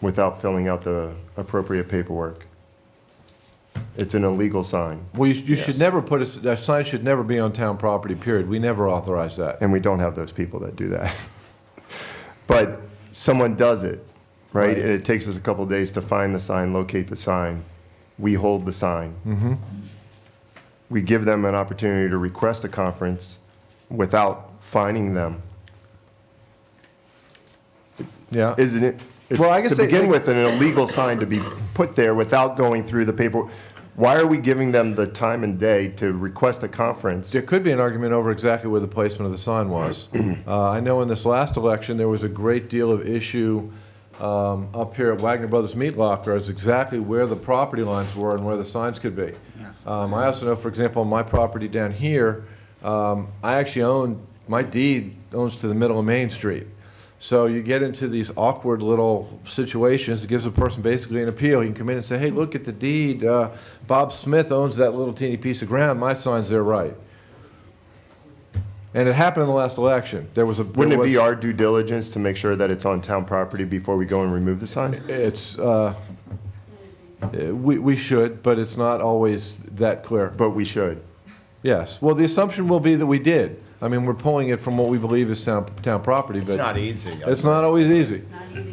without filling out the appropriate paperwork, it's an illegal sign. Well, you should never put, a sign should never be on town property, period. We never authorize that. And we don't have those people that do that. But someone does it, right? Right. And it takes us a couple of days to find the sign, locate the sign. We hold the sign. Mm-hmm. We give them an opportunity to request a conference without fining them. Yeah. Isn't it? It's, Well, I guess to they- begin with, an illegal sign to be put there without going through the paperwork. Why are we giving them the time and day to request a conference? There could be an argument over exactly where the placement of the sign was. I know in this last election, there was a great deal of issue up here at Wagner Brothers Meat Locker as exactly where the property lines were and where the signs could be. I also know, for example, on my property down here, I actually own, my deed owns to the middle of Main Street. So you get into these awkward little situations. It gives a person basically an appeal. You can come in and say, hey, look at the deed. Bob Smith owns that little teeny piece of ground. My sign's there, right. And it happened in the last election. Wouldn't it be our due diligence to make sure that it's on town property before we go and remove the sign? It's, we should, but it's not always that clear. But we should. Yes. Well, the assumption will be that we did. I mean, we're pulling it from what we believe is town property, but. It's not easy. It's not always easy.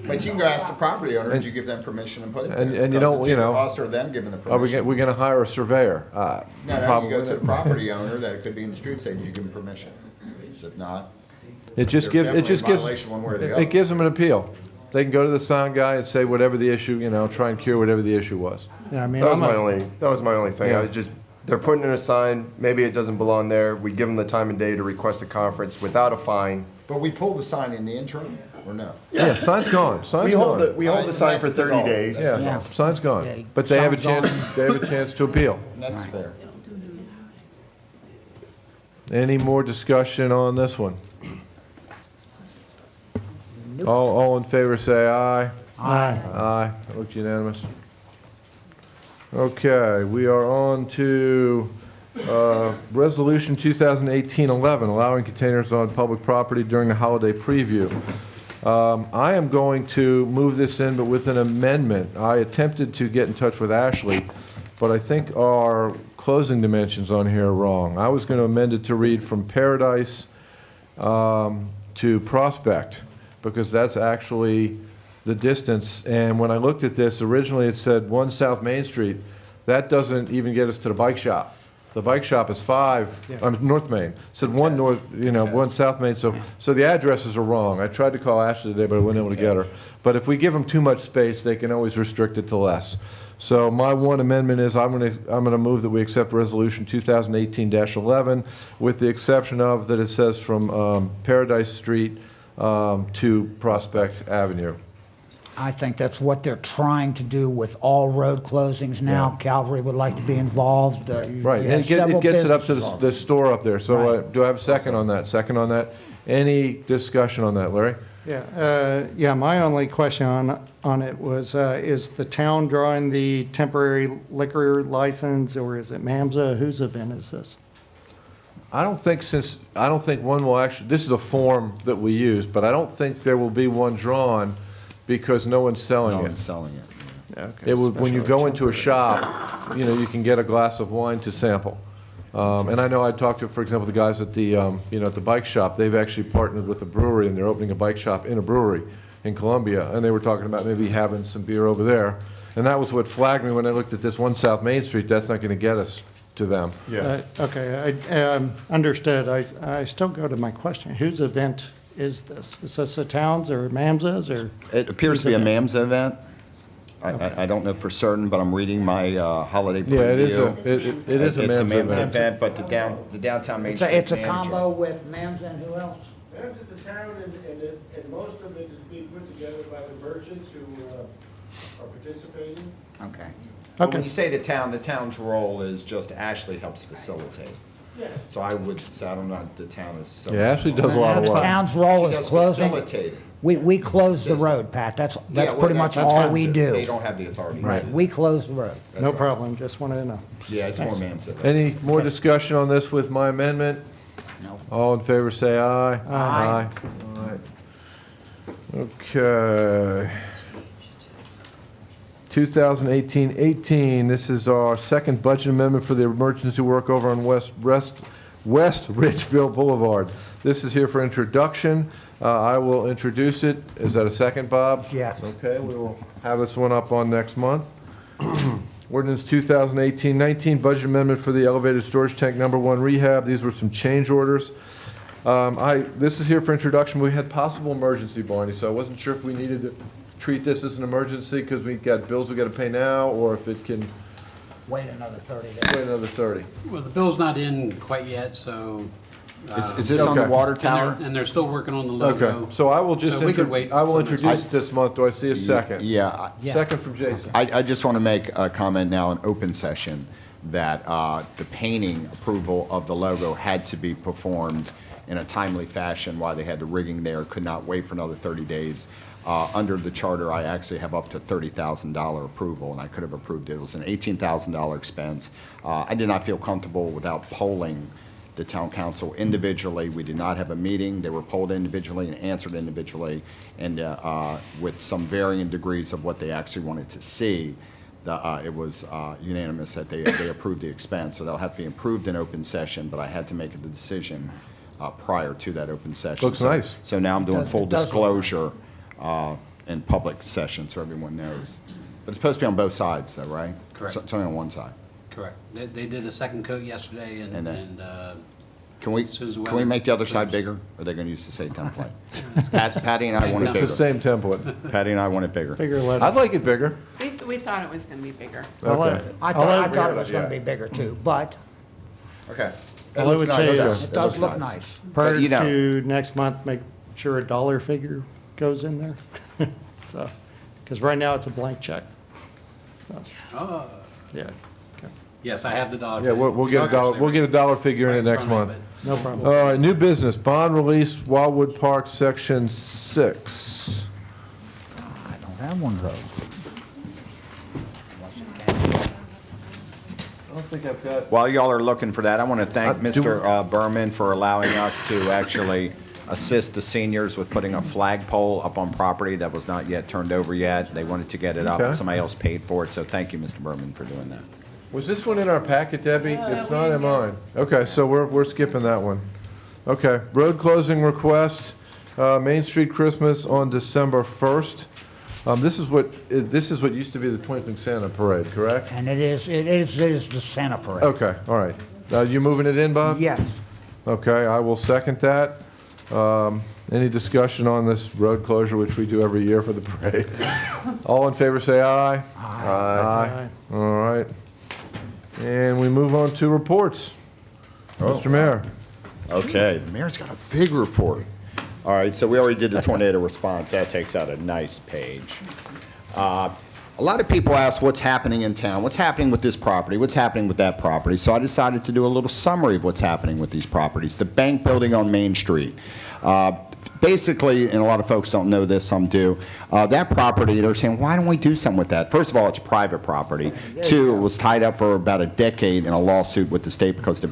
But you can go ask the property owner, did you give them permission to put it there? And you don't, It's you either know. us or them giving the Are permission. we going to hire a surveyor? No, you Probably go to the not. property owner that it could be in the street, say, did you give them permission? If not, It just they're gives, definitely in violation one way or the other. it gives them an appeal. They can go to the sound guy and say whatever the issue, you know, try and cure whatever the issue was. Yeah, I mean, That was my only thing. Yeah. I was just, they're putting in a sign, maybe it doesn't belong there. We give them the time and day to request a conference without a fine. but we pulled the sign in the interim, or no? Yeah, sign's gone. Sign's gone. We hold the sign for 30 days. Yeah, sign's Yeah, gone. But they have a sign's chance, they have a chance to appeal. And that's fair. Any more discussion on this one? All in favor, say aye. Aye. Aye. That looks unanimous. Okay, we are on to Resolution 2018-11, allowing containers on public property during the holiday preview. I am going to move this in, but with an amendment. I attempted to get in touch with Ashley, but I think our closing dimensions on here are wrong. I was going to amend it to read from Paradise to Prospect, because that's actually the distance. And when I looked at this, originally it said 1 South Main Street. That doesn't even get us to the bike shop. The bike shop is 5, North Main. It said 1 North, 1 South Main. So the addresses are wrong. I tried to call Ashley today, but I wasn't able to get her. But if we give them too much space, they can always restrict it to less. So my one amendment is I'm going to move that we accept Resolution 2018-11 with the exception of that it says from Paradise Street to Prospect Avenue. I think that's what they're trying to do with all road closings now. Yeah. Calvary would like to be involved. Right, you and have several it gets it up to businesses. the store up there. So Right. do I have a second on that? Second on that? Any discussion on that, Larry? Yeah, my only question on it was, is the town drawing the temporary liquor license, or is it MAMSA? Whose event is this? I don't think one will actually, this is a form that we use, but I don't think there will be one drawn because no one's selling No it. one's selling it. Okay, It would, when you special go into a shop, you can get a glass of wine to sample. And I know I talked to, for example, the guys at the, at the bike shop. They've actually partnered with a brewery, and they're opening a bike shop in a brewery. in Columbia, and they were talking about maybe having some beer over there. And that was what flagged me when I looked at this one South Main Street. That's not going to get us to them. Okay, I understood. I still go to my question. Whose event is this? Is this the town's or MAMSA's or? It appears to be a MAMSA event. I don't know for certain, but I'm reading my holiday preview. Yeah, it is a It's a MAMSA MAMSA event. event, but the downtown Main Street It's a manager- combo with MAMS and who else? That's at the town, and most of it is being put together by the merchants who are participating. Okay. But when you say the town's role is just Ashley helps facilitate. Yes. So I would say, I don't know, the town is so. Yeah, Ashley does a lot of The work. town's role She is does closing. facilitating. We close the road, Pat. That's Yeah, well, pretty much that's all fine. we do. They don't have the authority. Right, we close the road. No problem, just wanted to know. Yeah, it's more Thanks. MAMSA. Any more discussion on this with my amendment? No. All in favor, say aye. Aye. All right. Okay. 2018-18, this is our second budget amendment for the emergency work over on West Ridgeville Boulevard. This is here for introduction. I will introduce it. Is that a second, Bob? Yes. Okay, we will have this one up on next month. Ordinance 2018-19, budget amendment for the elevated storage tank number 1 rehab. These were some change orders. This is here for introduction. We had possible emergency, Barney, so I wasn't sure if we needed to treat this as an emergency because we got bills we got to pay now, or if it can Wait another 30 days. wait another 30. Well, the bill's not in quite yet, so. Is this on the Okay. water tower? And they're still working on the logo. Okay, so I will just, So we could wait I will till next introduce it this month. Do I see a second? Yeah. Second from Jason. I just want to make a comment now in open session that the painting approval of the logo had to be performed in a timely fashion while they had the rigging there, could not wait for another 30 days. Under the charter, I actually have up to $30,000 approval, and I could have approved it. It was an $18,000 expense. I did not feel comfortable without polling the town council individually. We did not have a meeting. They were polled individually and answered individually, and with some varying degrees of what they actually wanted to see. It was unanimous that they approved the expense, so they'll have to be approved in open session, but I had to make the decision prior to that open session. Looks nice. So now I'm doing full it does look disclosure in public session, so everyone knows. But it's supposed to be on both sides, though, right? Correct. It's only on one side. Correct. They did a second coat yesterday And and, then- and, Can we, as soon as the can we weather make the other side clears. bigger? Or are they going to use the same template? Patty and I Same want it It's the bigger. same template. Patty and I want it bigger. Bigger letter. I'd like it bigger. We thought it was going to be bigger. Okay. I thought it was going to be bigger too, but Okay. Well, I would say it does look nice. prior But, you know- to next month, make sure a dollar figure goes in there. So, because right now it's a blank check. So, Oh, yeah, okay, yes, I have the dollar. Yeah, we'll get a dollar, we'll get a dollar figure in it next month. no problem. All right, new business, bond release, Wildwood Park, Section 6. I don't have one of those. I don't think I've got. While y'all are looking for that, I want to thank do Mr. Berman for allowing us to actually assist the seniors with putting a flagpole up on property that was not yet turned over yet. They wanted to get it up, Okay. and somebody else paid for it, so thank you, Mr. Berman, for doing that. Was this one in our packet, Debbie? It's not in mine. Okay, so we're skipping that one. Okay, road closing request, Main Street Christmas on December 1st. This is what used to be the Twinkling Santa Parade, correct? And it is the Santa Parade. Okay, all right. You moving it in, Bob? Yes. Okay, I will second that. Any discussion on this road closure, which we do every year for the parade? All in favor, say aye. Aye. All right. And we move on to reports. Mr. Mayor. Okay, the mayor's got a big report. All right, so we already did the tornado response. That takes out a nice page. A lot of people ask what's happening in town, what's happening with this property, what's happening with that property. So I decided to do a little summary of what's happening with these properties. The bank building on Main Street. Basically, and a lot of folks don't know this, some do, that property, they're saying, why don't we do something with that? First of all, it's private property. Two, it was tied up for about a decade in a lawsuit with the state because the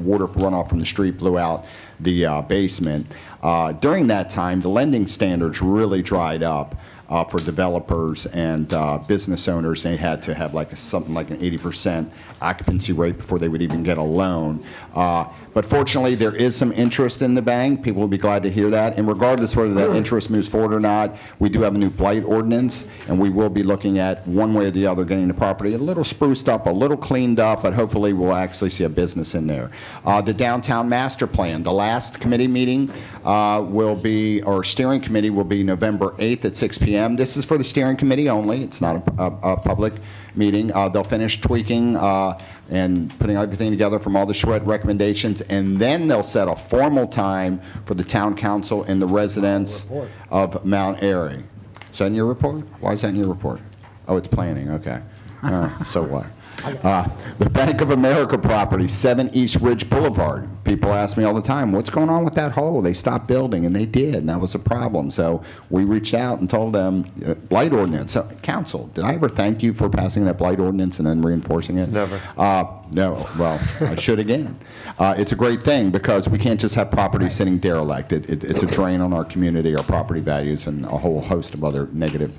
water runoff from the street blew out the basement. During that time, the lending standards really dried up for developers and business owners. They had to have something like an 80% occupancy rate before they would even get a loan. But fortunately, there is some interest in the bank. People will be glad to hear that. And regardless whether that interest moves forward or not, we do have a new blight ordinance, and we will be looking at one way or the other getting the property a little spruced up, a little cleaned up, but hopefully we'll actually see a business in there. The downtown master plan, the last committee meeting will be, or steering committee will be November 8th at 6 p.m. This is for the steering committee only. It's not a public meeting. They'll finish tweaking and putting everything together from all the shred recommendations, and then they'll set a formal time for the town council and the residents of Mt.Airy. Is that in your report? Why is that in your report? Oh, it's planning, okay. So what? The Bank of America property, 7 East Ridge Boulevard. People ask me all the time, what's going on with that hole? They stopped building, and they did, and that was a problem. So we reached out and told them, blight ordinance. So, council, did I ever thank you for passing that blight ordinance and then reinforcing it? Never. No, well, I should again. It's a great thing because we can't just have property sitting derelict. It's a drain on our community, our property values, and a whole host of other negative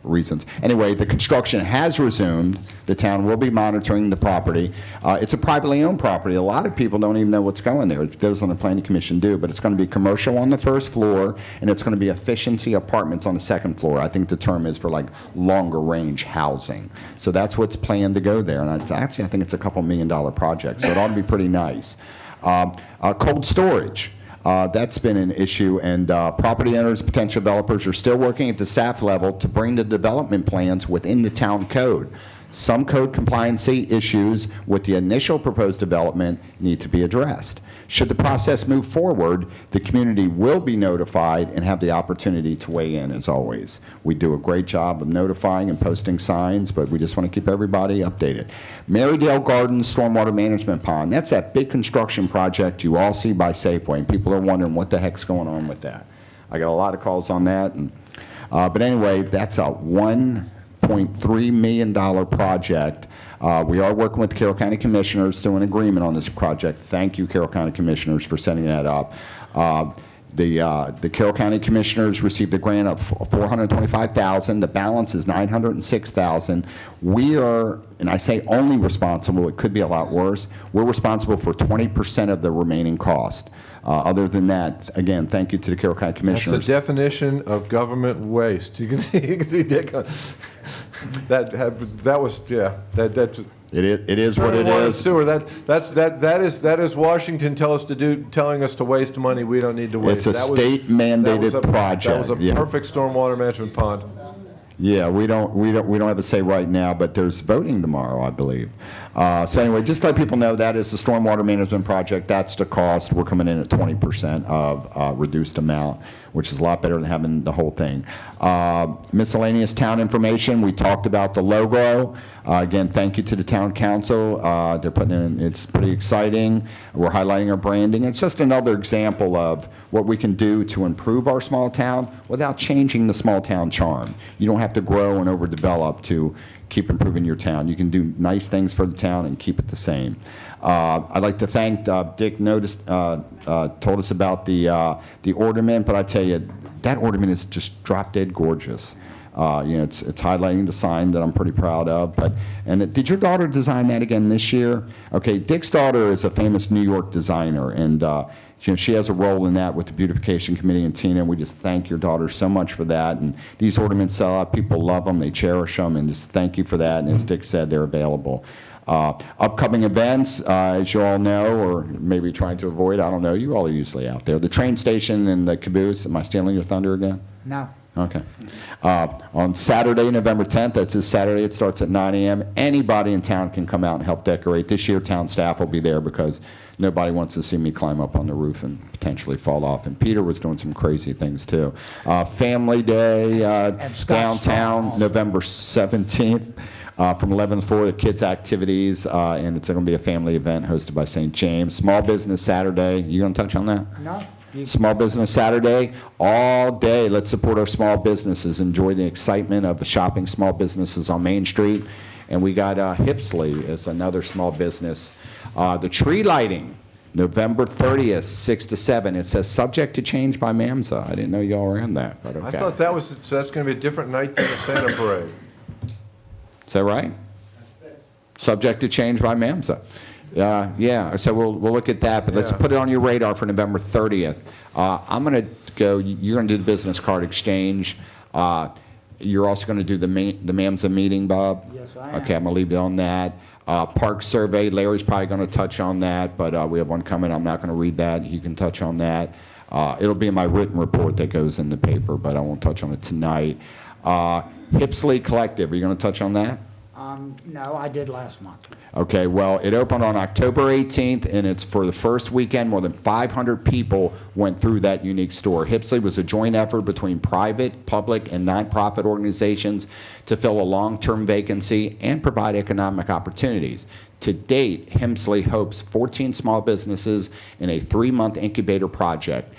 reasons. Anyway, the construction has resumed. The town will be monitoring the property. It's a privately owned property. A lot of people don't even know what's going there. Those on the planning commission do, but it's going to be commercial on the first floor, and it's going to be efficiency apartments on the second floor. I think the term is for like longer range housing. So that's what's planned to go there, and I think it's a couple $1 million project, so it ought to be pretty nice. Cold storage. That's been an issue, and property owners, potential developers are still working at the staff level to bring the development plans within the town code. Some code compliancy issues with the initial proposed development need to be addressed. Should the process move forward, the community will be notified and have the opportunity to weigh in, as always. We do a great job of notifying and posting signs, but we just want to keep everybody updated. Marydale Gardens Stormwater Management Pond, that's that big construction project you all see by Safeway, and people are wondering what the heck's going on with that. I got a lot of calls on that, and, but anyway, that's a $1.3 million project. We are working with the Carroll County Commissioners to an agreement on this project. Thank you, Carroll County Commissioners, for setting that up. The Carroll County Commissioners received a grant of $425,000. The balance is $906,000. We are, and I say only responsible, it could be a lot worse, we're responsible for 20% of the remaining cost. Other than that, again, thank you to the Carroll County Commissioners. That's the definition of government waste. You can see that was, yeah, that's. It is what it is. Sewer, that is Washington telling us to waste money we don't need to waste. It's a state mandated project. That was a perfect stormwater management pond. Yeah, we don't have a say right now, but there's voting tomorrow, I believe. So anyway, just to let people know, that is the stormwater management project. That's the cost. We're coming in at 20% of reduced amount, which is a lot better than having the whole thing. Miscellaneous town information. We talked about the logo. Again, thank you to the town council. They're putting in. It's pretty exciting. We're highlighting our branding. It's just another example of what we can do to improve our small town without changing the small town charm. You don't have to grow and overdevelop to keep improving your town. You can do nice things for the town and keep it the same. I'd like to thank Dick. Told us about the ornament, but I tell you, that ornament is just drop dead gorgeous. It's highlighting the sign that I'm pretty proud of. Did your daughter design that again this year? Okay, Dick's daughter is a famous New York designer, and she has a role in that with the beautification committee and Tina. And we just thank your daughter so much for that. And these ornaments sell out. People love them. They cherish them. And just thank you for that. And as Dick said, they're available. Upcoming events, as you all know, or maybe trying to avoid, I don't know. You all are usually out there. The train station and the caboose. Am I stealing your thunder again? No. Okay. On Saturday, November 10th, that's this Saturday, it starts at 9 a.m. Anybody in town can come out and help decorate. This year, town staff will be there because nobody wants to see me climb up on the roof and potentially fall off. And Peter was doing some crazy things, too. Family Day downtown, November 17th. From 11 to 4, the kids' activities, and it's going to be a family event hosted by St. James. Small Business Saturday. You going to touch on that? No. Small Business Saturday, all day. Let's support our small businesses. Enjoy the excitement of shopping small businesses on Main Street. And we got Hipsley as another small business. The tree lighting November 30th, 6 to 7. It says subject to change by MAMSA. I didn't know y'all were in that, but I okay. thought that was, so that's going to be a different night than the Santa Parade. Is that right? Subject to change by MAMSA. Yeah, so we'll look at that, but let's Yeah. put it on your radar for November 30th. I'm going to go, you're going to do the business card exchange. You're also going to do the MAMSA meeting, Bob? Yes, I am. Okay, I'm going to leave it on that. Park survey, Larry's probably going to touch on that, but we have one coming. I'm not going to read that. He can touch on that. It'll be in my written report that goes in the paper, but I won't touch on it tonight. Hipsley Collective, are you going to touch on that? No, I did last month. Okay, well, it opened on October 18th, and it's for the first weekend. More than 500 people went through that unique store. Hipsley was a joint effort between private, public, and nonprofit organizations to fill a long-term vacancy and provide economic opportunities. To date, Hipsley hopes 14 small businesses in a 3-month incubator project,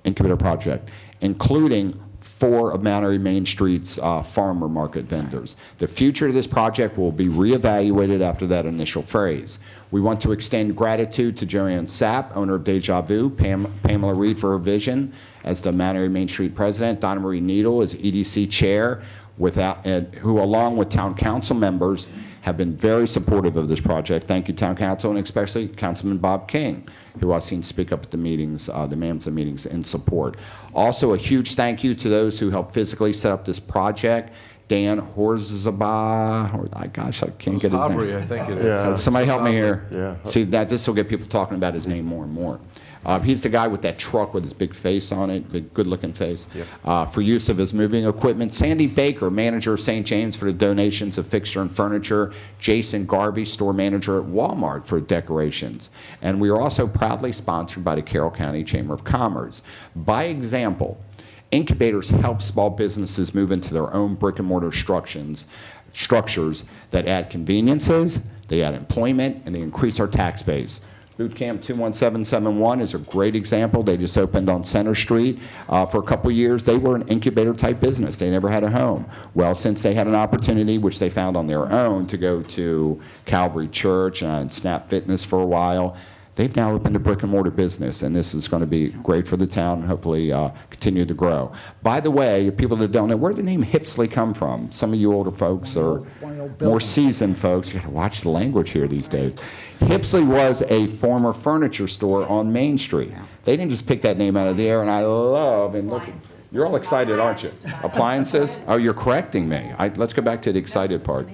including 4 of Mt.Airy Main Street's farmer market vendors. The future of this project will be reevaluated after that initial phase. We want to extend gratitude to Joanne Sapp, owner of Deja Vu, Pamela Reed for her vision as the Mt.Airy Main Street president, Donna Marie Needle as EDC chair, who along with town council members have been very supportive of this project. Thank you, Town Council, and especially Councilman Bob King, who I've seen speak up at the meetings, the MAMSA meetings, in support. Also, a huge thank you to those who helped physically set up this project. Dan Horzaba, gosh, I can't get his name. Aubrey, I think it is. Yeah. Somebody help me here. Yeah. See, this will get people talking about his name more and more. He's the guy with that truck with his big face on it, big good-looking face, for use of his moving equipment. Sandy Baker, manager of St. James, for the donations of fixture and furniture. Jason Garvey, store manager at Walmart, for decorations. And we are also proudly sponsored by the Carroll County Chamber of Commerce. By example, incubators help small businesses move into their own brick-and-mortar structures that add conveniences, they add employment, and they increase our tax base. Boot Camp 21771 is a great example. They just opened on Center Street. For a couple years, they were an incubator-type business. They never had a home. Well, since they had an opportunity, which they found on their own, to go to Calvary Church and Snap Fitness for a while, they've now opened a brick-and-mortar business, and this is going to be great for the town and hopefully continue to grow. By the way, people that don't know, where did the name Hipsley come from? Some of you older folks or more seasoned folks, you got to watch the language here these days. Hipsley was a former furniture store on Main Street. They didn't just pick that name out of the air, and I love, and look, you're all excited, aren't you? Appliances? Oh, you're correcting me. Let's go back to the excited part.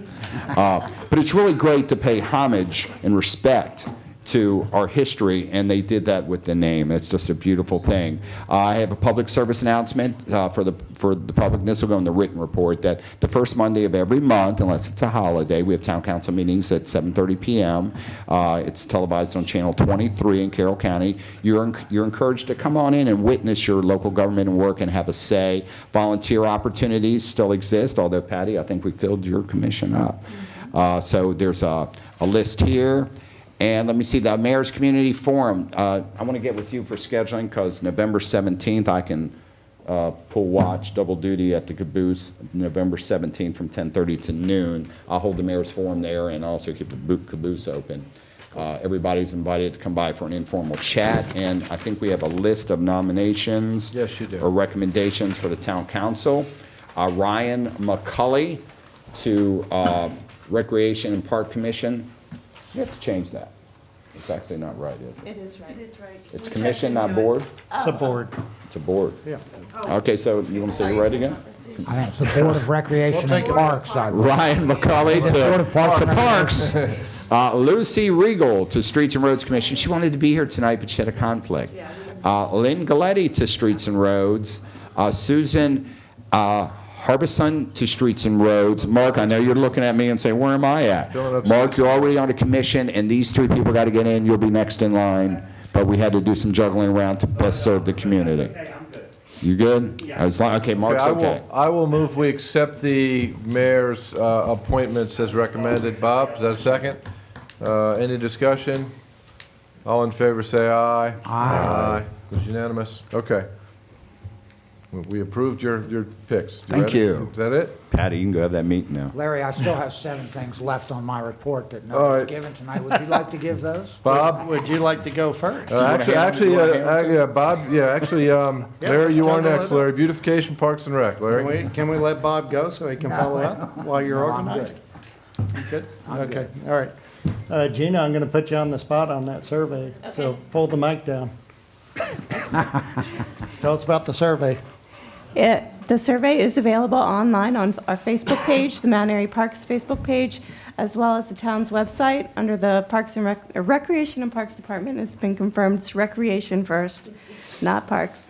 But it's really great to pay homage and respect to our history, and they did that with the name. It's just a beautiful thing. I have a public service announcement for the public. This will go in the written report, that the first Monday of every month, unless it's a holiday, we have town council meetings at 7:30 p.m. It's televised on channel 23 in Carroll County. You're encouraged to come on in and witness your local government and work and have a say. Volunteer opportunities still exist, although, Patty, I think we filled your commission up. So there's a list here. And let me see, the Mayor's Community Forum. I want to get with you for scheduling, because November 17th, I can pull watch, double duty at the Caboose, November 17th from 10:30 to noon. I'll hold the Mayor's Forum there and also keep the Caboose open. Everybody's invited to come by for an informal chat, and I think we have a list of nominations. Yes, you do. Or recommendations for the Town Council. Ryan McCulley to Recreation and Park Commission. You have to change that. It's actually not right, is it? It is right. It is right. It's commission, not board? It's a board. It's a board. Yeah. Okay, so you want to say it right again? I think it's the Board of Recreation and Parks. Ryan McCulley Board of Parks to and Parks. Lucy Regal to Streets and Roads Commission. She wanted to be here tonight, but she had a conflict. Lynn Galletti to Streets and Roads. Susan Harbison to Streets and Roads. Mark, I know you're looking at me and saying, where am I at? Mark, you're already on a commission, and these 3 people got to get in. You'll be next in line. But we had to do some juggling around to best serve the community. You good? Okay, Mark's okay. I will move we accept the mayor's appointments as recommended. Bob, is that a second? Any discussion? All in favor say aye. Aye. It was unanimous. Okay. We approved your picks. Thank ready? you. Is that it? Patty, you can go have that meeting now. Larry, I still have 7 things left on my report that All nobody's right. given tonight. Would you like to give those? Bob? Would you like to go first? Yeah, Bob, Larry, you are next, Larry. Beautification, Parks and Rec, Larry. Can we let Bob go so he can follow up while you're No, I'm organized? You good? I'm Okay, all right. Gina, I'm going to put you on the spot on that survey, so pull the mic down. Tell us about the survey. The survey is available online on our Facebook page, the Mt.Airy Parks Facebook page, as well as the town's website under the Parks and Recreation and Parks Department. It's been confirmed it's recreation first, not parks.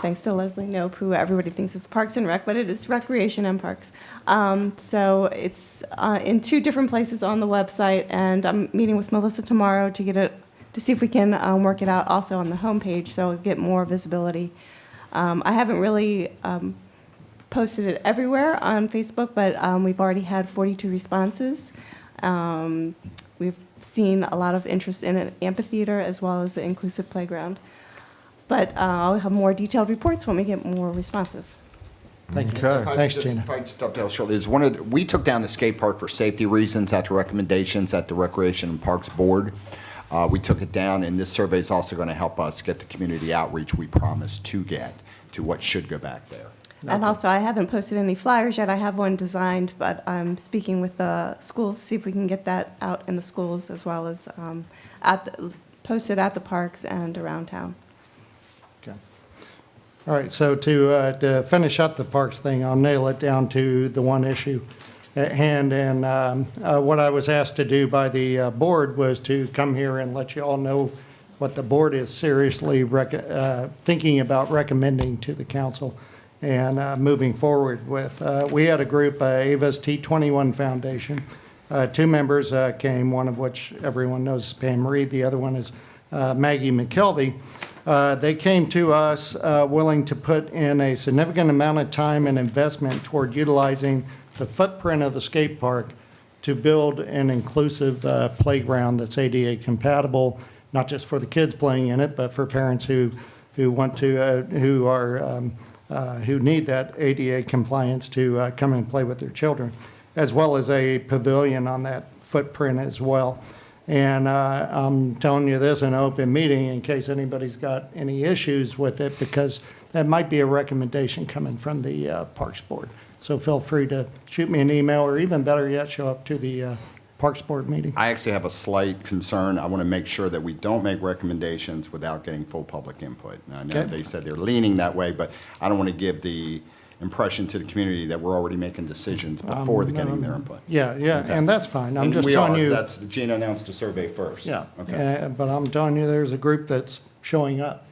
Thanks to Leslie Knope, who everybody thinks is Parks and Rec, but it is recreation and parks. So it's in 2 different places on the website, and I'm meeting with Melissa tomorrow to get it, to see if we can work it out also on the homepage, so we'll get more visibility. I haven't really posted it everywhere on Facebook, but we've already had 42 responses. We've seen a lot of interest in an amphitheater as well as the inclusive playground. But I'll have more detailed reports when we get more responses. Thank you. Okay. Thanks, Gina. If I just dovetail shortly, we took down the skate park for safety reasons at the recommendations at the Recreation and Parks Board. We took it down, and this survey is also going to help us get the community outreach we promised to get to what should go back there. And also, I haven't posted any flyers yet. I have one designed, but I'm speaking with the schools to see if we can get that out in the schools as well as posted at the parks and around town. Okay. All right, so to finish up the parks thing, I'll nail it down to the one issue at hand. And what I was asked to do by the board was to come here and let you all know what the board is seriously thinking about recommending to the council and moving forward with. We had a group, Ava's T21 Foundation. 2 members came, one of which everyone knows is Pam Reed. The other one is Maggie McKelvey. They came to us willing to put in a significant amount of time and investment toward utilizing the footprint of the skate park to build an inclusive playground that's ADA compatible, not just for the kids playing in it, but for parents who want to, who need that ADA compliance to come and play with their children, as well as a pavilion on that footprint as well. And I'm telling you this in an open meeting in case anybody's got any issues with it, because that might be a recommendation coming from the Parks Board. So feel free to shoot me an email, or even better yet, show up to the Parks Board meeting. I actually have a slight concern. I want to make sure that we don't make recommendations without getting full public input. And I know Okay. they said they're leaning that way, but I don't want to give the impression to the community that we're already making decisions before they're getting their input. Yeah, Okay. and that's fine. I'm And just we telling are. you. That's, Gina announced the survey first. Yeah, Okay. but I'm telling you, there's a group that's showing up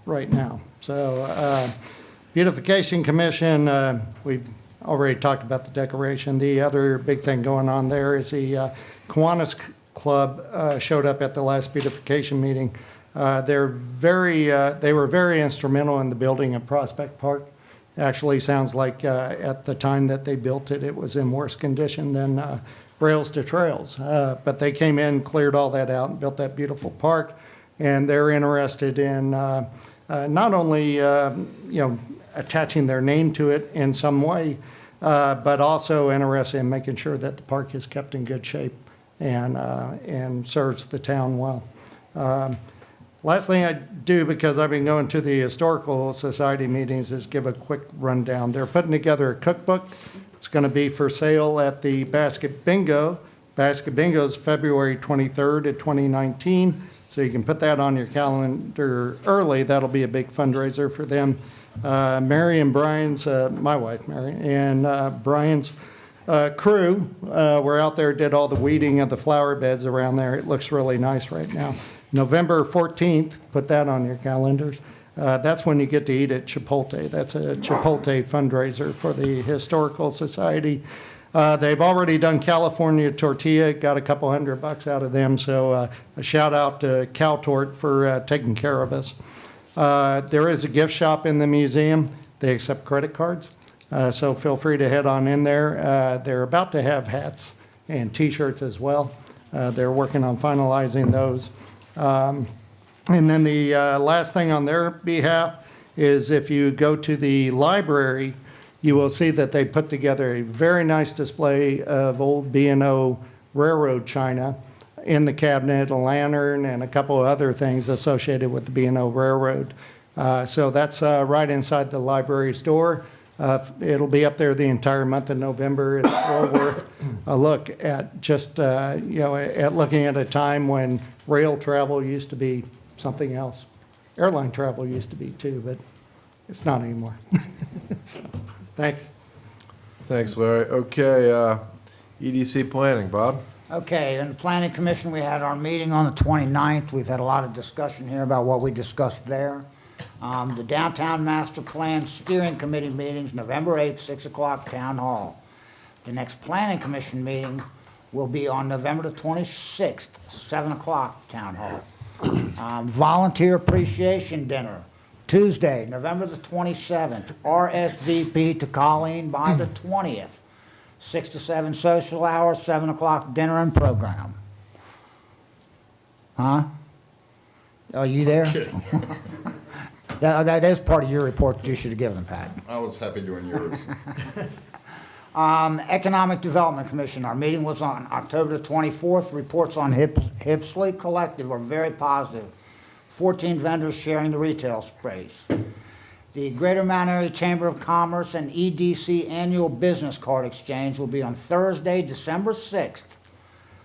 right now. So Beautification Commission, we've already talked about the decoration. The other big thing going on there is the Kiwanis Club showed up at the last beautification meeting. They were very instrumental in the building of Prospect Park. Actually sounds like at the time that they built it, it was in worse condition than Rails to Trails. But they came in, cleared all that out, and built that beautiful park. And they're interested in not only attaching their name to it in some way, but also interested in making sure that the park is kept in good shape and serves the town well. Last thing I do, because I've been going to the Historical Society meetings, is give a quick rundown. They're putting together a cookbook. It's going to be for sale at the Basket Bingo. Basket Bingo is February 23rd of 2019, so you can put that on your calendar early. That'll be a big fundraiser for them. Mary and Brian's, my wife Mary, and Brian's crew were out there, did all the weeding of the flower beds around there. It looks really nice right now. November 14th, put that on your calendars. That's when you get to eat at Chipotle. That's a Chipotle fundraiser for the Historical Society. They've already done California Tortilla, got a couple $100 out of them, so a shout out to CalTort for taking care of us. There is a gift shop in the museum. They accept credit cards, so feel free to head on in there. They're about to have hats and t-shirts as well. They're working on finalizing those. And then the last thing on their behalf is if you go to the library, you will see that they put together a very nice display of old B&O railroad china in the cabinet, a lantern, and a couple of other things associated with the B&O Railroad. So that's right inside the library's door. It'll be up there the entire month of November. It's well worth a look at just, at looking at a time when rail travel used to be something else. Airline travel used to be too, but it's not anymore. So, thanks. Thanks, Larry. Okay, EDC planning, Bob? Okay, in the Planning Commission, we had our meeting on the 29th. We've had a lot of discussion here about what we discussed there. The Downtown Master Plan Steering Committee meetings, November 8th, 6 o'clock, Town Hall. The next Planning Commission meeting will be on November the 26th, 7 o'clock, Town Hall. Volunteer Appreciation Dinner, Tuesday, November the 27th, RSVP to Colleen by the 20th. 6 to 7 social hour, 7 o'clock dinner and program. Huh? Are you there? That is part of your report that you should have given them, Pat. I was happy doing yours. Economic Development Commission, our meeting was on October the 24th. Reports on Hipsley Collective are very positive. 14 vendors sharing the retail space. The Greater Mt.Airy Chamber of Commerce and EDC Annual Business Card Exchange will be on Thursday, December 6th,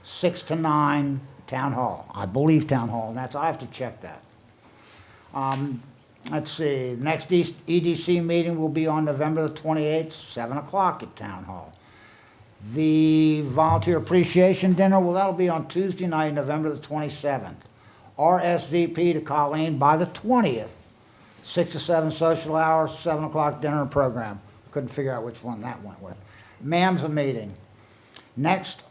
6 to 9, Town Hall. I believe Town Hall, and I have to check that. Let's see, next EDC meeting will be on November the 28th, 7 o'clock at Town Hall. The Volunteer Appreciation Dinner, well, that'll be on Tuesday night, November the 27th. RSVP to Colleen by the 20th. 6 to 7 social hours, 7 o'clock dinner and program. Couldn't figure out which one that went with. MAMSA meeting. The next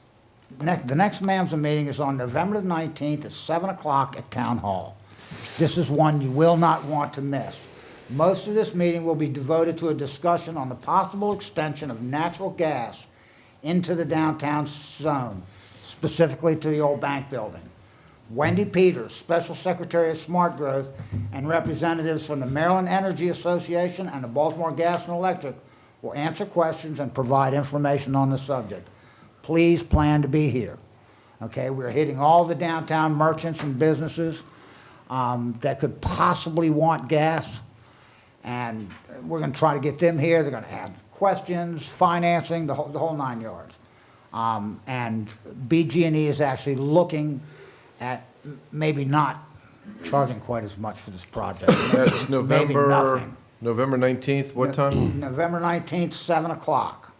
MAMSA meeting is on November the 19th at 7 o'clock at Town Hall. This is one you will not want to miss. Most of this meeting will be devoted to a discussion on the possible extension of natural gas into the downtown zone, specifically to the old bank building. Wendy Peters, Special Secretary of Smart Growth, and representatives from the Maryland Energy Association and the Baltimore Gas and Electric will answer questions and provide information on the subject. Please plan to be here. Okay, we're hitting all the downtown merchants and businesses that could possibly want gas, and we're going to try to get them here. They're going to have questions, financing, the whole 9 yards. And BG&E is actually looking at maybe not charging quite as much for this project. That's Maybe November nothing. 19th, what time? November 19th, 7 o'clock.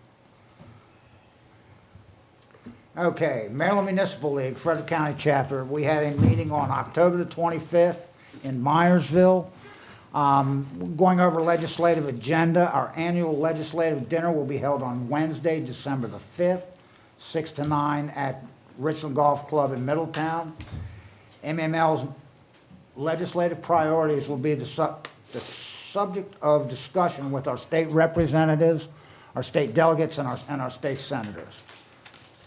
Okay, Maryland Municipal League, Frederick County Chapter. We had a meeting on October the 25th in Myersville. Going over legislative agenda, our annual legislative dinner will be held on Wednesday, December the 5th, 6 to 9 at Richland Golf Club in Middletown. MML's legislative priorities will be the subject of discussion with our state representatives, our state delegates, and our state senators.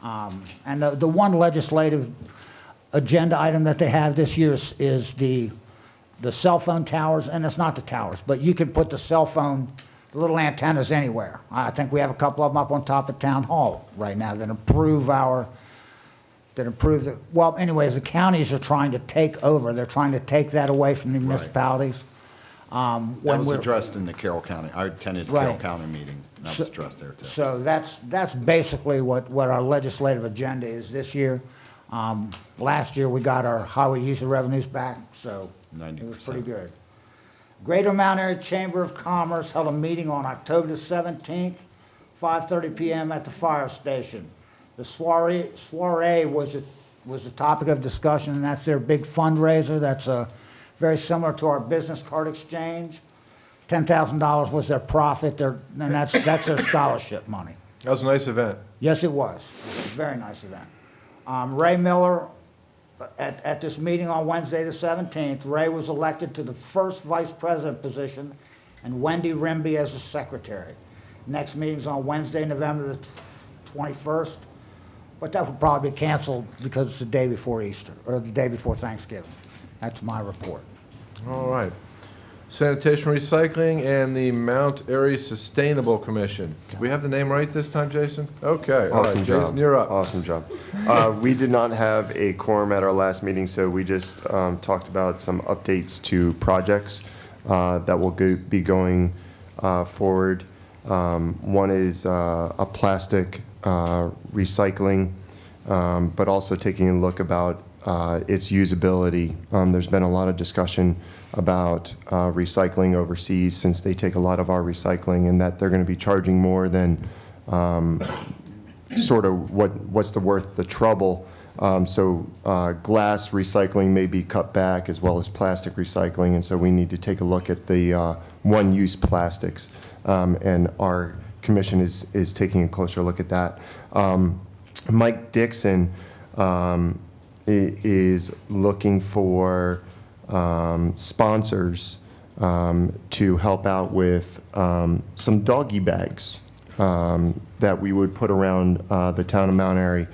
And the one legislative agenda item that they have this year is the cell phone towers, and it's not the towers, but you can put the cell phone, the little antennas anywhere. I think we have a couple of them up on top of Town Hall right now that improve well, anyways, the counties are trying to take over. They're trying to take that away from the municipalities. That was addressed in the Carroll County. I attended the Carroll County meeting. That was addressed there too. So that's basically what our legislative agenda is this year. Last year, we got our highway user revenues back, so 90%. it was pretty good. Greater Mt.Airy Chamber of Commerce held a meeting on October the 17th, 5:30 p.m. at the fire station. The soiree was the topic of discussion, and that's their big fundraiser. That's very similar to our business card exchange. $10,000 was their profit, and that's their scholarship money. That was a nice event. Yes, it was. It was a very nice event. Ray Miller, at this meeting on Wednesday the 17th, Ray was elected to the first vice president position, and Wendy Rimby as the secretary. Next meeting's on Wednesday, November the 21st, but that will probably be canceled because it's the day before Easter, or the day before Thanksgiving. That's my report. All right. Sanitation Recycling, and the Mt.Airy Sustainable Commission. Did we have the name right this time, Jason? Okay, all right, Awesome job. Jason, you're up. Awesome job. We did not have a quorum at our last meeting, so we just talked about some updates to projects that will be going forward. One is a plastic recycling, but also taking a look about its usability. There's been a lot of discussion about recycling overseas, since they take a lot of our recycling, and that they're going to be charging more than sort of what's the worth the trouble. So glass recycling may be cut back, as well as plastic recycling, and so we need to take a look at the one-use plastics, and our commission is taking a closer look at that. Mike Dixon is looking for sponsors to help out with some doggy bags that we would put around the town of Mt.Airy.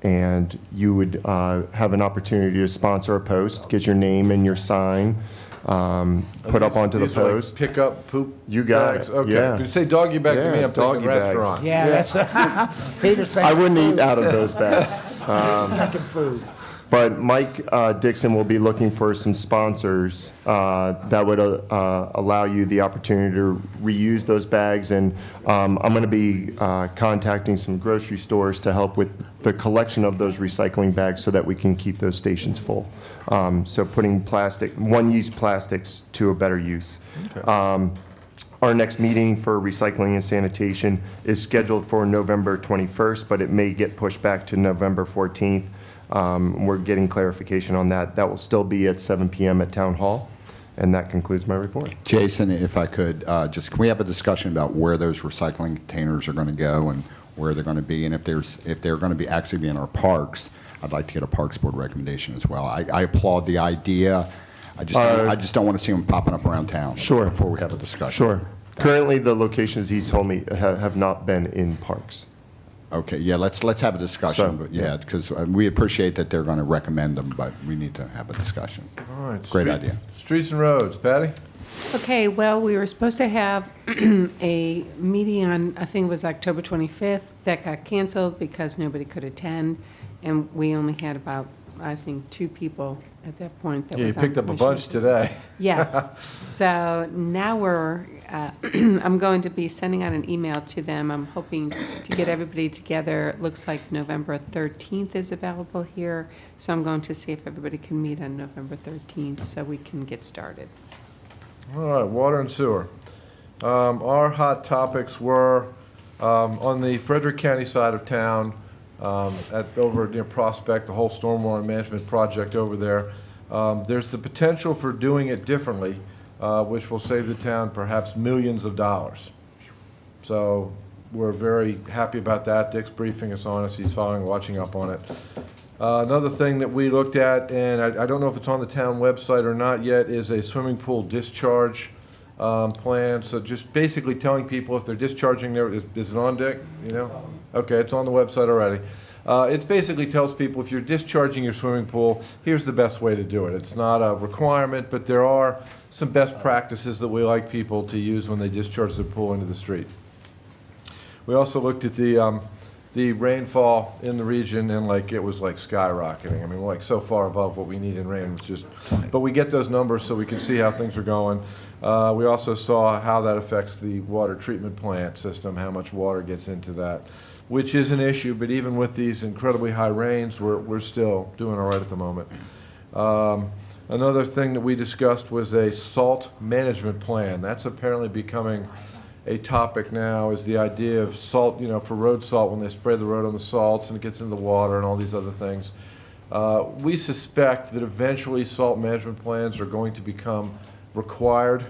And you would have an opportunity to sponsor a post, get your name and your sign, put up onto the These are like post. pick up poop You got bags? it. Okay. Yeah. You say doggy bag to me, Yeah, I'm thinking doggy bags. restaurant. Yeah, that's, Peter's saying I wouldn't food. eat out of those bags. Thinking food. But Mike Dixon will be looking for some sponsors that would allow you the opportunity to reuse those bags. And I'm going to be contacting some grocery stores to help with the collection of those recycling bags, so that we can keep those stations full. So putting one-use plastics to a better use. Okay. Our next meeting for recycling and sanitation is scheduled for November 21st, but it may get pushed back to November 14th. We're getting clarification on that. That will still be at 7 p.m. at Town Hall. And that concludes my report. Jason, if I could, can we have a discussion about where those recycling containers are going to go and where they're going to be? And if they're going to be actually be in our parks, I'd like to get a Parks Board recommendation as well. I applaud the idea. I just don't want to see them popping up around town. Sure. Before we have a discussion. Sure. Currently, the locations he told me have not been in parks. Okay, yeah, let's have a discussion, but yeah, because we appreciate that they're going to recommend them, but we need to have a discussion. All right. Great idea. Streets and roads. Patty? Okay, well, we were supposed to have a meeting on, I think it was October 25th. That got canceled because nobody could attend, and we only had about, I think, 2 people at that point that Yeah, you was on picked up a commission. bunch today. Yes. So now I'm going to be sending out an email to them. I'm hoping to get everybody together. It looks like November 13th is available here. So I'm going to see if everybody can meet on November 13th so we can get started. All right, water and sewer. Our hot topics were on the Frederick County side of town, over near Prospect, the whole stormwater management project over there. There's the potential for doing it differently, which will save the town perhaps millions of dollars. So we're very happy about that. Dick's briefing us on it. He's watching up on it. Another thing that we looked at, and I don't know if it's on the town website or not yet, is a swimming pool discharge plan. So just basically telling people if they're discharging there, is it on, Dick? You know? Okay, it's on the website already. It basically tells people if you're discharging your swimming pool, here's the best way to do it. It's not a requirement, but there are some best practices that we like people to use when they discharge their pool into the street. We also looked at the rainfall in the region, and it was skyrocketing. I mean, we're so far above what we need in rain. It's just, but we get those numbers so we can see how things are going. We also saw how that affects the water treatment plant system, how much water gets into that, which is an issue. But even with these incredibly high rains, we're still doing all right at the moment. Another thing that we discussed was a salt management plan. That's apparently becoming a topic now, is the idea of salt, for road salt, when they spray the road on the salts and it gets into the water and all these other things. We suspect that eventually salt management plans are going to become required.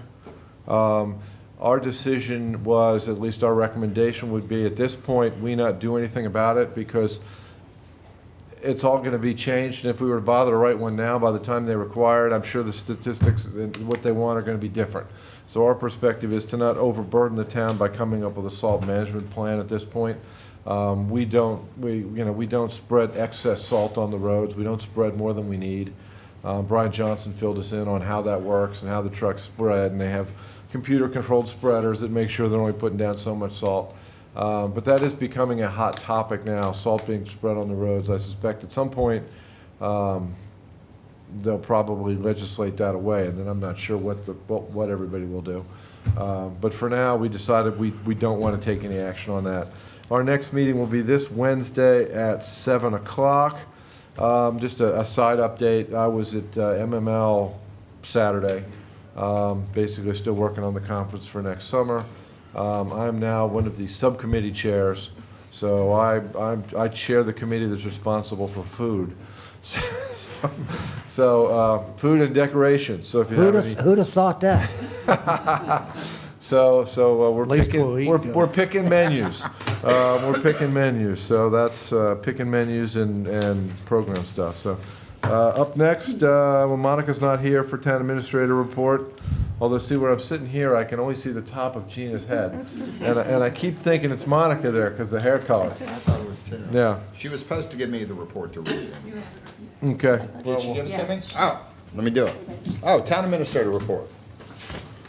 Our decision was, at least our recommendation would be, at this point, we not do anything about it, because it's all going to be changed. And if we were to bother to write one now, by the time they require it, I'm sure the statistics and what they want are going to be different. So our perspective is to not overburden the town by coming up with a salt management plan at this point. We don't spread excess salt on the roads. We don't spread more than we need. Brian Johnson filled us in on how that works and how the trucks spread, and they have computer-controlled spreaders that make sure they're only putting down so much salt. But that is becoming a hot topic now, salt being spread on the roads. I suspect at some point they'll probably legislate that away, and then I'm not sure what everybody will do. But for now, we decided we don't want to take any action on that. Our next meeting will be this Wednesday at 7 o'clock. Just a side update, I was at MML Saturday, basically still working on the conference for next summer. I'm now one of the subcommittee chairs, so I chair the committee that's responsible for food. So food and decorations. So if you have any, Who'd have thought that? so we're picking menus. We're picking menus. So that's picking menus and program stuff. So up next, when Monica's not here for town administrator report. Although, see, where I'm sitting here, I can only see the top of Gina's head. And I keep thinking it's Monica there because the hair color. I thought it was too. Yeah. She was supposed to give me the report to read. Okay. Did she give it to me? Oh, let me do it. Oh, town administrator report.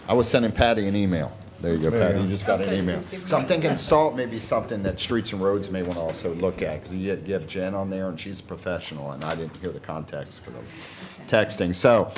I was sending Patty an email. There you go, There you Patty, go. you just got an email. So I'm thinking salt may be something that Streets and Roads may want to also look at, because you have Jen on there, and she's a professional, and I didn't hear the context for the texting. So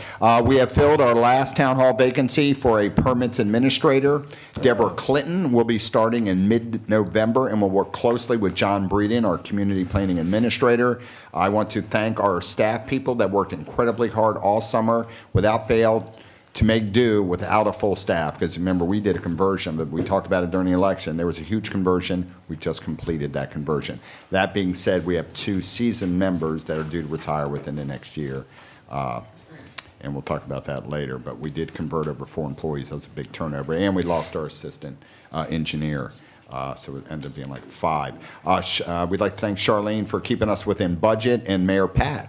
we have filled our last town hall vacancy for a permits administrator. Deborah Clinton will be starting in mid-November and will work closely with John Breeden, our community planning administrator. I want to thank our staff people that worked incredibly hard all summer without fail to make do without a full staff, because remember, we did a conversion, but we talked about it during the election. There was a huge conversion. We just completed that conversion. That being said, we have 2 seasoned members that are due to retire within the next year. And we'll talk about that later, but we did convert over 4 employees. That was a big turnover, and we lost our assistant engineer. So it ended up being like 5. We'd like to thank Charlene for keeping us within budget, and Mayor Pat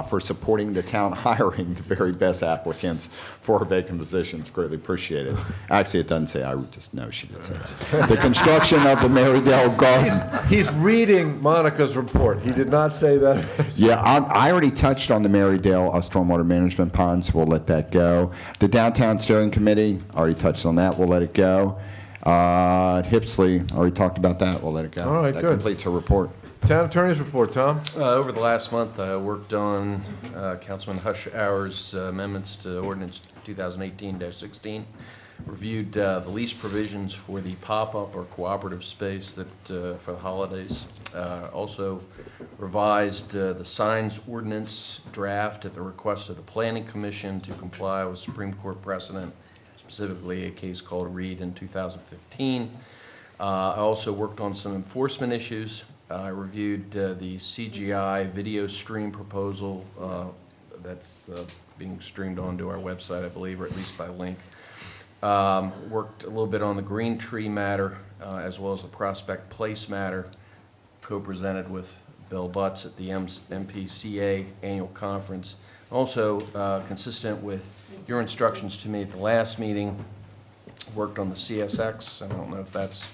for supporting the town hiring the very best applicants for vacant positions. Greatly appreciated. Actually, it doesn't say I, just know she did say that. The construction of the Marydale Garden. He's reading Monica's report. He did not say that. Yeah, I already touched on the Marydale stormwater management ponds. We'll let that go. The Downtown Steering Committee, already touched on that. We'll let it go. Hipsley, already talked about that. We'll let it go. All right, that good. completes her report. Town attorney's report, Tom. Over the last month, I worked on Councilman Hushhour's amendments to ordinance 2018-16, reviewed the lease provisions for the pop-up or cooperative space that for the holidays. Also revised the signs ordinance draft at the request of the Planning Commission to comply with Supreme Court precedent, specifically a case called Reed in 2015. I also worked on some enforcement issues. I reviewed the CGI video stream proposal that's being streamed onto our website, I believe, or at least by link. Worked a little bit on the Green Tree matter, as well as the Prospect Place matter, co-presented with Bill Butts at the MPCA annual conference. Also, consistent with your instructions to me at the last meeting, worked on the CSX. I don't know if that's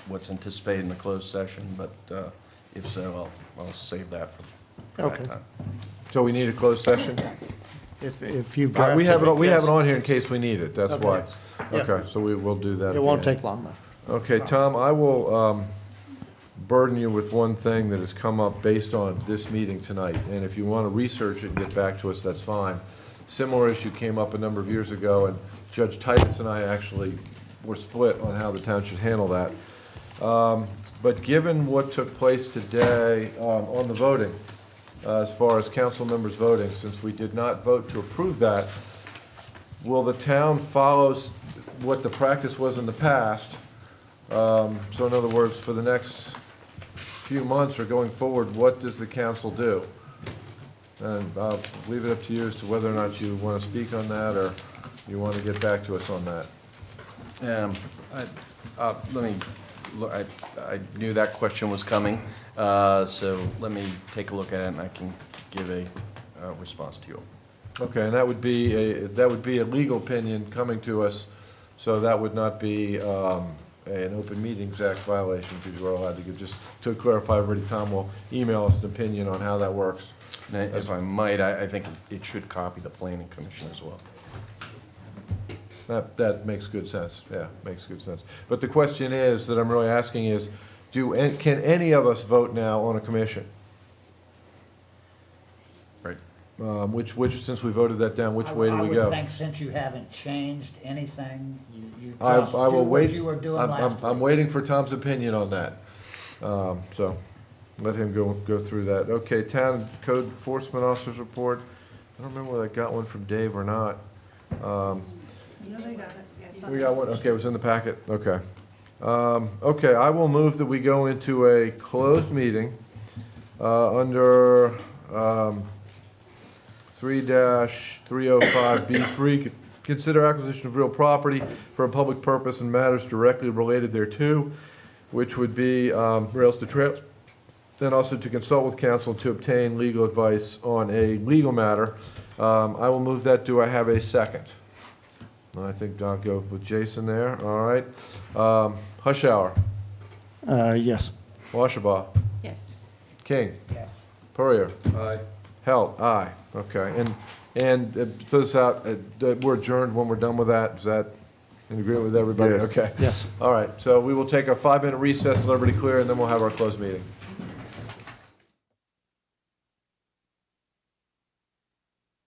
what's anticipated in the closed session, but if so, I'll save that for Okay. that time. So we need a closed session? If you've We have drafted it yes. on here in case we need it, that's Okay. why. Yeah. Okay, so we'll do that. It won't at the end. take long, though. Okay, Tom, I will burden you with one thing that has come up based on this meeting tonight. And if you want to research it and get back to us, that's fine. Similar issue came up a number of years ago, and Judge Titus and I actually were split on how the town should handle that. But given what took place today on the voting, as far as council members voting, since we did not vote to approve that, will the town follow what the practice was in the past? So in other words, for the next few months or going forward, what does the council do? And I'll leave it up to you as to whether or not you want to speak on that, or you want to get back to us on that. Let me look. I knew that question was coming, so let me take a look at it, and I can give a response to you. Okay, and that would be a legal opinion coming to us, so that would not be an Open Meetings Act violation, because we're allowed to give, just to clarify, everybody, Tom will email us an opinion on how that works. And if I might, I think it should copy the planning commission as well. That makes good sense, yeah, makes good sense. But the question is, that I'm really asking is, can any of us vote now on a commission? Right. Which, since we voted that down, which way do we I would go? think since you haven't changed anything, you I just do will wait. what you were doing last I'm week. waiting for Tom's opinion on that. So, let him go through that. Okay, Town Code Enforcement Officers Report. I don't remember whether I got one from Dave or not. We got one, okay, it was in the packet, okay. Okay, I will move that we go into a closed meeting under 3-305B3, consider acquisition of real property for a public purpose and matters directly related thereto, which would be rails to trails, and also to consult with counsel to obtain legal advice on a legal matter. I will move that. Do I have a second? I think I'll go with Jason there. All right. Hushhour. Yes. Washabaugh. Yes. King. Yes. Purrier. Aye. Held. Aye. Okay. And fill this out. We're adjourned when we're done with that. Is that in agreement with everybody? Yes. Okay. Yes. All right. So we will take a 5-minute recess, let everybody clear, and then we'll have our closed meeting.